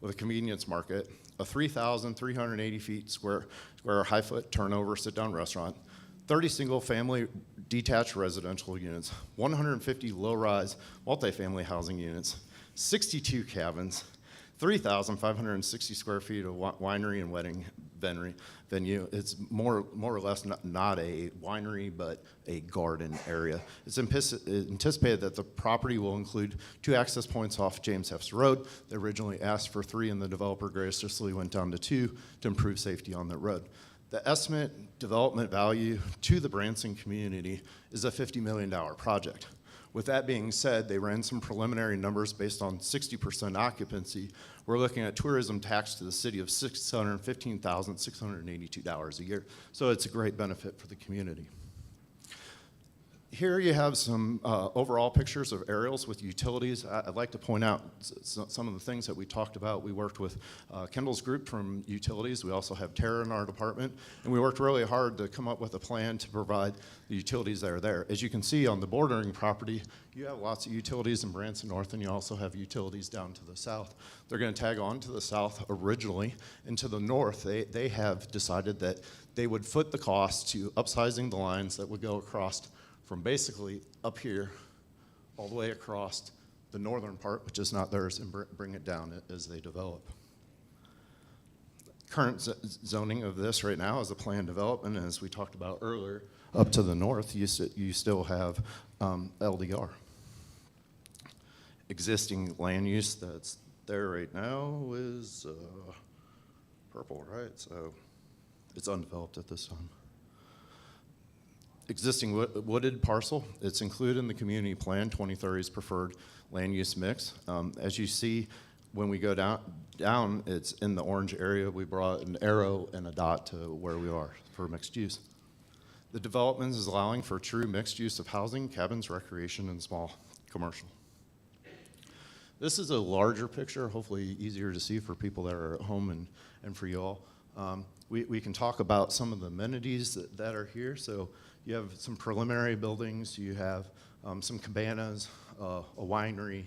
with a convenience market, a 3,380 feet square high-foot turnover sit-down restaurant, 30 single-family detached residential units, 150 low-rise multifamily housing units, 62 cabins, 3,560 square feet of winery and wedding venue. It's more or less not a winery, but a garden area. It's anticipated that the property will include 2 access points off James Hefts Road. They originally asked for 3, and the developer graciously went down to 2 to improve safety on the road. The estimate development value to the Branson community is a $50 million project. With that being said, they ran some preliminary numbers based on 60% occupancy. We're looking at tourism tax to the city of $615,682 a year. So it's a great benefit for the community. Here you have some overall pictures of aerials with utilities. I'd like to point out some of the things that we talked about. We worked with Kendall's group from utilities. We also have Tara in our department. And we worked really hard to come up with a plan to provide the utilities that are there. As you can see on the bordering property, you have lots of utilities in Branson North, and you also have utilities down to the south. They're going to tag on to the south originally. And to the north, they have decided that they would foot the cost to upsizing the lines that would go across from basically up here all the way across the northern part, which is not theirs, and bring it down as they develop. Current zoning of this right now is a planned development, and as we talked about earlier, up to the north, you still have LDR. Existing land use that's there right now is purple, right? So it's undeveloped at this time. Existing wooded parcel, it's included in the community plan, 2030's preferred land use mix. As you see, when we go down, it's in the orange area. We brought an arrow and a dot to where we are for mixed use. The development is allowing for true mixed use of housing, cabins, recreation, and small commercial. This is a larger picture, hopefully easier to see for people that are at home and for you all. We can talk about some of the amenities that are here. So you have some preliminary buildings, you have some cabanas, a winery,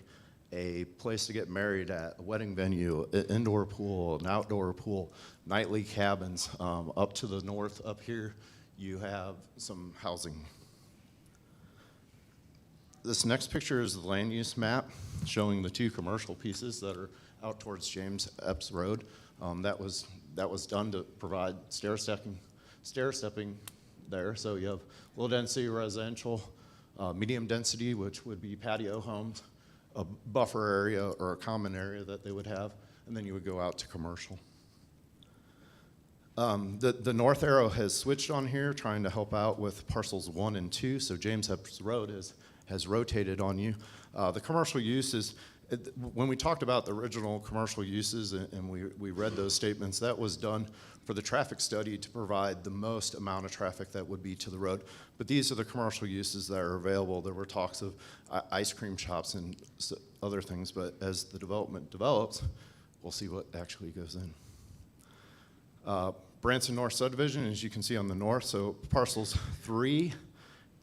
a place to get married at, a wedding venue, an indoor pool, an outdoor pool, nightly cabins. Up to the north, up here, you have some housing. This next picture is the land use map showing the 2 commercial pieces that are out towards James Epps Road. That was done to provide stair-stepping there. So you have low density residential, medium density, which would be patio homes, a buffer area or a common area that they would have, and then you would go out to commercial. The north arrow has switched on here, trying to help out with parcels 1 and 2. So James Epps Road has rotated on you. The commercial uses, when we talked about the original commercial uses and we read those statements, that was done for the traffic study to provide the most amount of traffic that would be to the road. But these are the commercial uses that are available. There were talks of ice cream shops and other things, but as the development develops, we'll see what actually goes in. Branson North subdivision, as you can see on the north, so parcels 3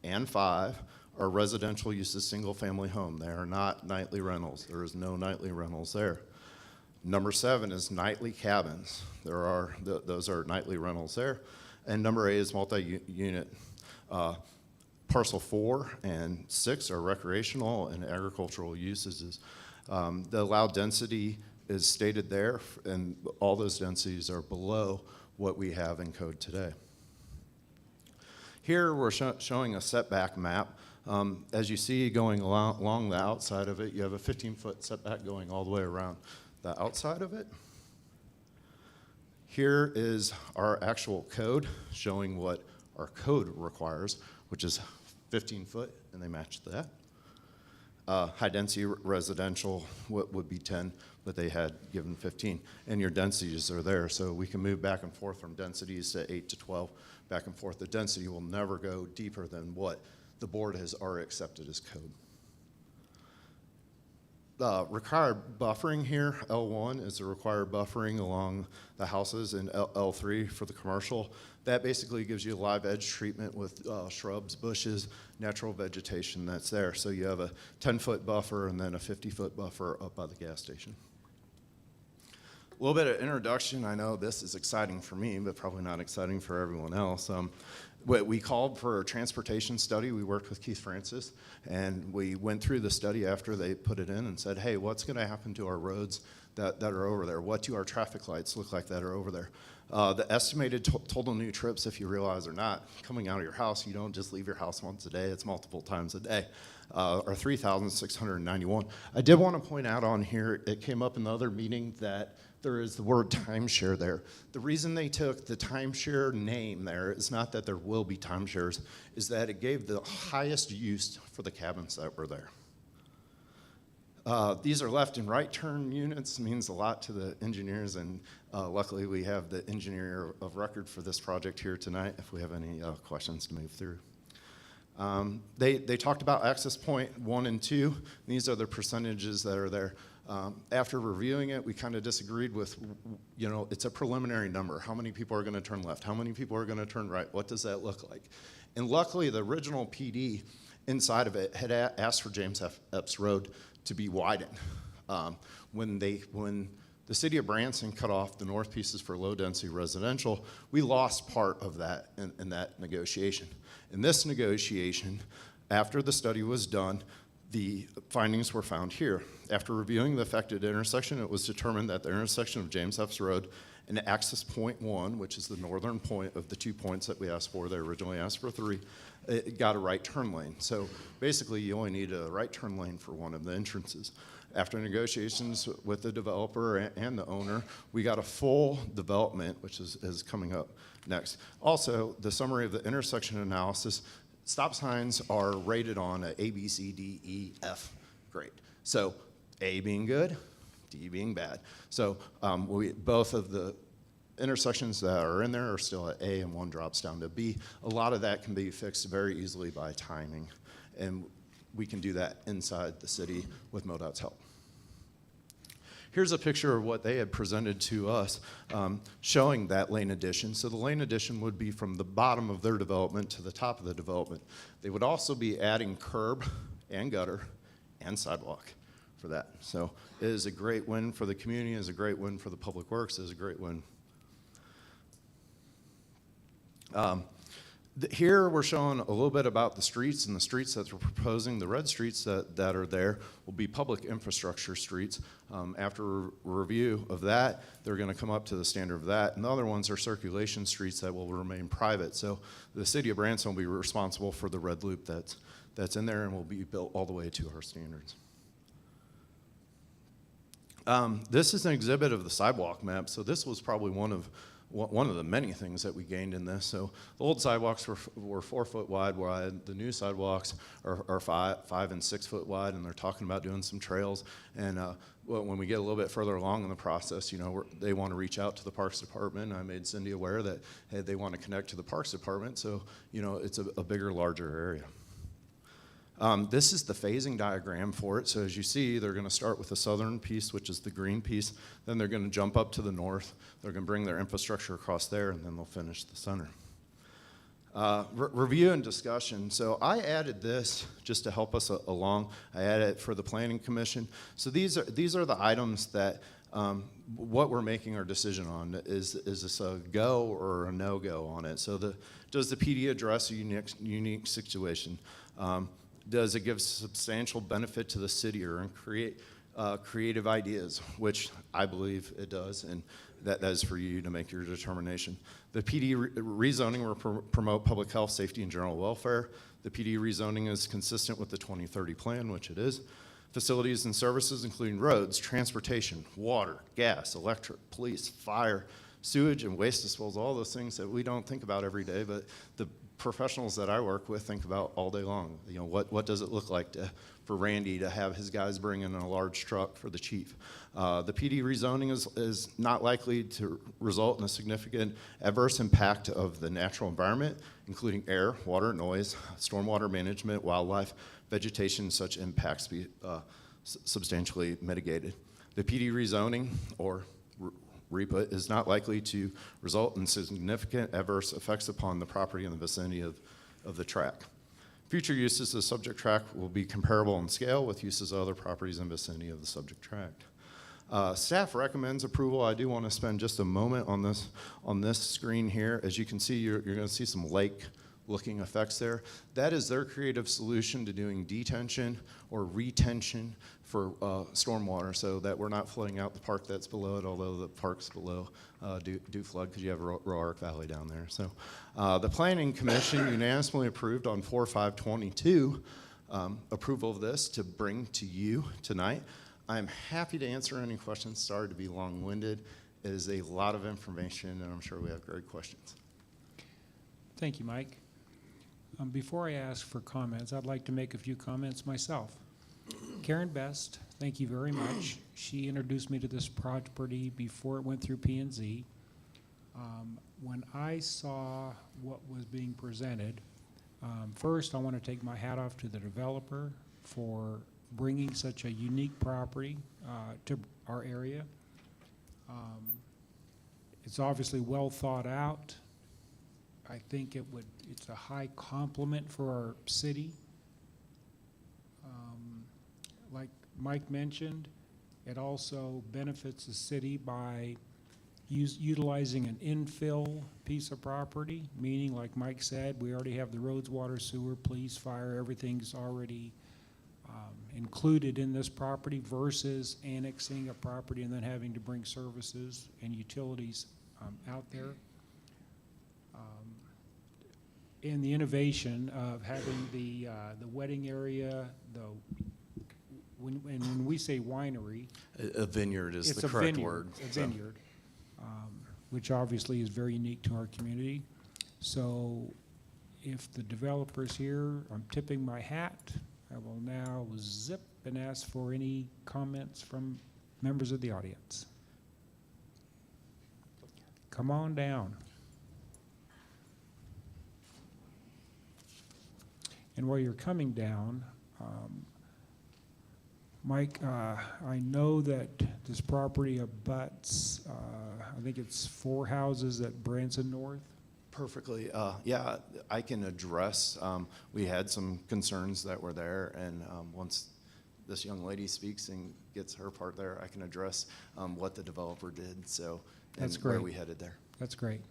and 5 are residential uses, single-family home. They are not nightly rentals. There is no nightly rentals there. Number 7 is nightly cabins. Those are nightly rentals there. And number 8 is multi-unit. Parcel 4 and 6 are recreational and agricultural uses. The allowed density is stated there, and all those densities are below what we have in code today. Here we're showing a setback map. As you see, going along the outside of it, you have a 15-foot setback going all the way around the outside of it. Here is our actual code showing what our code requires, which is 15 foot, and they match that. High density residential would be 10, but they had given 15. And your densities are there, so we can move back and forth from densities to 8 to 12, back and forth. The density will never go deeper than what the board has already accepted as code. Required buffering here, L1 is the required buffering along the houses, and L3 for the commercial. That basically gives you live edge treatment with shrubs, bushes, natural vegetation that's there. So you have a 10-foot buffer and then a 50-foot buffer up by the gas station. A little bit of introduction. I know this is exciting for me, but probably not exciting for everyone else. We called for a transportation study. We worked with Keith Francis, and we went through the study after they put it in and said, hey, what's going to happen to our roads that are over there? What do our traffic lights look like that are over there? The estimated total new trips, if you realize or not, coming out of your house, you don't just leave your house once a day, it's multiple times a day, are 3,691. I did want to point out on here, it came up in the other meeting that there is the word timeshare there. The reason they took the timeshare name there is not that there will be timeshares, is that it gave the highest use for the cabins that were there. These are left and right turn units, means a lot to the engineers, and luckily we have the engineer of record for this project here tonight if we have any questions to move through. They talked about access point 1 and 2. These are the percentages that are there. After reviewing it, we kind of disagreed with, it's a preliminary number. How many people are going to turn left? How many people are going to turn right? What does that look like? And luckily, the original PD inside of it had asked for James Epps Road to be widened. When the city of Branson cut off the north pieces for low-density residential, we lost part of that in that negotiation. In this negotiation, after the study was done, the findings were found here. After reviewing the affected intersection, it was determined that the intersection of James Epps Road and access point 1, which is the northern point of the 2 points that we asked for, they originally asked for 3, it got a right turn lane. So basically, you only need a right turn lane for one of the entrances. After negotiations with the developer and the owner, we got a full development, which is coming up next. Also, the summary of the intersection analysis, stop signs are rated on a B, C, D, E, F grade. So A being good, D being bad. So both of the intersections that are in there are still at A, and one drops down to B. A lot of that can be fixed very easily by timing, and we can do that inside the city with MoDOT's help. Here's a picture of what they had presented to us, showing that lane addition. So the lane addition would be from the bottom of their development to the top of the development. They would also be adding curb and gutter and sidewalk for that. So it is a great win for the community, it is a great win for the public works, it is a great win. Here we're showing a little bit about the streets, and the streets that we're proposing. The red streets that are there will be public infrastructure streets. After review of that, they're going to come up to the standard of that. And the other ones are circulation streets that will remain private. So the city of Branson will be responsible for the red loop that's in there and will be built all the way to our standards. This is an exhibit of the sidewalk map. So this was probably one of the many things that we gained in this. So the old sidewalks were 4 foot wide. The new sidewalks are 5 and 6 foot wide, and they're talking about doing some trails. And when we get a little bit further along in the process, they want to reach out to the Parks Department. I made Cindy aware that hey, they want to connect to the Parks Department, so it's a bigger, larger area. This is the phasing diagram for it. So as you see, they're going to start with the southern piece, which is the green piece. Then they're going to jump up to the north. They're going to bring their infrastructure across there, and then they'll finish the center. Review and discussion. So I added this just to help us along. I added it for the Planning Commission. So these are the items that what we're making our decision on. Is this a go or a no-go on it? So does the PD address a unique situation? Does it give substantial benefit to the city or create creative ideas, which I believe it does, and that is for you to make your determination. The PD rezoning will promote public health, safety, and general welfare. The PD rezoning is consistent with the 2030 plan, which it is. Facilities and services, including roads, transportation, water, gas, electric, police, fire, sewage, and waste disposal, all those things that we don't think about every day, but the professionals that I work with think about all day long. What does it look like for Randy to have his guys bring in a large truck for the chief? The PD rezoning is not likely to result in a significant adverse impact of the natural environment, including air, water, noise, stormwater management, wildlife, vegetation. Such impacts be substantially mitigated. The PD rezoning, or REPA, is not likely to result in significant adverse effects upon the property in the vicinity of the track. Future uses of the subject tract will be comparable in scale with uses of other properties in the vicinity of the subject tract. Staff recommends approval. I do want to spend just a moment on this screen here. As you can see, you're going to see some lake-looking effects there. That is their creative solution to doing detention or retention for stormwater, so that we're not flooding out the park that's below it, although the parks below do flood because you have Ozark Valley down there. So the Planning Commission unanimously approved on 4/5/22 approval of this to bring to you tonight. I'm happy to answer any questions. Sorry to be long-winded. It is a lot of information, and I'm sure we have great questions. Thank you, Mike. Before I ask for comments, I'd like to make a few comments myself. Karen Best, thank you very much. She introduced me to this property before it went through P&Z. When I saw what was being presented, first I want to take my hat off to the developer for bringing such a unique property to our area. It's obviously well thought out. I think it's a high compliment for our city. Like Mike mentioned, it also benefits the city by utilizing an infill piece of property, meaning, like Mike said, we already have the roads, water, sewer, police, fire, everything's already included in this property versus annexing a property and then having to bring services and utilities out there. And the innovation of having the wedding area, when we say winery, A vineyard is it's the a correct vineyard, word. a so. vineyard, which obviously is very unique to our community. So if the developer's here, I'm tipping my hat. I will now zip and ask for any comments from members of the audience. Come on down. And while you're coming down, Mike, I know that this property abuts, I think it's 4 houses at Branson North. Perfectly. Yeah, I can address. We had some concerns that were there, and once this young lady speaks and gets her part there, I can address what the developer did. So That's and where great. we headed there. That's great.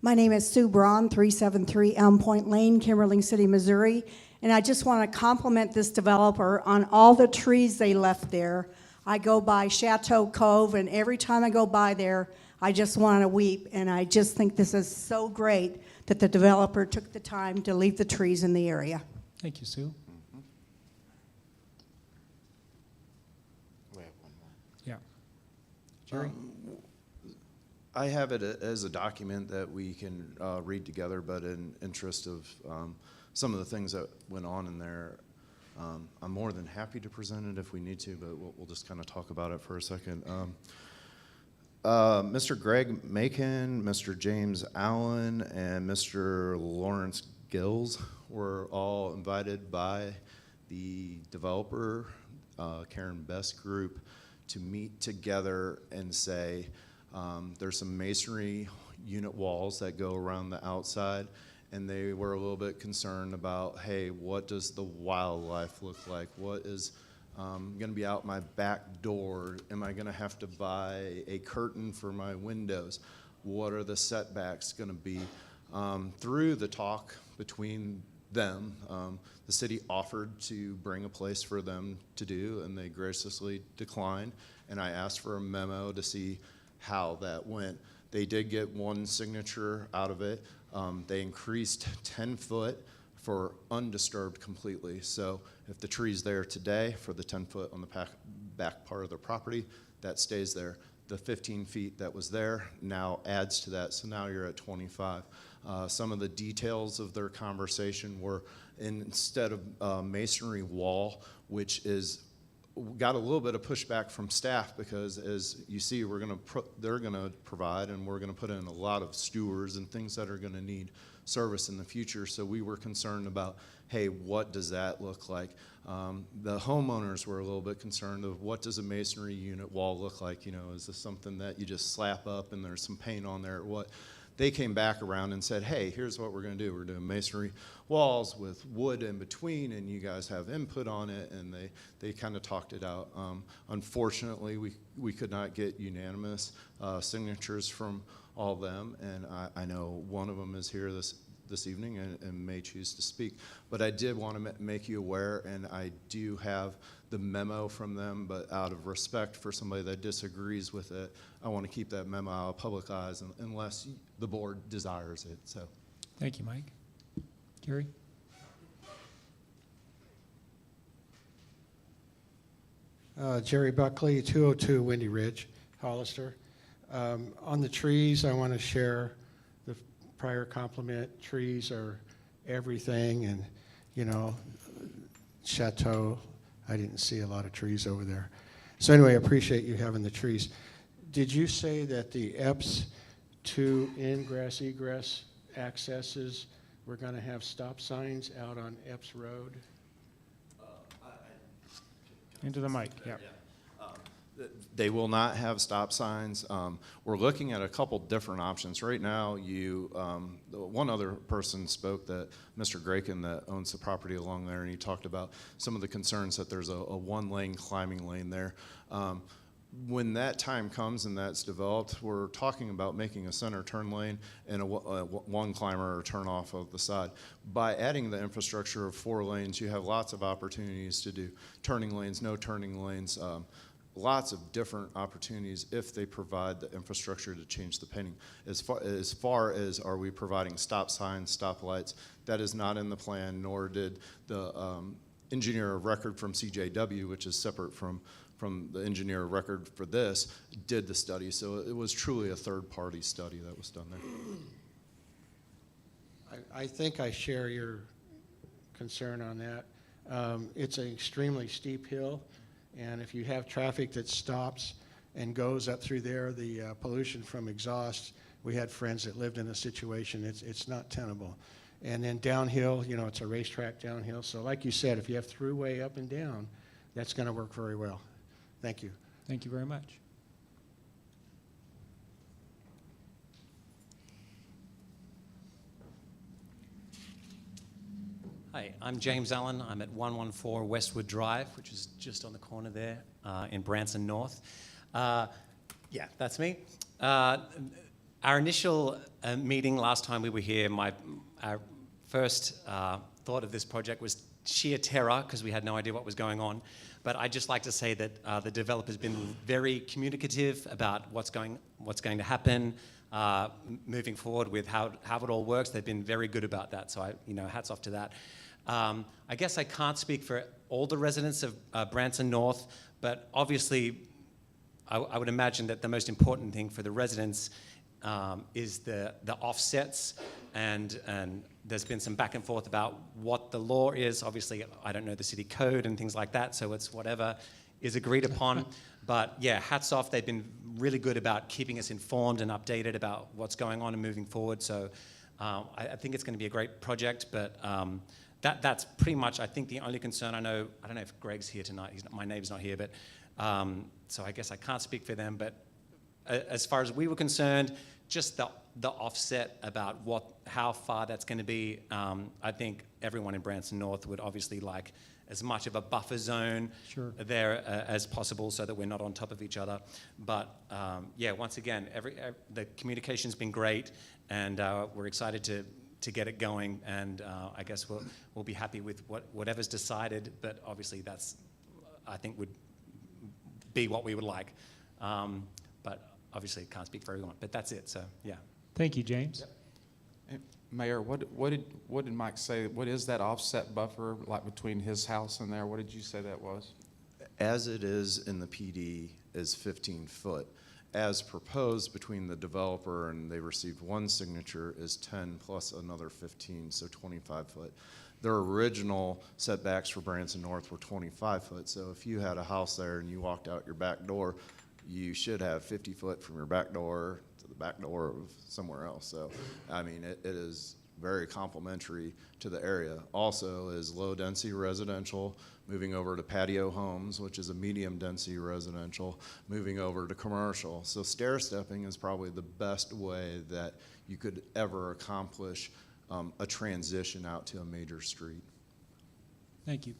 My name is Sue Braun, 373 Elm Point Lane, Kimberling City, Missouri. And I just want to compliment this developer on all the trees they left there. I go by Chateau Cove, and every time I go by there, I just want to weep. And I just think this is so great that the developer took the time to leave the trees in the area. Thank you, Sue. We have one more. Yeah. Jerry? I have it as a document that we can read together, but in interest of some of the things that went on in there, I'm more than happy to present it if we need to, but we'll just kind of talk about it for a second. Mr. Greg Macon, Mr. James Allen, and Mr. Lawrence Gills were all invited by the developer, Karen Best Group, to meet together and say, there's some masonry unit walls that go around the outside, and they were a little bit concerned about, hey, what does the wildlife look like? What is going to be out my back door? Am I going to have to buy a curtain for my windows? What are the setbacks going to be? Through the talk between them, the city offered to bring a place for them to do, and they graciously declined, and I asked for a memo to see how that went. They did get one signature out of it. They increased 10 foot for undisturbed completely. So if the tree's there today for the 10 foot on the back part of the property, that stays there. The 15 feet that was there now adds to that, so now you're at 25. Some of the details of their conversation were instead of masonry wall, which is got a little bit of pushback from staff because, as you see, they're going to provide, and we're going to put in a lot of stewards and things that are going to need service in the future. So we were concerned about, hey, what does that look like? The homeowners were a little bit concerned of what does a masonry unit wall look like? You know, is this something that you just slap up and there's some paint on there or what? they came back around and said, hey, here's what we're going to do. We're doing masonry walls with wood in between, and you guys have input on it, and they kind of talked it out. Unfortunately, we could not get unanimous signatures from all of them, and I know one of them is here this evening and may choose to speak. But I did want to make you aware, and I do have the memo from them, but out of respect for somebody that disagrees with it, I want to keep that memo out of public eyes unless the board desires it. So, Thank you, Mike. Gary? Jerry Buckley, 202 Windy Ridge, Hollister. On the trees, I want to share the prior compliment. Trees are everything, and, you know, Chateau, I didn't see a lot of trees over there. So anyway, I appreciate you having the trees. Did you say that the EPS to ingress, egress accesses, we're going to have stop signs out on Epps Road? Into the mic, yeah. they will not have stop signs. We're looking at a couple different options. Right now, one other person spoke, that Mr. Graken that owns the property along there, and he talked about some of the concerns that there's a one-lane climbing lane there. When that time comes and that's developed, we're talking about making a center turn lane and a one climber or turn off of the side. By adding the infrastructure of 4 lanes, you have lots of opportunities to do turning lanes, no turning lanes, lots of different opportunities if they provide the infrastructure to change the painting. As far as are we providing stop signs, stop lights, that is not in the plan, nor did the engineer of record from CJW, which is separate from the engineer of record for this, did the study. So it was truly a third-party study that was done there. I think I share your concern on that. It's an extremely steep hill, and if you have traffic that stops and goes up through there, the pollution from exhaust, we had friends that lived in a situation, it's not tenable. And then downhill, you know, it's a racetrack downhill, so like you said, if you have throughway up and down, that's going to work very well. Thank you. Thank you very much. Hi, I'm James Allen. I'm at 114 Westwood Drive, which is just on the corner there in Branson North. Yeah, that's me. Our initial meeting last time we were here, our first thought of this project was sheer terror because we had no idea what was going on. But I'd just like to say that the developer's been very communicative about what's going to happen moving forward with how it all works. They've been very good about that. So hats off to that. I guess I can't speak for all the residents of Branson North, but obviously I would imagine that the most important thing for the residents is the offsets, and there's been some back and forth about what the law is. Obviously, I don't know the city code and things like that, so it's whatever is agreed upon. But yeah, hats off. They've been really good about keeping us informed and updated about what's going on and moving forward. So I think it's going to be a great project, but that's pretty much, I think, the only concern I know. I don't know if Greg's here tonight. My neighbor's not here, but so I guess I can't speak for them. But as far as we were concerned, just the offset about how far that's going to be. I think everyone in Branson North would obviously like as much of a buffer zone there as possible, so that we're not on top of each other. But yeah, once again, the communication's been great, and we're excited to get it going. And I guess we'll be happy with whatever's decided. But obviously, that's, I think, would be what we would like. But obviously, can't speak for everyone. But that's it. So yeah. Thank you, James. Yep. Mayor, what did Mike say? What is that offset buffer like between his house and there? What did you say that was? As it is in the PD is 15 foot. As proposed between the developer and they received one signature is 10 plus another 15, so 25 foot. Their original setbacks for Branson North were 25 foot. So if you had a house there and you walked out your back door, you should have 50 foot from your back door to the back door of somewhere else. So, I mean, it is very complementary to the area. Also is low-density residential, moving over to patio homes, which is a medium-density residential, moving over to commercial. So stair-stepping is probably the best way that you could ever accomplish a transition out to a major street. Thank you.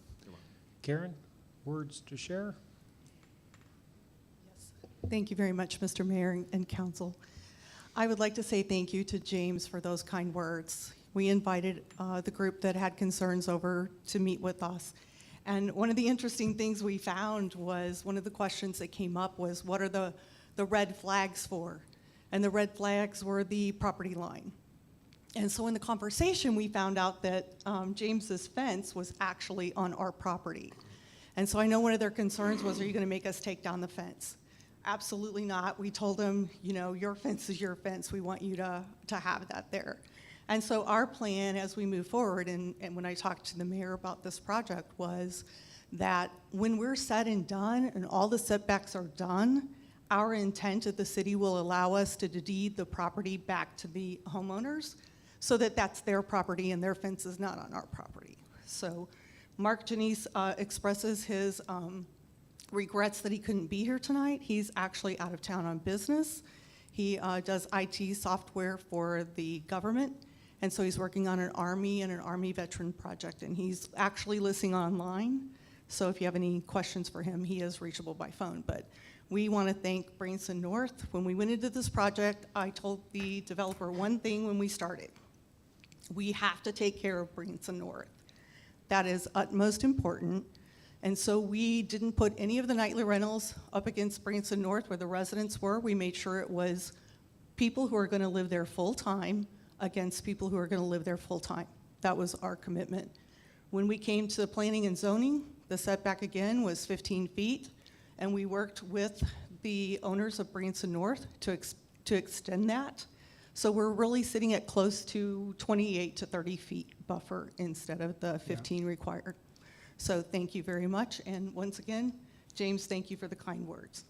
Karen, words to share? Thank you very much, Mr. Mayor and Council. I would like to say thank you to James for those kind words. We invited the group that had concerns over to meet with us. And one of the interesting things we found was one of the questions that came up was, what are the red flags for? And the red flags were the property line. And so in the conversation, we found out that James's fence was actually on our property. And so I know one of their concerns was, are you going to make us take down the fence? Absolutely not. We told them, you know, your fence is your fence. We want you to have that there. And so our plan as we move forward, and when I talked to the mayor about this project, was that when we're said and done and all the setbacks are done, our intent that the city will allow us to deed the property back to the homeowners so that that's their property and their fence is not on our property. So Mark Janice expresses his regrets that he couldn't be here tonight. He's actually out of town on business. He does IT software for the government, and so he's working on an Army and an Army veteran project, and he's actually listening online. So if you have any questions for him, he is reachable by phone. But we want to thank Branson North. When we went into this project, I told the developer one thing when we started. We have to take care of Branson North. That is utmost important. And so we didn't put any of the nightly rentals up against Branson North where the residents were. We made sure it was people who are going to live there full-time against people who are going to live there full-time. That was our commitment. When we came to planning and zoning, the setback again was 15 feet, and we worked with the owners of Branson North to extend that. So we're really sitting at close to 28 to 30 feet buffer instead of the 15 required. So thank you very much. And once again, James, thank you for the kind words.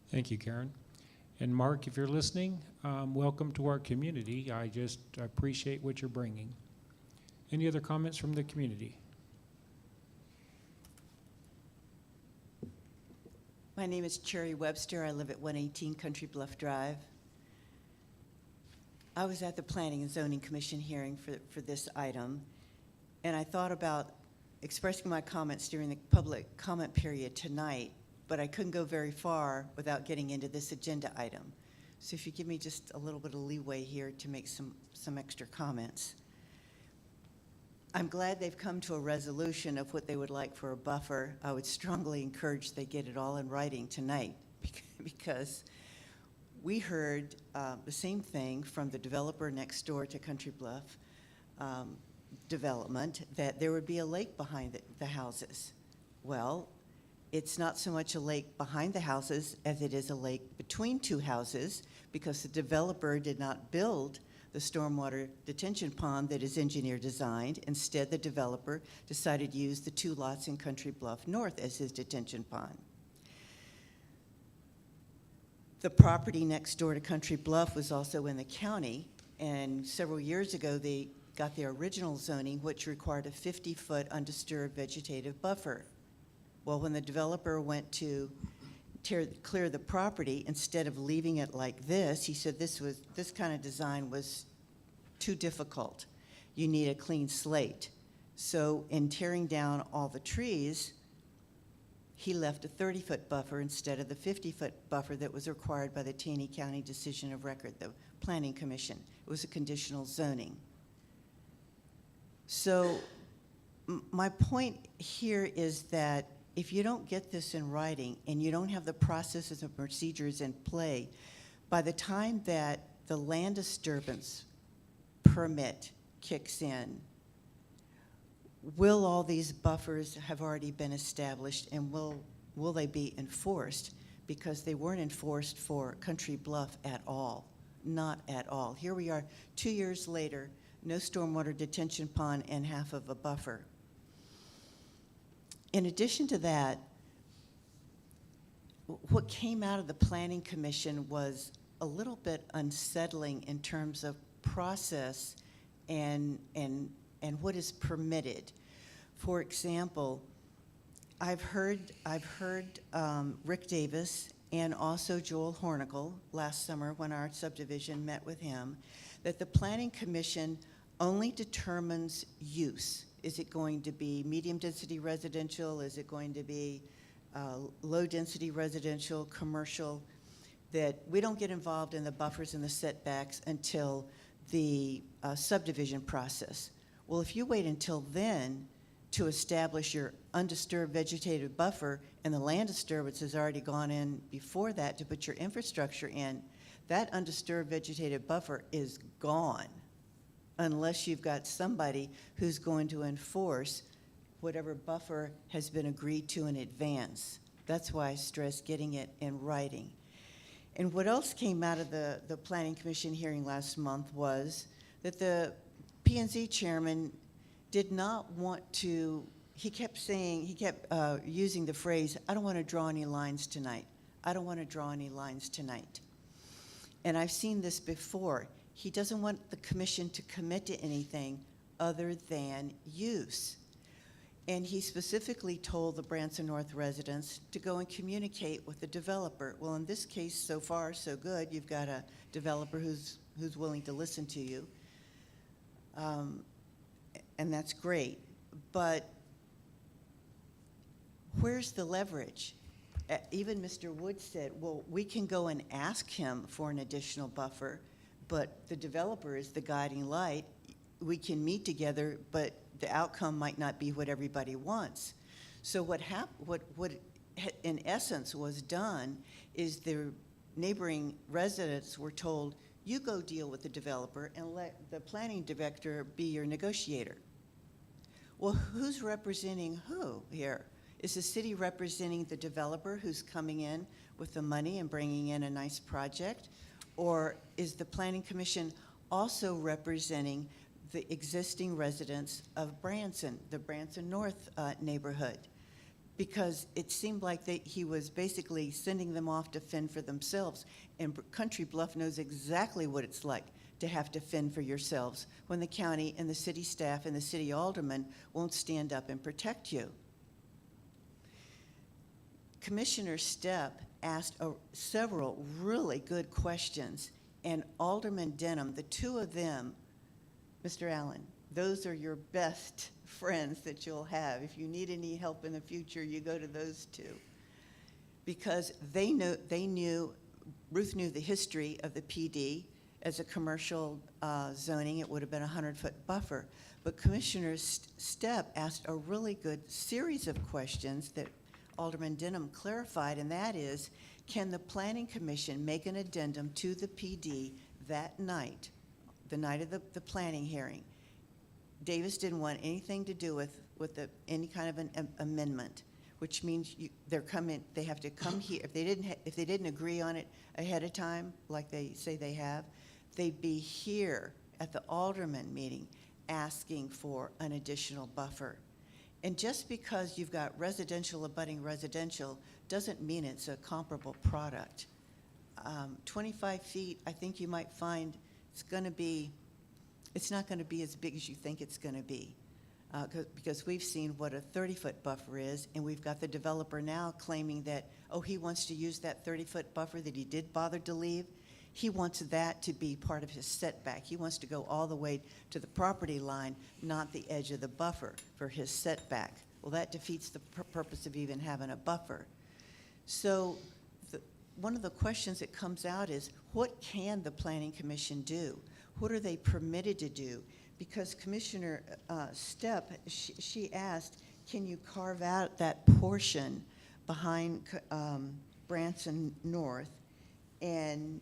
Thank you, Karen. And Mark, if you're listening, welcome to our community. I just appreciate what you're bringing. Any other comments from the community? My name is Cherry Webster. I live at 118 Country Bluff Drive. I was at the Planning and Zoning Commission hearing for this item, and I thought about expressing my comments during the public comment period tonight, but I couldn't go very far without getting into this agenda item. So if you give me just a little bit of leeway here to make some extra comments. I'm glad they've come to a resolution of what they would like for a buffer. I would strongly encourage they get it all in writing tonight because we heard the same thing from the developer next door to Country Bluff development, that there would be a lake behind the houses. Well, it's not so much a lake behind the houses as it is a lake between two houses because the developer did not build the stormwater detention pond that is engineer designed. Instead, the developer decided to use the 2 lots in Country Bluff North as his detention pond. The property next door to Country Bluff was also in the county, and several years ago they got their original zoning, which required a 50-foot undisturbed vegetative buffer. Well, when the developer went to clear the property, instead of leaving it like this, he said this kind of design was too difficult. You need a clean slate. So in tearing down all the trees, he left a 30-foot buffer instead of the 50-foot buffer that was required by the Taney County Decision of Record, the Planning Commission. It was a conditional zoning. So my point here is that if you don't get this in writing and you don't have the processes and procedures in play, by the time that the land disturbance permit kicks in, will all these buffers have already been established, and will they be enforced? Because they weren't enforced for Country Bluff at all, not at all. Here we are 2 years later, no stormwater detention pond and half of a buffer. In addition to that, what came out of the Planning Commission was a little bit unsettling in terms of process and what is permitted. For example, I've heard Rick Davis and also Joel Hornicle last summer when our subdivision met with him, that the Planning Commission only determines use. Is it going to be medium-density residential? Is it going to be low-density residential, commercial? That we don't get involved in the buffers and the setbacks until the subdivision process. Well, if you wait until then to establish your undisturbed vegetative buffer, and the land disturbance has already gone in before that to put your infrastructure in, that undisturbed vegetative buffer is gone unless you've got somebody who's going to enforce whatever buffer has been agreed to in advance. That's why I stress getting it in writing. And what else came out of the Planning Commission hearing last month was that the P&Z chairman did not want to, he kept using the phrase, I don't want to draw any lines tonight. I don't want to draw any lines tonight. And I've seen this before. He doesn't want the commission to commit to anything other than use. And he specifically told the Branson North residents to go and communicate with the developer. Well, in this case, so far, so good. You've got a developer who's willing to listen to you. And that's great. But where's the leverage? Even Mr. Wood said, well, we can go and ask him for an additional buffer, but the developer is the guiding light. We can meet together, but the outcome might not be what everybody wants. So what in essence was done is the neighboring residents were told, you go deal with the developer and let the planning director be your negotiator. Well, who's representing who here? Is the city representing the developer who's coming in with the money and bringing in a nice project? Or is the Planning Commission also representing the existing residents of Branson, the Branson North neighborhood? Because it seemed like he was basically sending them off to fend for themselves. And Country Bluff knows exactly what it's like to have to fend for yourselves when the county and the city staff and the city aldermen won't stand up and protect you. Commissioner Stepp asked several really good questions, and Alderman Denham, the two of them, Mr. Allen, those are your best friends that you'll have. If you need any help in the future, you go to those two. Because Ruth knew the history of the PD. As a commercial zoning, it would have been a 100-foot buffer. But Commissioner Stepp asked a really good series of questions that Alderman Denham clarified, and that is, can the Planning Commission make an addendum to the PD that night, the night of the planning hearing? Davis didn't want anything to do with any kind of an amendment, which means they have to come here. If they didn't agree on it ahead of time, like they say they have, they'd be here at the alderman meeting asking for an additional buffer. And just because you've got residential abutting residential doesn't mean it's a comparable product. 25 feet, I think you might find it's not going to be as big as you think it's going to be. Because we've seen what a 30-foot buffer is, and we've got the developer now claiming that, he wants to use that 30-foot buffer that he did bother to leave. He wants that to be part of his setback. He wants to go all the way to the property line, not the edge of the buffer for his setback. Well, that defeats the purpose of even having a buffer. So one of the questions that comes out is, what can the Planning Commission do? What are they permitted to do? Because Commissioner Stepp, she asked, can you carve out that portion behind Branson North and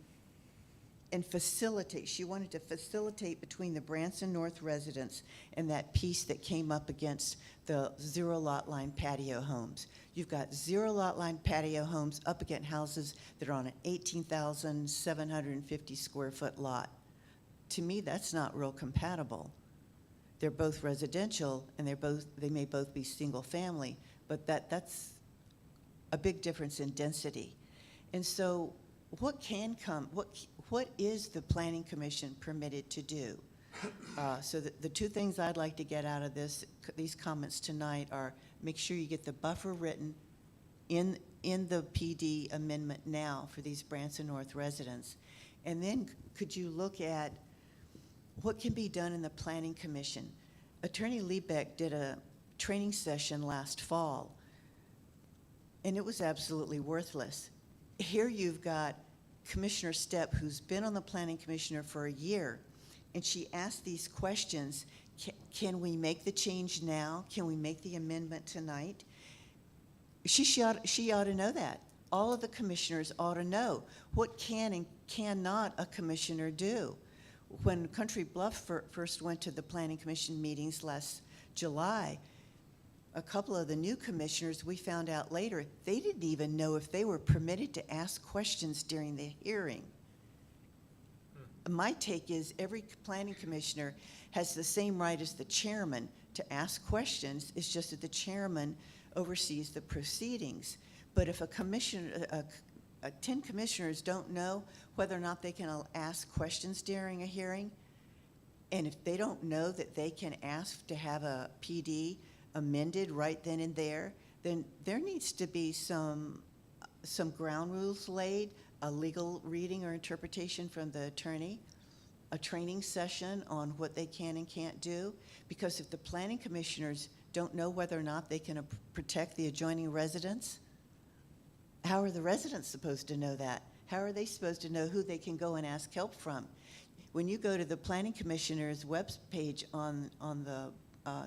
facilitate? She wanted to facilitate between the Branson North residents and that piece that came up against the zero lot line patio homes. You've got zero lot line patio homes up against houses that are on an 18,750 square foot lot. To me, that's not real compatible. They're both residential, and they may both be single family, but that's a big difference in density. And so what is the Planning Commission permitted to do? So the two things I'd like to get out of these comments tonight are, make sure you get the buffer written in the PD amendment now for these Branson North residents. And then could you look at what can be done in the Planning Commission? Attorney Liebeck did a training session last fall, and it was absolutely worthless. Here you've got Commissioner Stepp, who's been on the Planning Commissioner for a year, and she asked these questions. Can we make the change now? Can we make the amendment tonight? She ought to know that. All of the commissioners ought to know what can and cannot a commissioner do. When Country Bluff first went to the Planning Commission meetings last July, a couple of the new commissioners, we found out later, they didn't even know if they were permitted to ask questions during the hearing. My take is every planning commissioner has the same right as the chairman to ask questions. It's just that the chairman oversees the proceedings. But if a commissioner, 10 commissioners don't know whether or not they can ask questions during a hearing, and if they don't know that they can ask to have a PD amended right then and there, then there needs to be some ground rules laid, a legal reading or interpretation from the attorney, a training session on what they can and can't do. Because if the planning commissioners don't know whether or not they can protect the adjoining residents, how are the residents supposed to know that? How are they supposed to know who they can go and ask help from? When you go to the planning commissioner's web page on the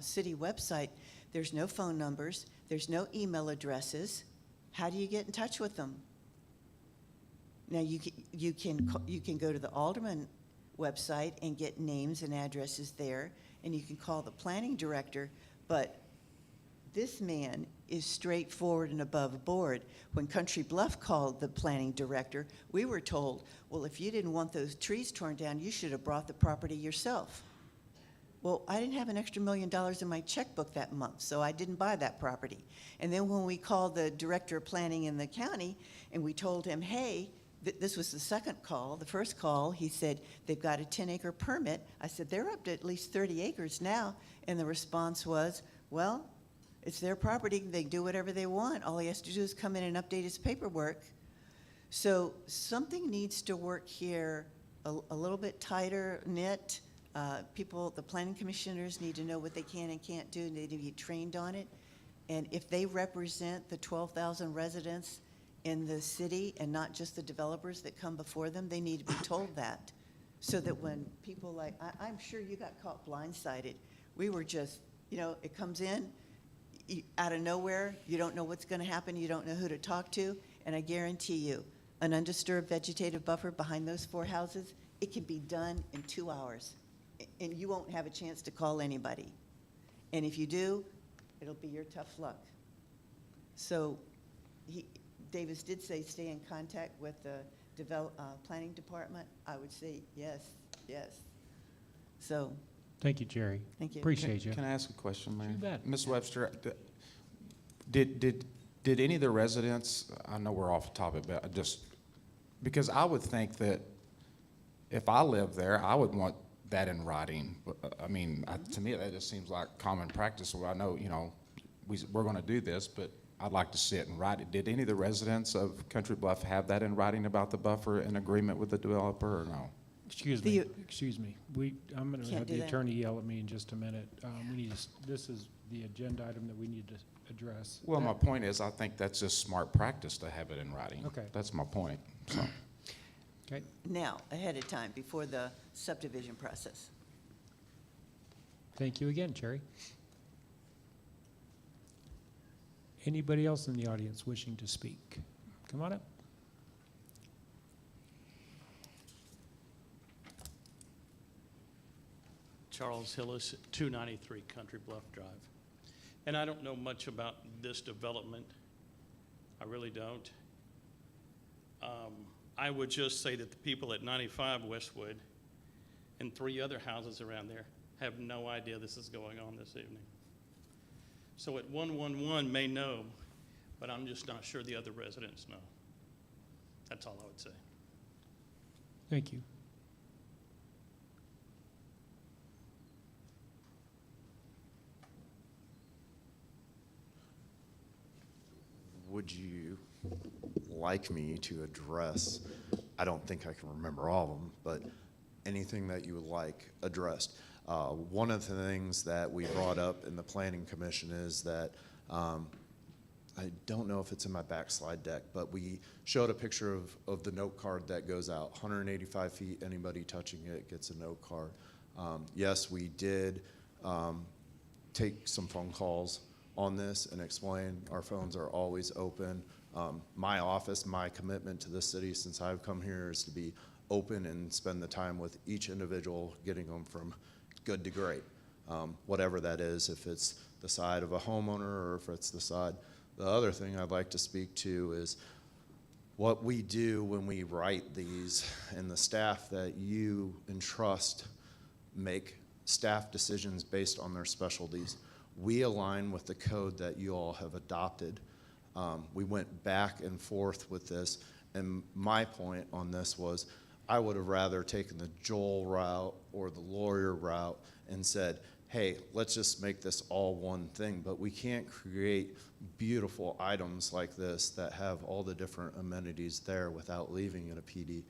city website, there's no phone numbers, there's no email addresses. How do you get in touch with them? Now you can go to the Aldermen website and get names and addresses there, and you can call the planning director, but this man is straightforward and above board. When Country Bluff called the planning director, we were told, well, if you didn't want those trees torn down, you should have brought the property yourself. Well, I didn't have an extra $1 million in my checkbook that month, so I didn't buy that property. And then when we called the director of planning in the county and we told him, hey, this was the second call. The first call, he said, they've got a 10-acre permit. I said, they're up to at least 30 acres now. And the response was, well, it's their property. They can do whatever they want. All he has to do is come in and update his paperwork. So something needs to work here a little bit tighter knit. The planning commissioners need to know what they can and can't do, and they need to be trained on it. And if they represent the 12,000 residents in the city and not just the developers that come before them, they need to be told that. So that when people like, I'm sure you got caught blindsided. We were just, it comes in out of nowhere, you don't know what's gonna happen, you don't know who to talk to, and I guarantee you, an undisturbed vegetative buffer behind those 4 houses, it can be done in 2 hours. And you won't have a chance to call anybody. And if you do, it'll be your tough luck. So Davis did say stay in contact with the planning department. I would say yes. So. Thank you, Jerry. Thank you. Appreciate you. Can I ask a question, Mayor? You bet. Ms. Webster, did any of the residents, I know we're off topic, but because I would think that if I lived there, I would want that in writing. I mean, to me, that just seems like common practice. So I know, we're going to do this, but I'd like to see it in writing. Did any of the residents of Country Bluff have that in writing about the buffer in agreement with the developer, or no? Excuse me. I'm going to Can't have do the that. attorney yell at me in just a minute. This is the agenda item that we need to address. Well, my point is, I think that's just smart practice to have it in writing. Okay. That's my point. So. Okay. Now, ahead of time, before the subdivision process. Thank you again, Jerry. Anybody else in the audience wishing to speak? Come on up. Charles Hillis, 293 Country Bluff Drive. And I don't know much about this development. I really don't. I would just say that the people at 95 Westwood and 3 other houses around there have no idea this is going on this evening. So at 111 may know, but I'm just not sure the other residents know. That's all I would say. Thank you. would you like me to address? I don't think I can remember all of them, but anything that you would like addressed. One of the things that we brought up in the Planning Commission is that, I don't know if it's in my backslide deck, but we showed a picture of the note card that goes out, 185 feet, anybody touching it gets a note card. Yes, we did take some phone calls on this and explain our phones are always open. My office, my commitment to this city since I've come here is to be open and spend the time with each individual, getting them from good to great. Whatever that is, if it's the side of a homeowner or if it's the side. The other thing I'd like to speak to is what we do when we write these, and the staff that you entrust make staff decisions based on their specialties. We align with the code that you all have adopted. We went back and forth with this, and my point on this was I would have rather taken the Joel route or the lawyer route and said, hey, let's just make this all one thing, but we can't create beautiful items like this that have all the different amenities there without leaving it a PD.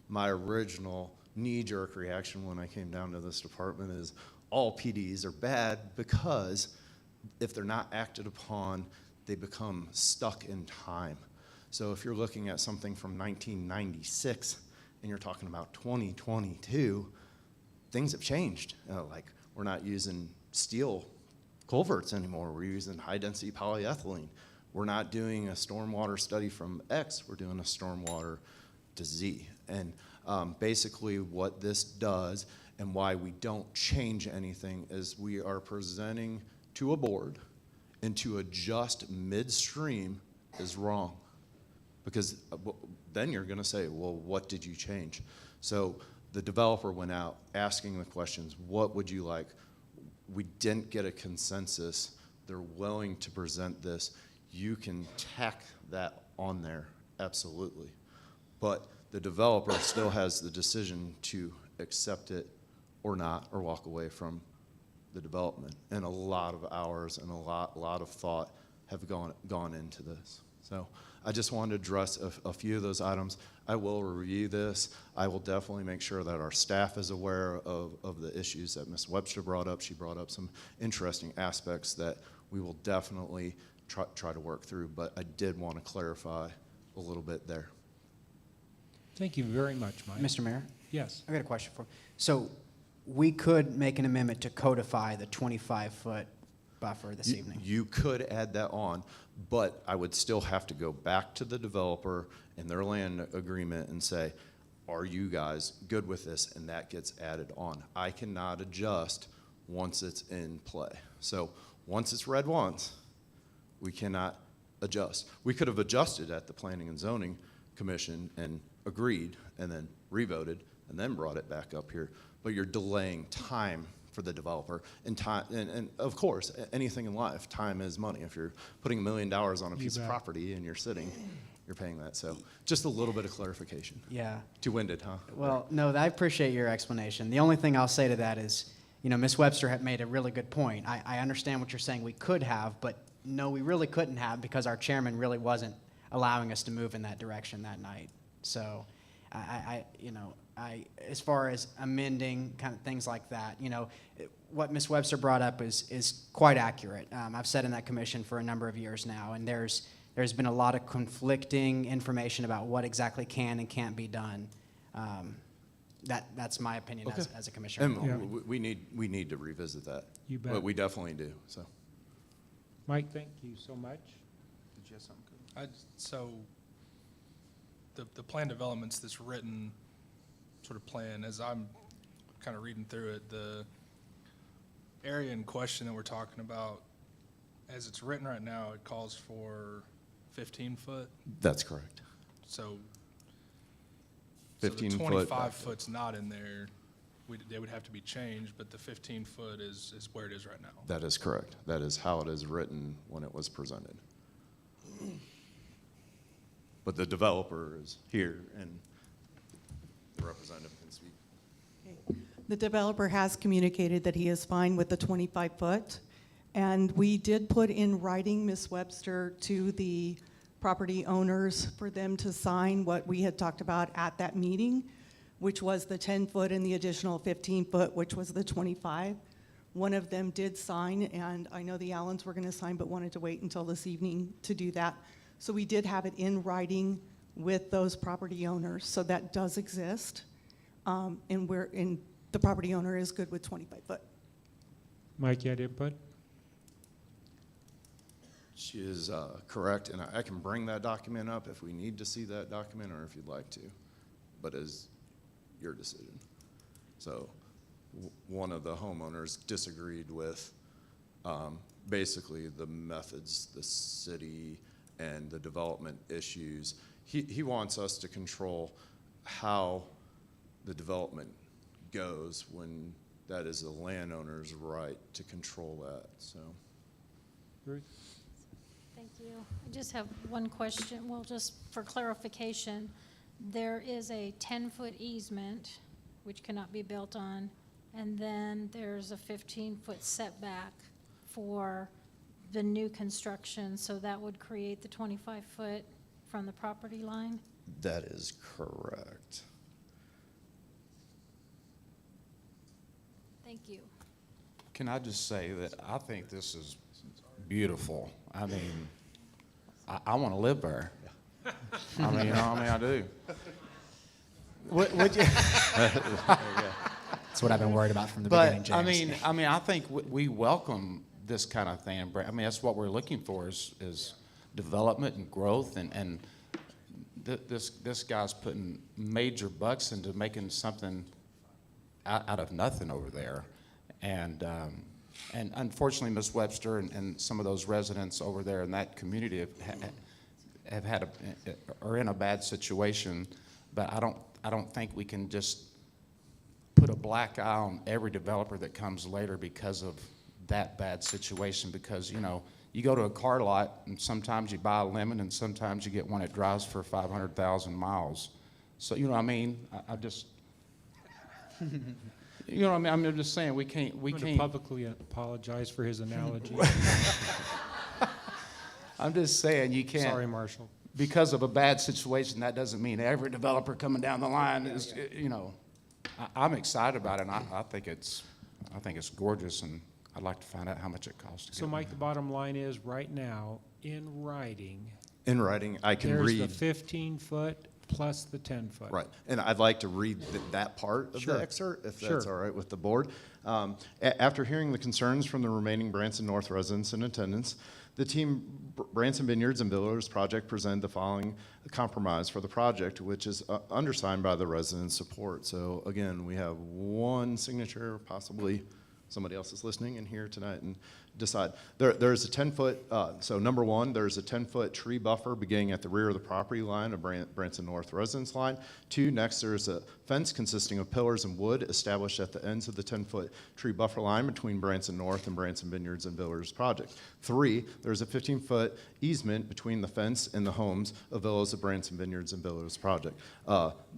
My original knee-jerk reaction when I came down to this department is all PDs are bad because if they're not acted upon, they become stuck in time. So if you're looking at something from 1996 and you're talking about 2022, things have changed. Like, we're not using steel culverts anymore. We're using high-density polyethylene. We're not doing a stormwater study from X. We're doing a stormwater to Z. And basically what this does and why we don't change anything is we are presenting to a board, and to adjust midstream is wrong. Because then you're going to say, well, what did you change? So the developer went out asking the questions, what would you like? We didn't get a consensus. They're willing to present this. You can tack that on there, absolutely. But the developer still has the decision to accept it or not, or walk away from the development. And a lot of hours and a lot of thought have gone into this. So I just wanted to address a few of those items. I will review this. I will definitely make sure that our staff is aware of the issues that Ms. Webster brought up. She brought up some interesting aspects that we will definitely try to work through, but I did want to clarify a little bit there. Thank you very much, Mike. Mr. Mayor? Yes. I got a question for you. So we could make an amendment to codify the 25-foot buffer this evening. You could add that on, but I would still have to go back to the developer and their land agreement and say, are you guys good with this? And that gets added on. I cannot adjust once it's in play. So once it's read once, we cannot adjust. We could have adjusted at the Planning and Zoning Commission and agreed and then revoted and then brought it back up here. But you're delaying time for the developer, and time, and of course, anything in life, time is money. If you're putting $1 million on a piece of property and you're sitting, you're paying that. So just a little bit of clarification. Yeah. Too-winded, huh? Well, no, I appreciate your explanation. The only thing I'll say to that is, you know, Ms. Webster had made a really good point. I understand what you're saying we could have, but no, we really couldn't have because our chairman really wasn't allowing us to move in that direction that night. So as far as amending kind of things like that, you know, what Ms. Webster brought up is quite accurate. I've sat in that commission for a number of years now, and there's been a lot of conflicting information about what exactly can and can't be done. That's my opinion as a commissioner. And we need to revisit that. You bet. But we definitely do. So, Mike, thank you so much. did you have something? So the plan developments, this written sort of plan, as I'm kind of reading through it, the area in question that we're talking about, as it's written right now, it calls for 15 foot. That's correct. So 15 the foot. 25 foot's not in there. They would have to be changed, but the 15 foot is where it is right now. That is correct. That is how it is written when it was presented. But the developer is here, and the representative can speak. The developer has communicated that he is fine with the 25 foot. And we did put in writing, Ms. Webster, to the property owners for them to sign what we had talked about at that meeting, which was the 10-foot and the additional 15-foot, which was the 25. One of them did sign, and I know the Allens were going to sign, but wanted to wait until this evening to do that. So we did have it in writing with those property owners, so that does exist. And the property owner is good with 25 foot. Mike, you had input? She is correct, and I can bring that document up if we need to see that document or if you'd like to, but it's your decision. So one of the homeowners disagreed with basically the methods, the city, and the development issues. He wants us to control how the development goes when that is the landowner's right to control that. So, Ruth? Thank you. I just have one question, well, just for clarification. There is a 10-foot easement, which cannot be built on, and then there's a 15-foot setback for the new construction, so that would create the 25-foot from the property line? that is correct. Thank you. Can I just say that I think this is beautiful. I mean, I want to live there. I do. Would you? That's what I've been worried about from the beginning, James. I think we welcome this kind of thing. I mean, that's what we're looking for is development and growth, and this guy's putting major bucks into making something out of nothing over there, and unfortunately, Ms. Webster and some of those residents over there in that community are in a bad situation, but I don't think we can just put a black eye on every developer that comes later because of that bad situation, because you go to a car lot and sometimes you buy a lemon and sometimes you get one that drives for 500,000 miles. So I just I'm just saying we can't I'm going to publicly apologize for his analogy. I'm just saying you can't. Sorry, Marshall. Because of a bad situation, that doesn't mean every developer coming down the line is, I'm excited about it, and I think it's gorgeous, and I'd like to find out how much it costs to So, get Mike, one. the bottom line is, right now, in writing, I can read. there's the 15-foot plus the 10-foot. Right, and I'd like to read that part of Sure. the excerpt, if Sure. that's all right with the board. After hearing the concerns from the remaining Branson North residents in attendance, the team Branson Vineyards and Villas project presented the following compromise for the project, which is undersigned by the residents' support. So again, we have one signature, possibly somebody else is listening in here tonight and decide. There's a 10-foot, so number one, there's a 10-foot tree buffer beginning at the rear of the property line of Branson North residence line. Two, next there's a fence consisting of pillars and wood established at the ends of the 10-foot tree buffer line between Branson North and Branson Vineyards and Villas project. Three, there's a 15-foot easement between the fence and the homes of Villas of Branson Vineyards and Villas project.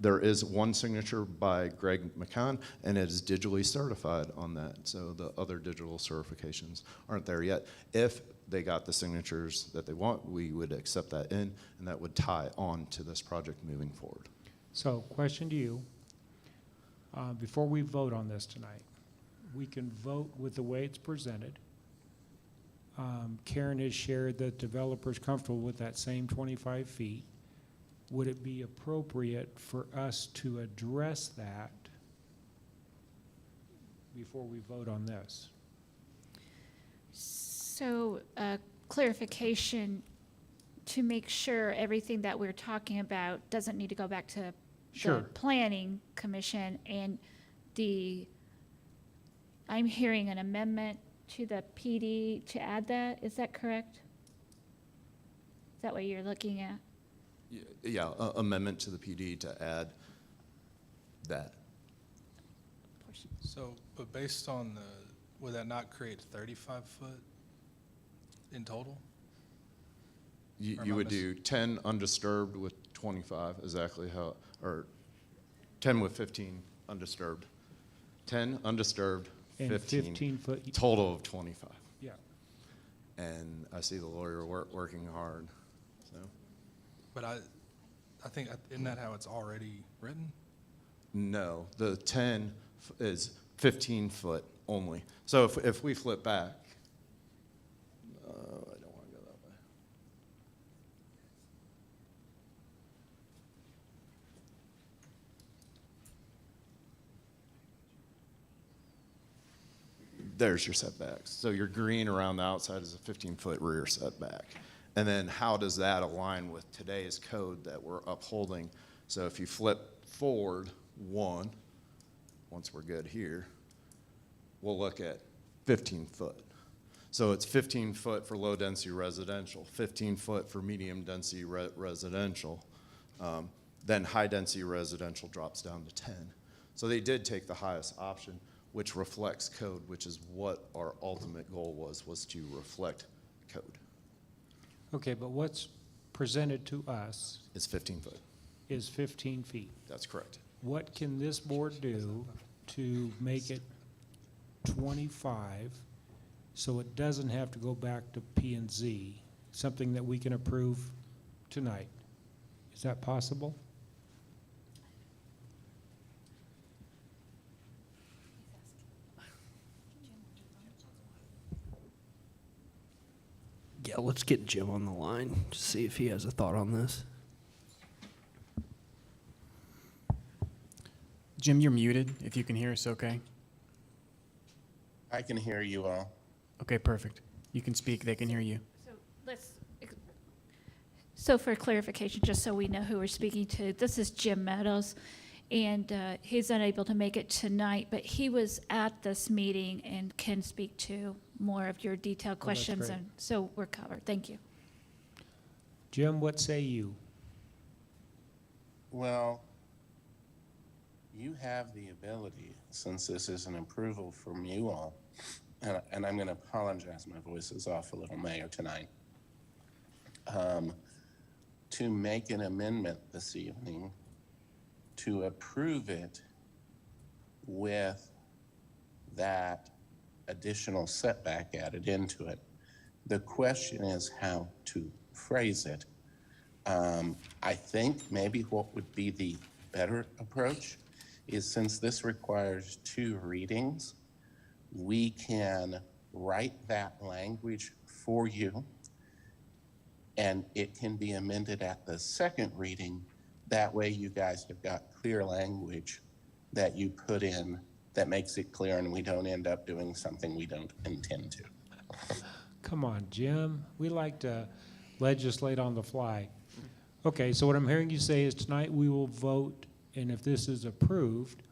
There is one signature by Greg McCann, and it is digitally certified on that. So the other digital certifications aren't there yet. If they got the signatures that they want, we would accept that in, and that would tie on to this project moving forward. So, question to you. Before we vote on this tonight, we can vote with the way it's presented. Karen has shared that developer's comfortable with that same 25 feet. Would it be appropriate for us to address that before we vote on this? So, clarification, to make sure everything that we're talking about doesn't need to go back to Sure. the Planning Commission, and I'm hearing an amendment to the PD to add that, is that correct? Is that what you're looking at? Yeah, amendment to the PD to add that. So, but based on would that not create 35 foot in total? You would do 10 undisturbed with 25, exactly how, or 10 with 15 undisturbed. 10 undisturbed, And 15 15 foot. total of 25. Yeah. and I see the lawyer working hard, so. But I think, isn't that how it's already written? No, the 10 is 15 foot only. So if we flip back, I don't want to go that way. There's your setbacks. So your green around the outside is a 15-foot rear setback. And then how does that align with today's code that we're upholding? So if you flip forward one, once we're good here, we'll look at 15 foot. So it's 15 foot for low density residential, 15 foot for medium density residential. Then high density residential drops down to 10. So they did take the highest option, which reflects code, which is what our ultimate goal was to reflect code. Okay, but what's presented to us It's 15 foot. is 15 feet. That's correct. What can this board do to make it 25 so it doesn't have to go back to P and Z, something that we can approve tonight? Is that possible? Yeah, let's get Jim on the line to see if he has a thought on this. Jim, you're muted. If you can hear us, okay? I can hear you all. Okay, perfect. You can speak. They can hear you. So for clarification, just so we know who we're speaking to, this is Jim Meadows, and he's unable to make it tonight, but he was at this meeting and can speak to more of your detailed Oh, that's questions, great. and so we're covered. Thank you. Jim, what say you? Well, you have the ability, since this is an approval from you all, and I'm going to apologize, my voice is off a little, Mayor, tonight, to make an amendment this evening to approve it with that additional setback added into it. The question is how to phrase it. I think maybe what would be the better approach is, since this requires 2 readings, we can write that language for you, and it can be amended at the second reading. That way you guys have got clear language that you put in that makes it clear, and we don't end up doing something we don't intend to. Come on, Jim. We like to legislate on the fly. Okay, so what I'm hearing you say is tonight we will vote, and if this is approved,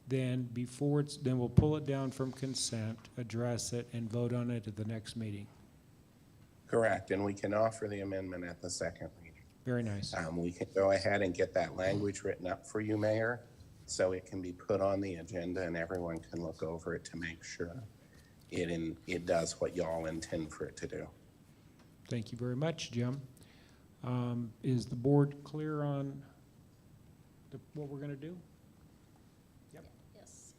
then then we'll pull it down from consent, address it, and vote on it at the next meeting. Correct, and we can offer the amendment at the second reading. Very nice. We can go ahead and get that language written up for you, Mayor, so it can be put on the agenda and everyone can look over it to make sure it does what y'all intend for it to do. Thank you very much, Jim. Is the board clear on what we're going to do? Yep. Yes.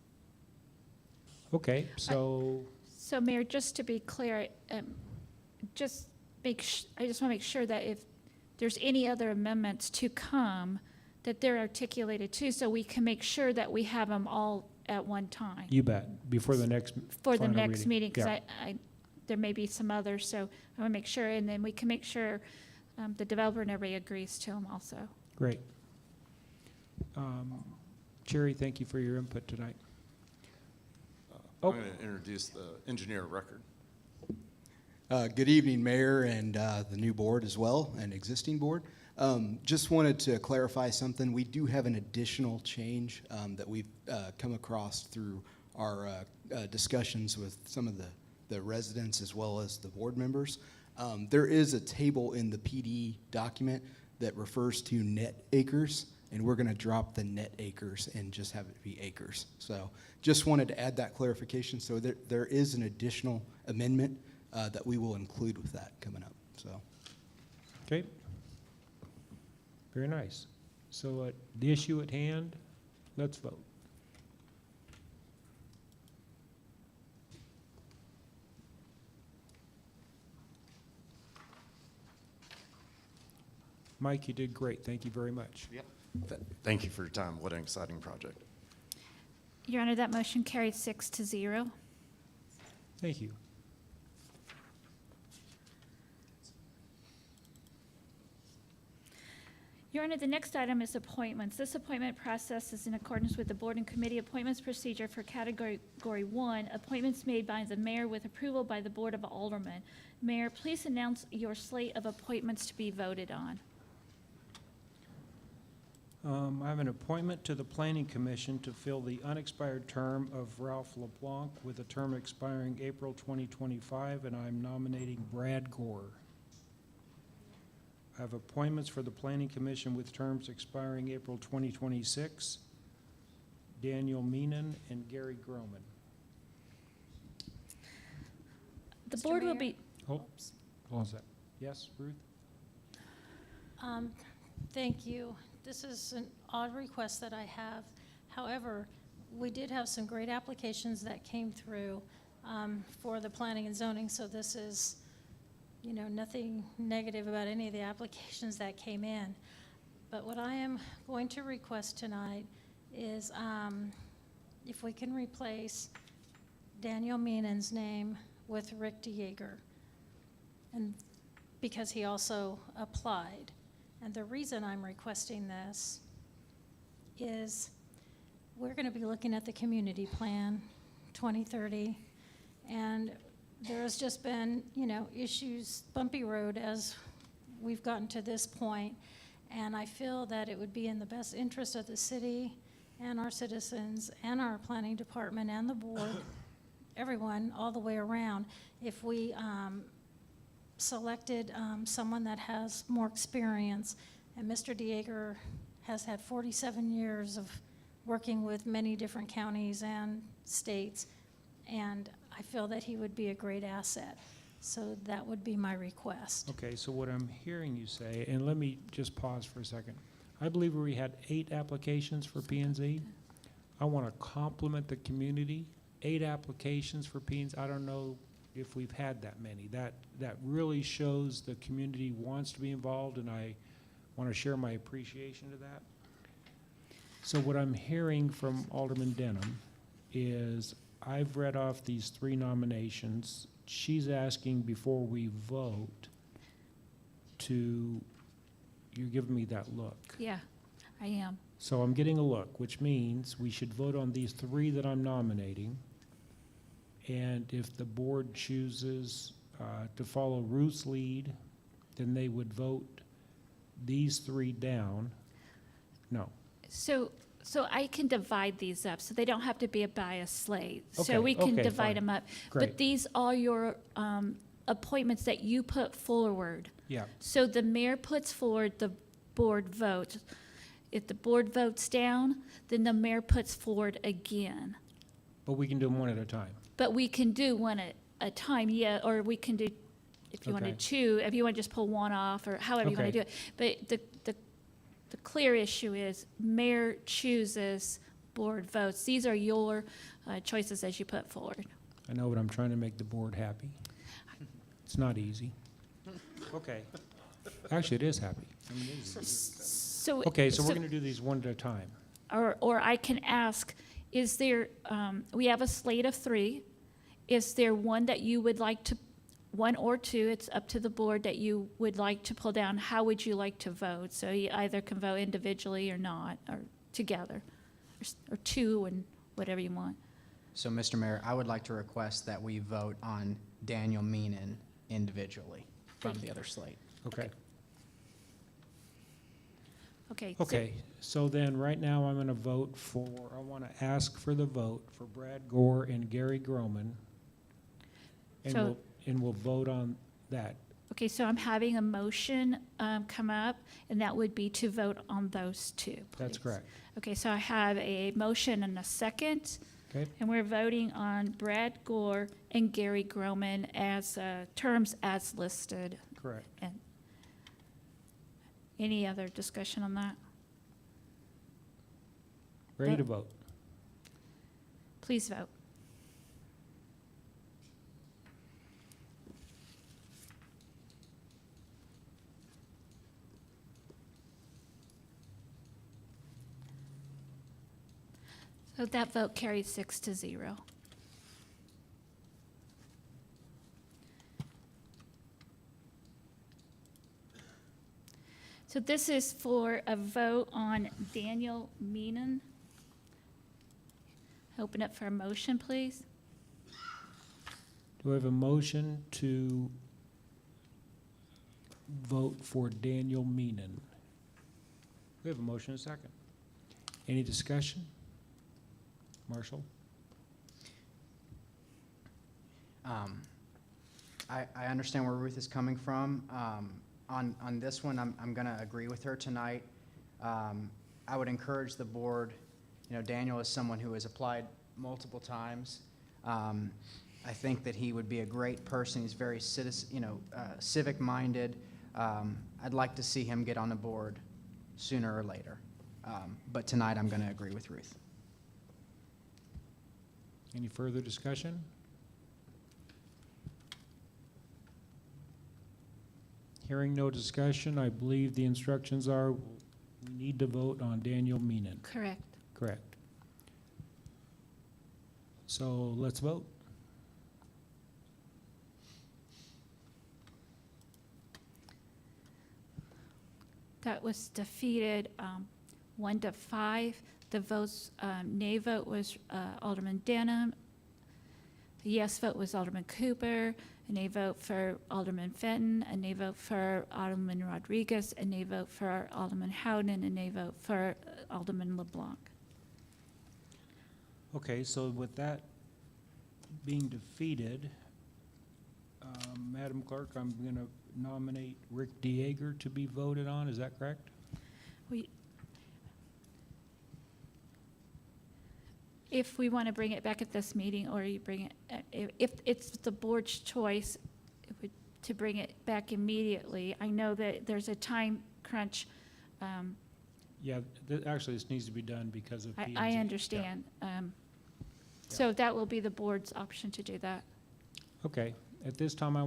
Okay, so So Mayor, just to be clear, I just want to make sure that if there's any other amendments to come, that they're articulated too, so we can make sure that we have them all at one time. you bet, before the next For the final next reading. meeting, because Yeah. there may be some others, so I want to make sure, and then we can make sure the developer and everybody agrees to them also. Great. Cherry, thank you for your input tonight. I'm going to introduce the engineer of record. Good evening, Mayor, and the new board as well, and existing board. Just wanted to clarify something. We do have an additional change that we've come across through our discussions with some of the residents as well as the board members. There is a table in the PD document that refers to net acres, and we're going to drop the net acres and just have it be acres. So just wanted to add that clarification. So there is an additional amendment that we will include with that coming up. So. Okay. Very nice. So the issue at hand, let's vote. Mike, you did great. Thank you very much. Yep. Thank you for your time. What an exciting project. Your Honor, that motion carried 6-0. Thank you. Your Honor, the next item is appointments. This appointment process is in accordance with the Board and Committee Appointments Procedure for Category 1, appointments made by the mayor with approval by the Board of Aldermen. Mayor, please announce your slate of appointments to be voted on. I have an appointment to the Planning Commission to fill the unexpired term of Ralph LeBlanc with a term expiring April 2025, and I'm nominating Brad Gore. I have appointments for the Planning Commission with terms expiring April 2026, Daniel Meenan and Gary Groman. The board will be, Hold on a sec. Yes, Ruth? Thank you. This is an odd request that I have. However, we did have some great applications that came through for the planning and zoning, so this is, you know, nothing negative about any of the applications that came in. But what I am going to request tonight is if we can replace Daniel Meenan's name with Rick DeYeager, and because he also applied. And the reason I'm requesting this is we're going to be looking at the community plan 2030, and there has just been, you know, issues, bumpy road as we've gotten to this point, and I feel that it would be in the best interest of the city and our citizens and our planning department and the board, everyone all the way around, if we selected someone that has more experience. And Mr. DeYeager has had 47 years of working with many different counties and states, and I feel that he would be a great asset. So that would be my request. Okay, so what I'm hearing you say, and let me just pause for a second. I believe we had 8 applications for P&Z. I want to compliment the community. 8 applications for P&Z. I don't know if we've had that many. That really shows the community wants to be involved, and I want to share my appreciation to that. So what I'm hearing from Alderman Denham is I've read off these 3 nominations. She's asking before we vote to, you're giving me that look. yeah, I am. So I'm getting a look, which means we should vote on these 3 that I'm nominating. And if the board chooses to follow Ruth's lead, then they would vote these 3 down. No. So I can divide these up, so they don't have to be a biased slate. Okay, So we can okay, divide fine. them up. Great. But these are your appointments that you put forward. Yeah. So the mayor puts forward, the board votes. If the board votes down, then the mayor puts forward again. But we can do them one at a time. But we can do one at a time, yeah, or we can do, if you wanted Okay. 2, if you want to just pull one off, or however you want to Okay. do it. But the clear issue is mayor chooses, board votes. These are your choices as you put forward. I know, but I'm trying to make the board happy. It's not easy. Okay. Actually, it is happy. I mean, it is easy. So. Okay, so we're going to do these one at a time. Or I can ask, is there, we have a slate of 3. Is there one that you would like to, 1 or 2, it's up to the board, that you would like to pull down? How would you like to vote? So you either can vote individually or not, or together, or 2 and whatever you want. So, Mr. Mayor, I would like to request that we vote on Daniel Meenan individually from the other slate. Okay. Okay. so- Okay, so then right now I'm going to vote for, I want to ask for the vote for Brad Gore and Gary Groman. So- And we'll vote on that. Okay, so I'm having a motion come up, and that would be to vote on those 2, That's please. correct. Okay, so I have a motion and a second. Okay. And we're voting on Brad Gore and Gary Groman as terms as listed. Correct. And any other discussion on that? Ready to vote? Please vote. So that vote carries 6-0. So this is for a vote on Daniel Meenan. Open up for a motion, please. Do I have a motion to vote for Daniel Meenan? We have a motion and a second. Any discussion? Marshall? I understand where Ruth is coming from. On this one, I'm going to agree with her tonight. I would encourage the board, Daniel is someone who has applied multiple times. I think that he would be a great person. He's very civic-minded. I'd like to see him get on the board sooner or later. But tonight, I'm going to agree with Ruth. Any further discussion? Hearing no discussion, I believe the instructions are we need to vote on Daniel Meenan. Correct. Correct. So let's vote. That was defeated 1-5. The votes, nay vote was Alderman Denham. The yes vote was Alderman Cooper. A nay vote for Alderman Fenton. A nay vote for Alderman Rodriguez. A nay vote for Alderman Howden. A nay vote for Alderman LeBlanc. Okay, so with that being defeated, Madam Clerk, I'm going to nominate Rick Dieger to be voted on. Is that correct? If we want to bring it back at this meeting, or you bring it, if it's the board's choice to bring it back immediately, I know that there's a time crunch. Yeah, actually, this needs to be done because of P&Z. I understand. So that will be the board's option to do that. Okay, at this time, I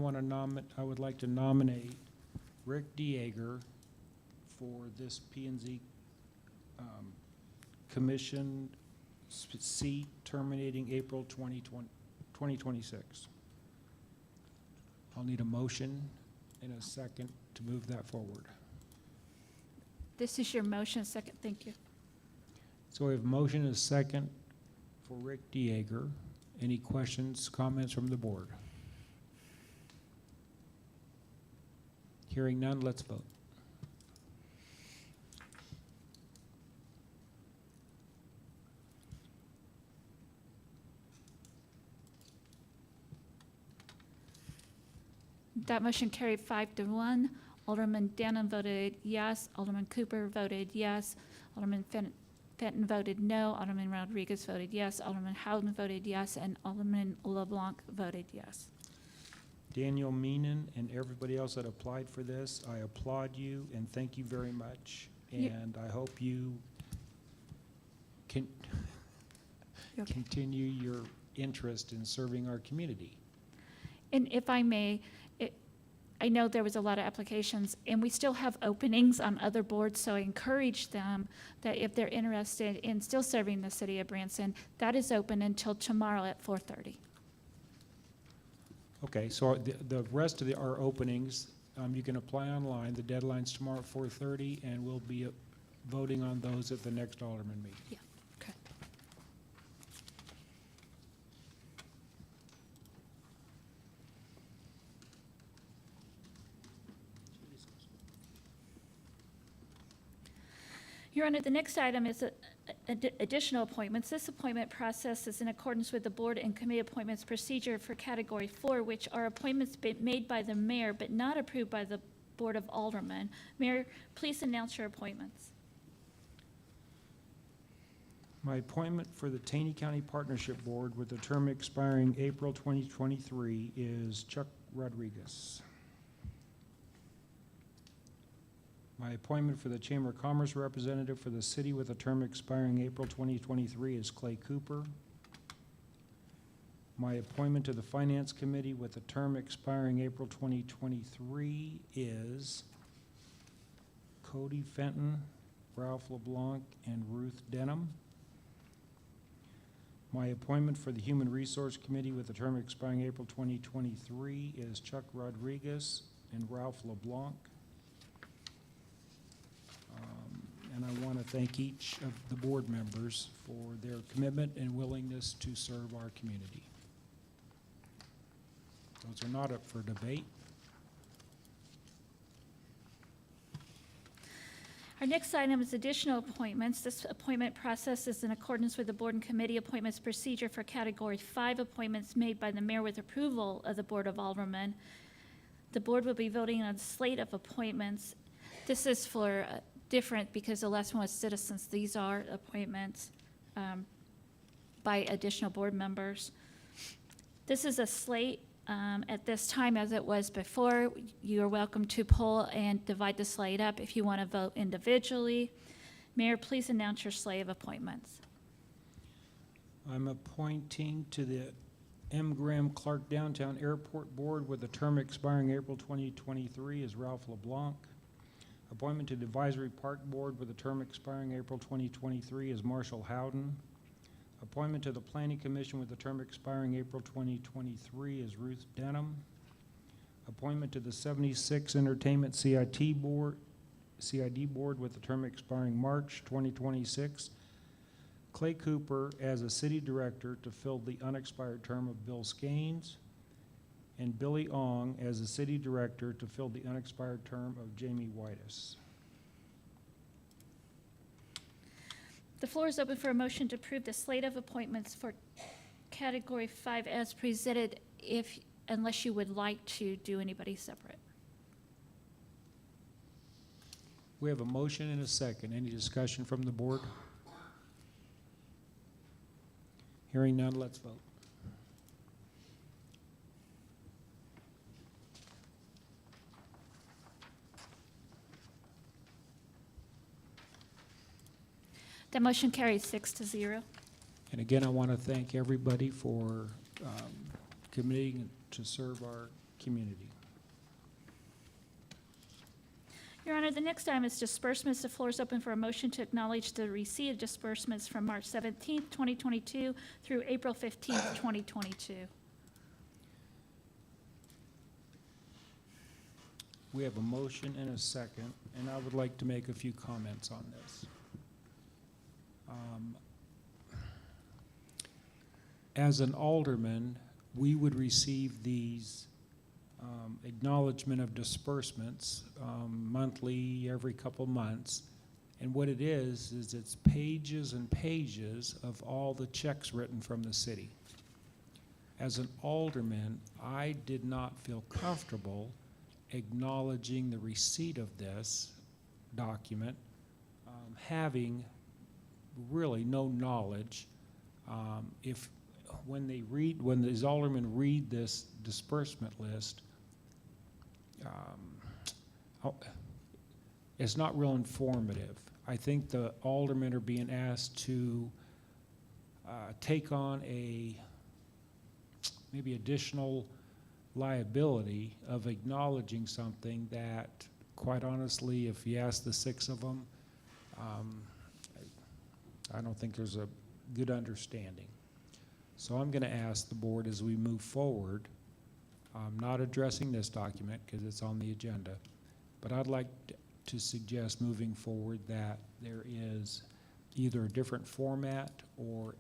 would like to nominate Rick Dieger for this P&Z commission seat terminating April 2026. I'll need a motion and a second to move that forward. This is your motion, second, thank you. So we have a motion and a second for Rick Dieger. Any questions, comments from the board? Hearing none, let's vote. That motion carried 5-1. Alderman Denham voted yes. Alderman Cooper voted yes. Alderman Fenton voted no. Alderman Rodriguez voted yes. Alderman Howden voted yes. And Alderman LeBlanc voted yes. Daniel Meenan and everybody else that applied for this, I applaud you and thank you very much. And I hope you can continue your interest in serving our community. And if I may, I know there was a lot of applications, and we still have openings on other boards, so I encourage them that if they're interested in still serving the city of Branson, that is open until tomorrow at 4:30. Okay, so the rest of our openings, you can apply online. The deadline's tomorrow at 4:30, and we'll be voting on those at the next Alderman meeting. Yeah, okay. Your Honor, the next item is additional appointments. This appointment process is in accordance with the board and committee appointments procedure for Category 4, which are appointments made by the mayor but not approved by the Board of Aldermen. Mayor, please announce your appointments. My appointment for the Taney County Partnership Board with the term expiring April 2023 is Chuck Rodriguez. My appointment for the Chamber of Commerce representative for the city with a term expiring April 2023 is Clay Cooper. My appointment to the Finance Committee with a term expiring April 2023 is Cody Fenton, Ralph LeBlanc, and Ruth Denham. My appointment for the Human Resource Committee with a term expiring April 2023 is Chuck Rodriguez and Ralph LeBlanc. And I want to thank each of the board members for their commitment and willingness to serve our community. Those are not up for debate. Our next item is additional appointments. This appointment process is in accordance with the Board and Committee Appointments Procedure for Category 5 appointments made by the mayor with approval of the Board of Aldermen. The board will be voting on a slate of appointments. This is for different, because the last one was citizens. These are appointments by additional board members. This is a slate. At this time, as it was before, you are welcome to pull and divide the slate up if you want to vote individually. Mayor, please announce your slate of appointments. I'm appointing to the M. Graham Clark Downtown Airport Board with a term expiring April 2023 is Ralph LeBlanc. Appointment to the Advisory Park Board with a term expiring April 2023 is Marshall Howden. Appointment to the Planning Commission with a term expiring April 2023 is Ruth Denham. Appointment to the 76 Entertainment CID Board with a term expiring March 2026. Clay Cooper as a city director to fill the unexpired term of Bill Skeens, and Billy Ong as a city director to fill the unexpired term of Jamie Whitus. The floor is open for a motion to approve the slate of appointments for Category 5 as presented, unless you would like to do anybody separate. We have a motion and a second. Any discussion from the board? Hearing none, let's vote. That motion carries 6-0. And again, I want to thank everybody for committing to serve our community. Your Honor, the next item is disbursements. The floor is open for a motion to acknowledge the receipt of disbursements from March 17th, 2022 through April 15th, 2022. We have a motion and a second, and I would like to make a few comments on this. As an alderman, we would receive these acknowledgement of disbursements monthly, every couple months. And what it is it's pages and pages of all the checks written from the city. As an alderman, I did not feel comfortable acknowledging the receipt of this document, having really no knowledge. When these aldermen read this disbursement list, it's not real informative. I think the aldermen are being asked to take on maybe additional liability of acknowledging something that, quite honestly, if you ask the 6 of them, I don't think there's a good understanding. So I'm going to ask the board as we move forward, I'm not addressing this document because it's on the agenda, but I'd like to suggest moving forward that there is either a different format or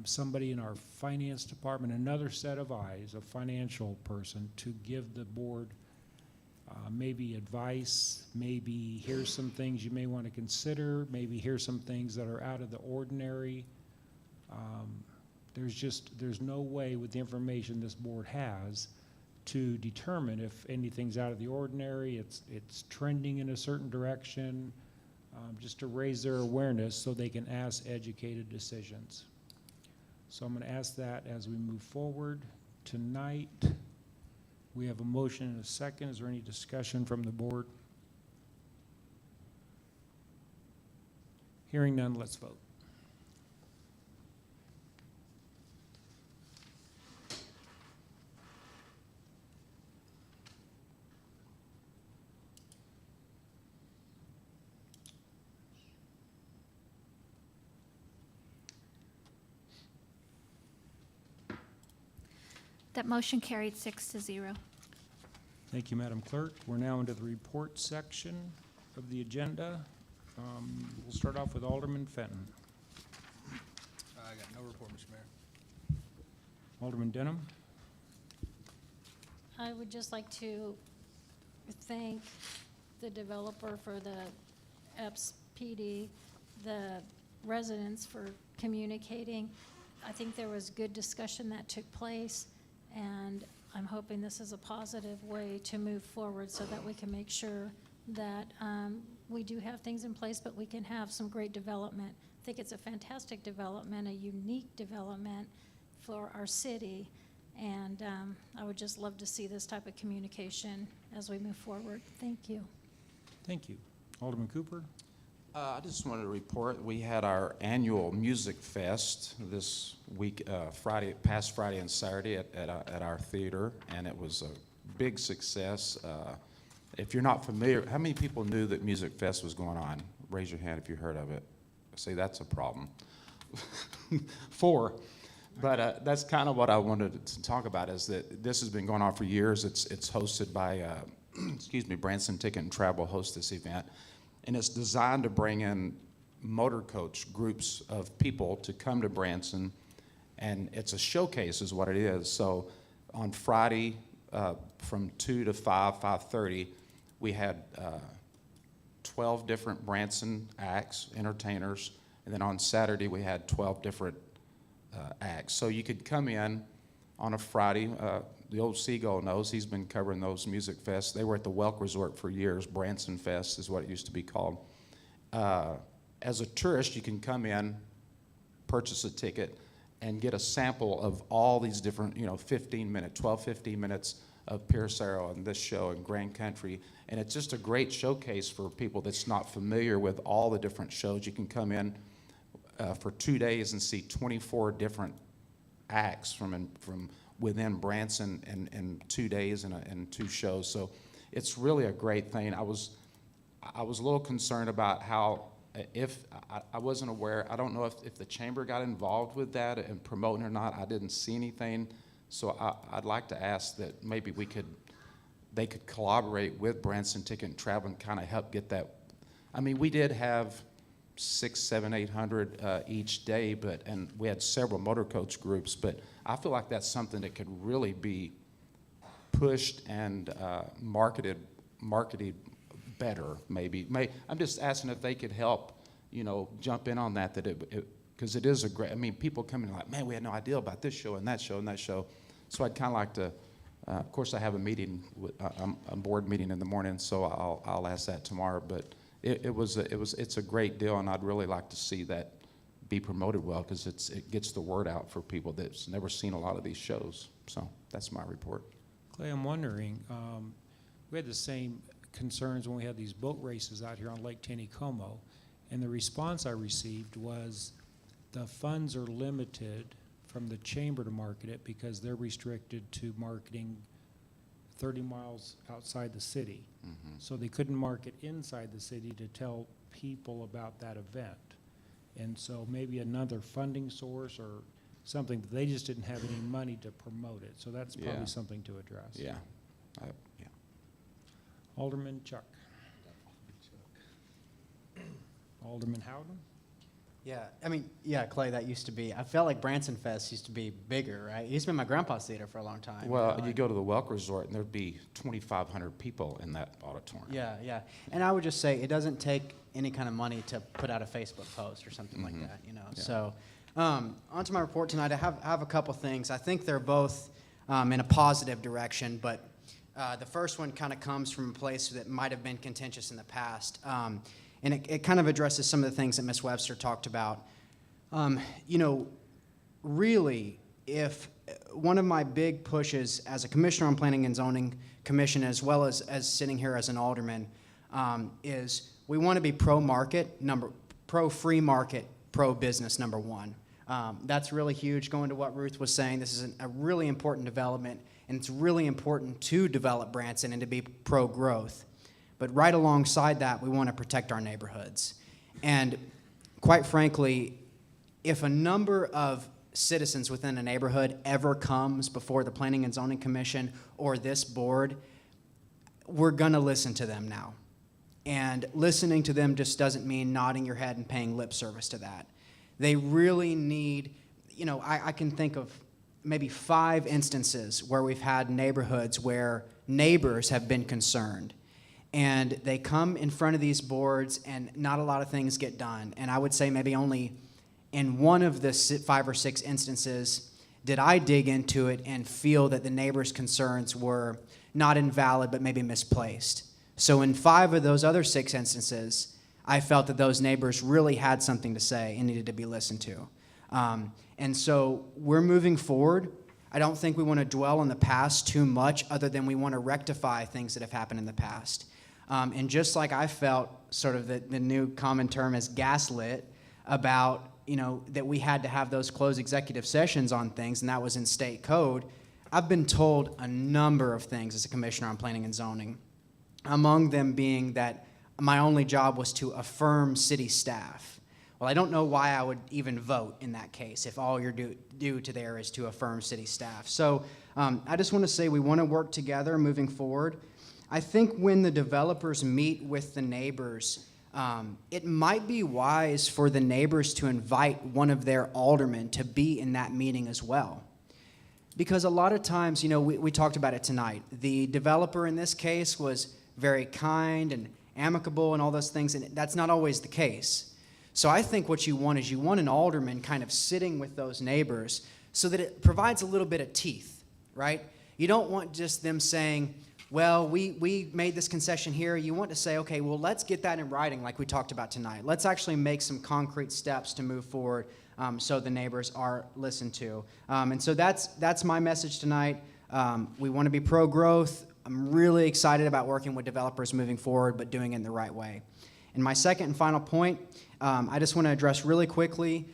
somebody in our finance department, another set of eyes, a financial person, to give the board maybe advice, maybe here's some things you may want to consider, maybe here's some things that are out of the ordinary. There's no way with the information this board has to determine if anything's out of the ordinary, it's trending in a certain direction, just to raise their awareness so they can ask educated decisions. So I'm going to ask that as we move forward. Tonight, we have a motion and a second. Is there any discussion from the board? Hearing none, let's vote. That motion carried 6-0. Thank you, Madam Clerk. We're now into the report section of the agenda. We'll start off with Alderman Fenton. I got no report, Mr. Mayor. Alderman Denham. I would just like to thank the developer for the EPS PD, the residents for communicating. I think there was good discussion that took place, and I'm hoping this is a positive way to move forward so that we can make sure that we do have things in place, but we can have some great development. I think it's a fantastic development, a unique development for our city, and I would just love to see this type of communication as we move forward. Thank you. Thank you. Alderman Cooper. I just wanted to report, we had our annual Music Fest this week, past Friday and Saturday at our theater, and it was a big success. If you're not familiar, how many people knew that Music Fest was going on? Raise your hand if you heard of it. See, that's a problem. 4. But that's kind of what I wanted to talk about, is that this has been going on for years. It's hosted by, Branson Ticket and Travel hosts this event. And it's designed to bring in motor coach groups of people to come to Branson. And it's a showcase is what it is. So on Friday from 2 to 5:30, we had 12 different Branson acts, entertainers. And then on Saturday, we had 12 different acts. So you could come in on a Friday. The old Seagull knows, he's been covering those music fests. They were at the Welk Resort for years. Branson Fest is what it used to be called. As a tourist, you can come in, purchase a ticket, and get a sample of all these different, 15 minutes of Pierce Arrow and this show and Grand Country. And it's just a great showcase for people that's not familiar with all the different shows. You can come in for 2 days and see 24 different acts from within Branson in 2 days and 2 shows. So it's really a great thing. I was a little concerned about how, if I wasn't aware, I don't know if the chamber got involved with that and promoting or not. I didn't see anything. So I'd like to ask that maybe they could collaborate with Branson Ticket and Travel and kind of help get that. I mean, we did have 600, 700, 800 each day, and we had several motor coach groups, but I feel like that's something that could really be pushed and marketed better, maybe. I'm just asking if they could help, jump in on that, because it is a great, people come in like, man, we had no idea about this show and that show and that show. So I'd kind of like to, of course I have a meeting, a board meeting in the morning, so I'll ask that tomorrow, but it's a great deal, and I'd really like to see that be promoted well, because it gets the word out for people that's never seen a lot of these shows. So that's my report. Clay, I'm wondering, we had the same concerns when we had these boat races out here on Lake Taneycomo, and the response I received was the funds are limited from the chamber to market it because they're restricted to marketing 30 miles outside the city. Mm-hmm. So they couldn't market inside the city to tell people about that event. And so maybe another funding source or something, but they just didn't have any money to promote it. So that's probably Yeah. something to address. Yeah. Alderman Chuck. Alderman Howden. Yeah, Clay, that used to be, I felt like Branson Fest used to be bigger, right? It used to be my grandpa's theater for a long time. Well, you go to the Welk Resort, and there'd be 2,500 people in that auditorium. Yeah. And I would just say, it doesn't take any kind of money to put out a Facebook post or something like that, Yeah. So, on to my report tonight. I have a couple things. I think they're both in a positive direction, but the first one kind of comes from a place that might have been contentious in the past. And it kind of addresses some of the things that Ms. Webster talked about. Really, if one of my big pushes as a commissioner on Planning and Zoning Commission, as well as sitting here as an alderman, is we want to be pro-market, pro-free market, pro-business, number one. That's really huge. Going to what Ruth was saying, this is a really important development, and it's really important to develop Branson and to be pro-growth. But right alongside that, we want to protect our neighborhoods. And quite frankly, if a number of citizens within a neighborhood ever comes before the Planning and Zoning Commission or this board, we're going to listen to them now. And listening to them just doesn't mean nodding your head and paying lip service to that. They really need, I can think of maybe 5 instances where we've had neighborhoods where neighbors have been concerned. And they come in front of these boards and not a lot of things get done. And I would say maybe only in one of the 5 or 6 instances did I dig into it and feel that the neighbors' concerns were not invalid but maybe misplaced. So in 5 of those other 6 instances, I felt that those neighbors really had something to say and needed to be listened to. And so we're moving forward. I don't think we want to dwell on the past too much other than we want to rectify things that have happened in the past. And just like I felt sort of the new common term is gaslit about, that we had to have those closed executive sessions on things, and that was in state code, I've been told a number of things as a commissioner on planning and zoning, among them being that my only job was to affirm city staff. Well, I don't know why I would even vote in that case if all you're due to there is to affirm city staff. So I just want to say we want to work together moving forward. I think when the developers meet with the neighbors, it might be wise for the neighbors to invite one of their aldermen to be in that meeting as well. Because a lot of times, we talked about it tonight. The developer in this case was very kind and amicable and all those things, and that's not always the case. So I think what you want is you want an alderman kind of sitting with those neighbors so that it provides a little bit of teeth, right? You don't want just them saying, well, we made this concession here. You want to say, okay, well, let's get that in writing like we talked about tonight. Let's actually make some concrete steps to move forward so the neighbors are listened to. And so that's my message tonight. We want to be pro-growth. I'm really excited about working with developers moving forward, but doing it in the right way. And my second and final point, I just want to address really quickly,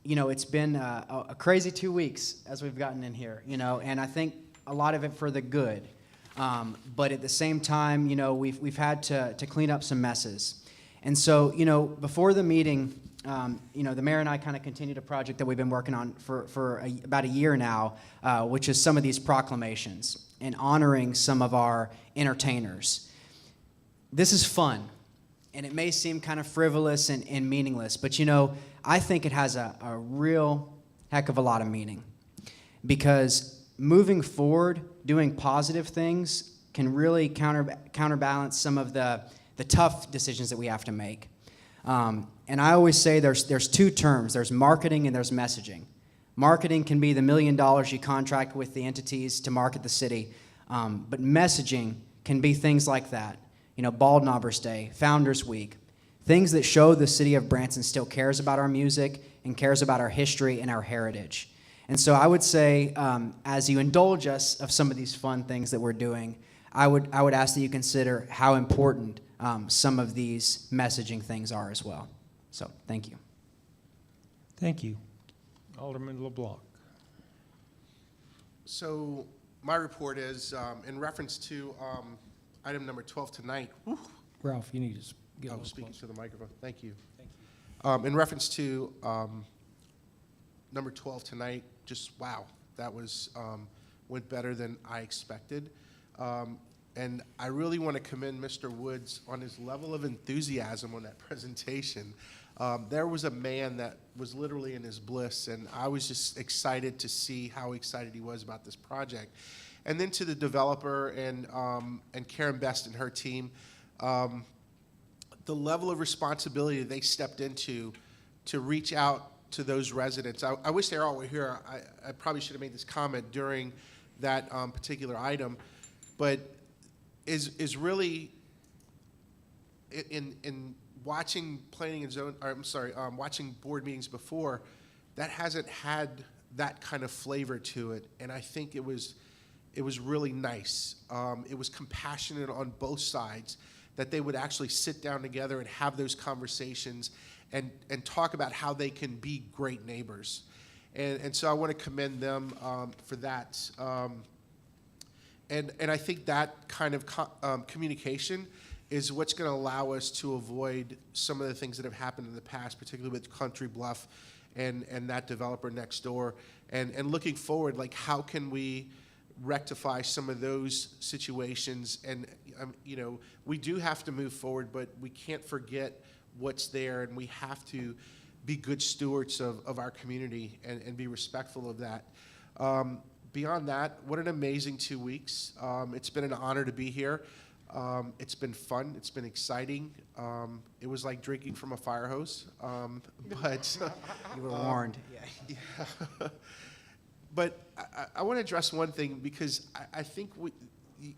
it's been a crazy 2 weeks as we've gotten in here, and I think a lot of it for the good. But at the same time, we've had to clean up some messes. And so, before the meeting, the mayor and I kind of continued a project that we've been working on for about a year now, which is some of these proclamations and honoring some of our entertainers. This is fun, and it may seem kind of frivolous and meaningless, but I think it has a real heck of a lot of meaning. Because moving forward, doing positive things can really counterbalance some of the tough decisions that we have to make. And I always say there's 2 terms. There's marketing and there's messaging. Marketing can be the $1 million you contract with the entities to market the city. But messaging can be things like that. Bald Knobbers Day, Founders Week. Things that show the city of Branson still cares about our music and cares about our history and our heritage. And so I would say, as you indulge us of some of these fun things that we're doing, I would ask that you consider how important some of these messaging things are as well. So, thank you. Thank you. Alderman LeBlanc. So my report is in reference to item number 12 tonight. Ralph, you need to get a little speaking closer. to the microphone. Thank you. In reference to number 12 tonight, just wow, that was went better than I expected. And I really want to commend Mr. Woods on his level of enthusiasm on that presentation. There was a man that was literally in his bliss, and I was just excited to see how excited he was about this project. And then to the developer and Karen Best and her team, the level of responsibility they stepped into to reach out to those residents. I wish they all were here. I probably should have made this comment during that particular item, but is really in watching planning and zone. Or, I'm sorry, watching board meetings before, that hasn't had that kind of flavor to it, and I think it was really nice. It was compassionate on both sides, that they would actually sit down together and have those conversations and talk about how they can be great neighbors. And so I want to commend them for that. And I think that kind of communication is what's going to allow us to avoid some of the things that have happened in the past, particularly with Country Bluff and that developer next door, and looking forward, like how can we rectify some of those situations? And you know, we do have to move forward, but we can't forget what's there, and we have to be good stewards of our community and be respectful of that. Beyond that, what an amazing 2 weeks. It's been an honor to be here. It's been fun. It's been exciting. It was like drinking from a fire hose, but You were warned. yeah. But I want to address one thing, because I think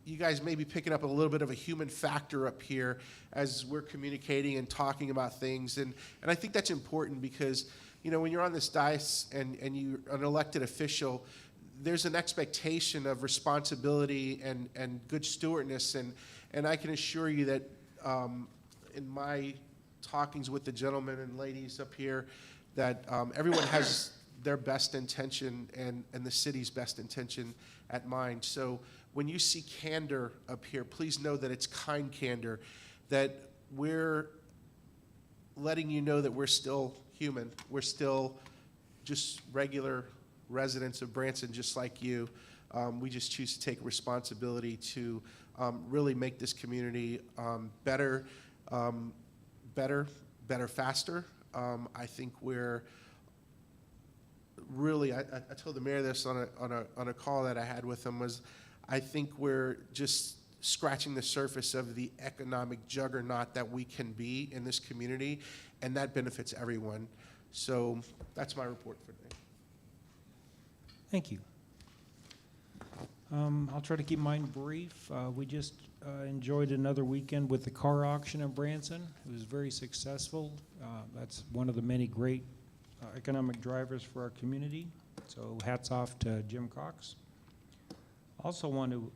you guys may be picking up a little bit of a human factor up here as we're communicating and talking about things. And I think that's important, because, you know, when you're on this dais and you're an elected official, there's an expectation of responsibility and good stewardness. And I can assure you that in my talkings with the gentlemen and ladies up here, that everyone has their best intention and the city's best intention at mind. So when you see candor up here, please know that it's kind candor, that we're letting you know that we're still human. We're still just regular residents of Branson, just like you. We just choose to take responsibility to really make this community better, faster. I think we're really, I told the mayor this on a call that I had with him, was I think we're just scratching the surface of the economic juggernaut that we can be in this community, and that benefits everyone. So that's my report for today. Thank you. I'll try to keep mine brief. We just enjoyed another weekend with the car auction in Branson. It was very successful. That's one of the many great economic drivers for our community. So hats off to Jim Cox. Also want to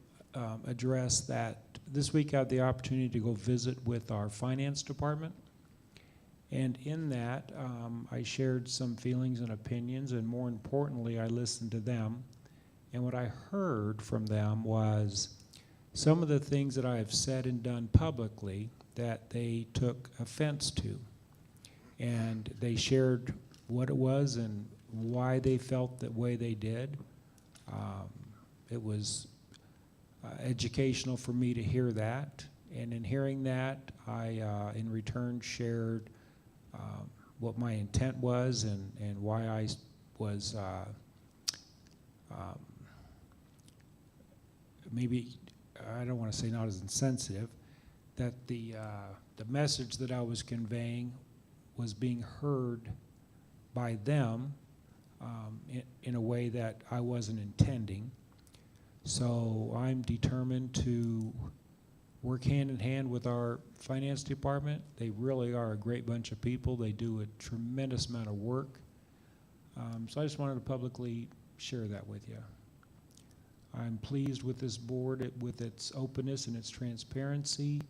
address that this week I had the opportunity to go visit with our finance department. And in that, I shared some feelings and opinions, and more importantly, I listened to them. And what I heard from them was some of the things that I have said and done publicly that they took offense to. And they shared what it was and why they felt that way they did. It was educational for me to hear that. And in hearing that, I, in return, shared what my intent was and why I was maybe, I don't want to say not as insensitive, that the message that I was conveying was being heard by them in a way that I wasn't intending. So I'm determined to work hand in hand with our finance department. They really are a great bunch of people. They do a tremendous amount of work. So I just wanted to publicly share that with you. I'm pleased with this board, with its openness and its transparency.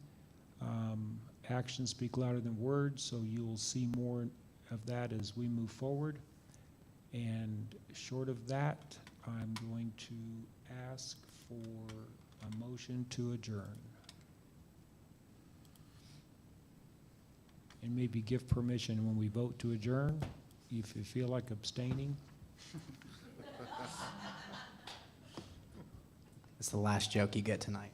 Actions speak louder than words, so you'll see more of that as we move forward. And short of that, I'm going to ask for a motion to adjourn. And maybe give permission when we vote to adjourn, if you feel like abstaining. It's the last joke you get tonight.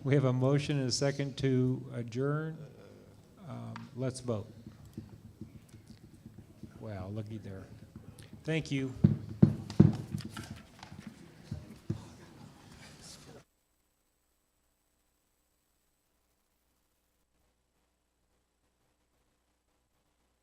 We have a motion and a second to adjourn. Let's vote. Wow, looky there. Thank you.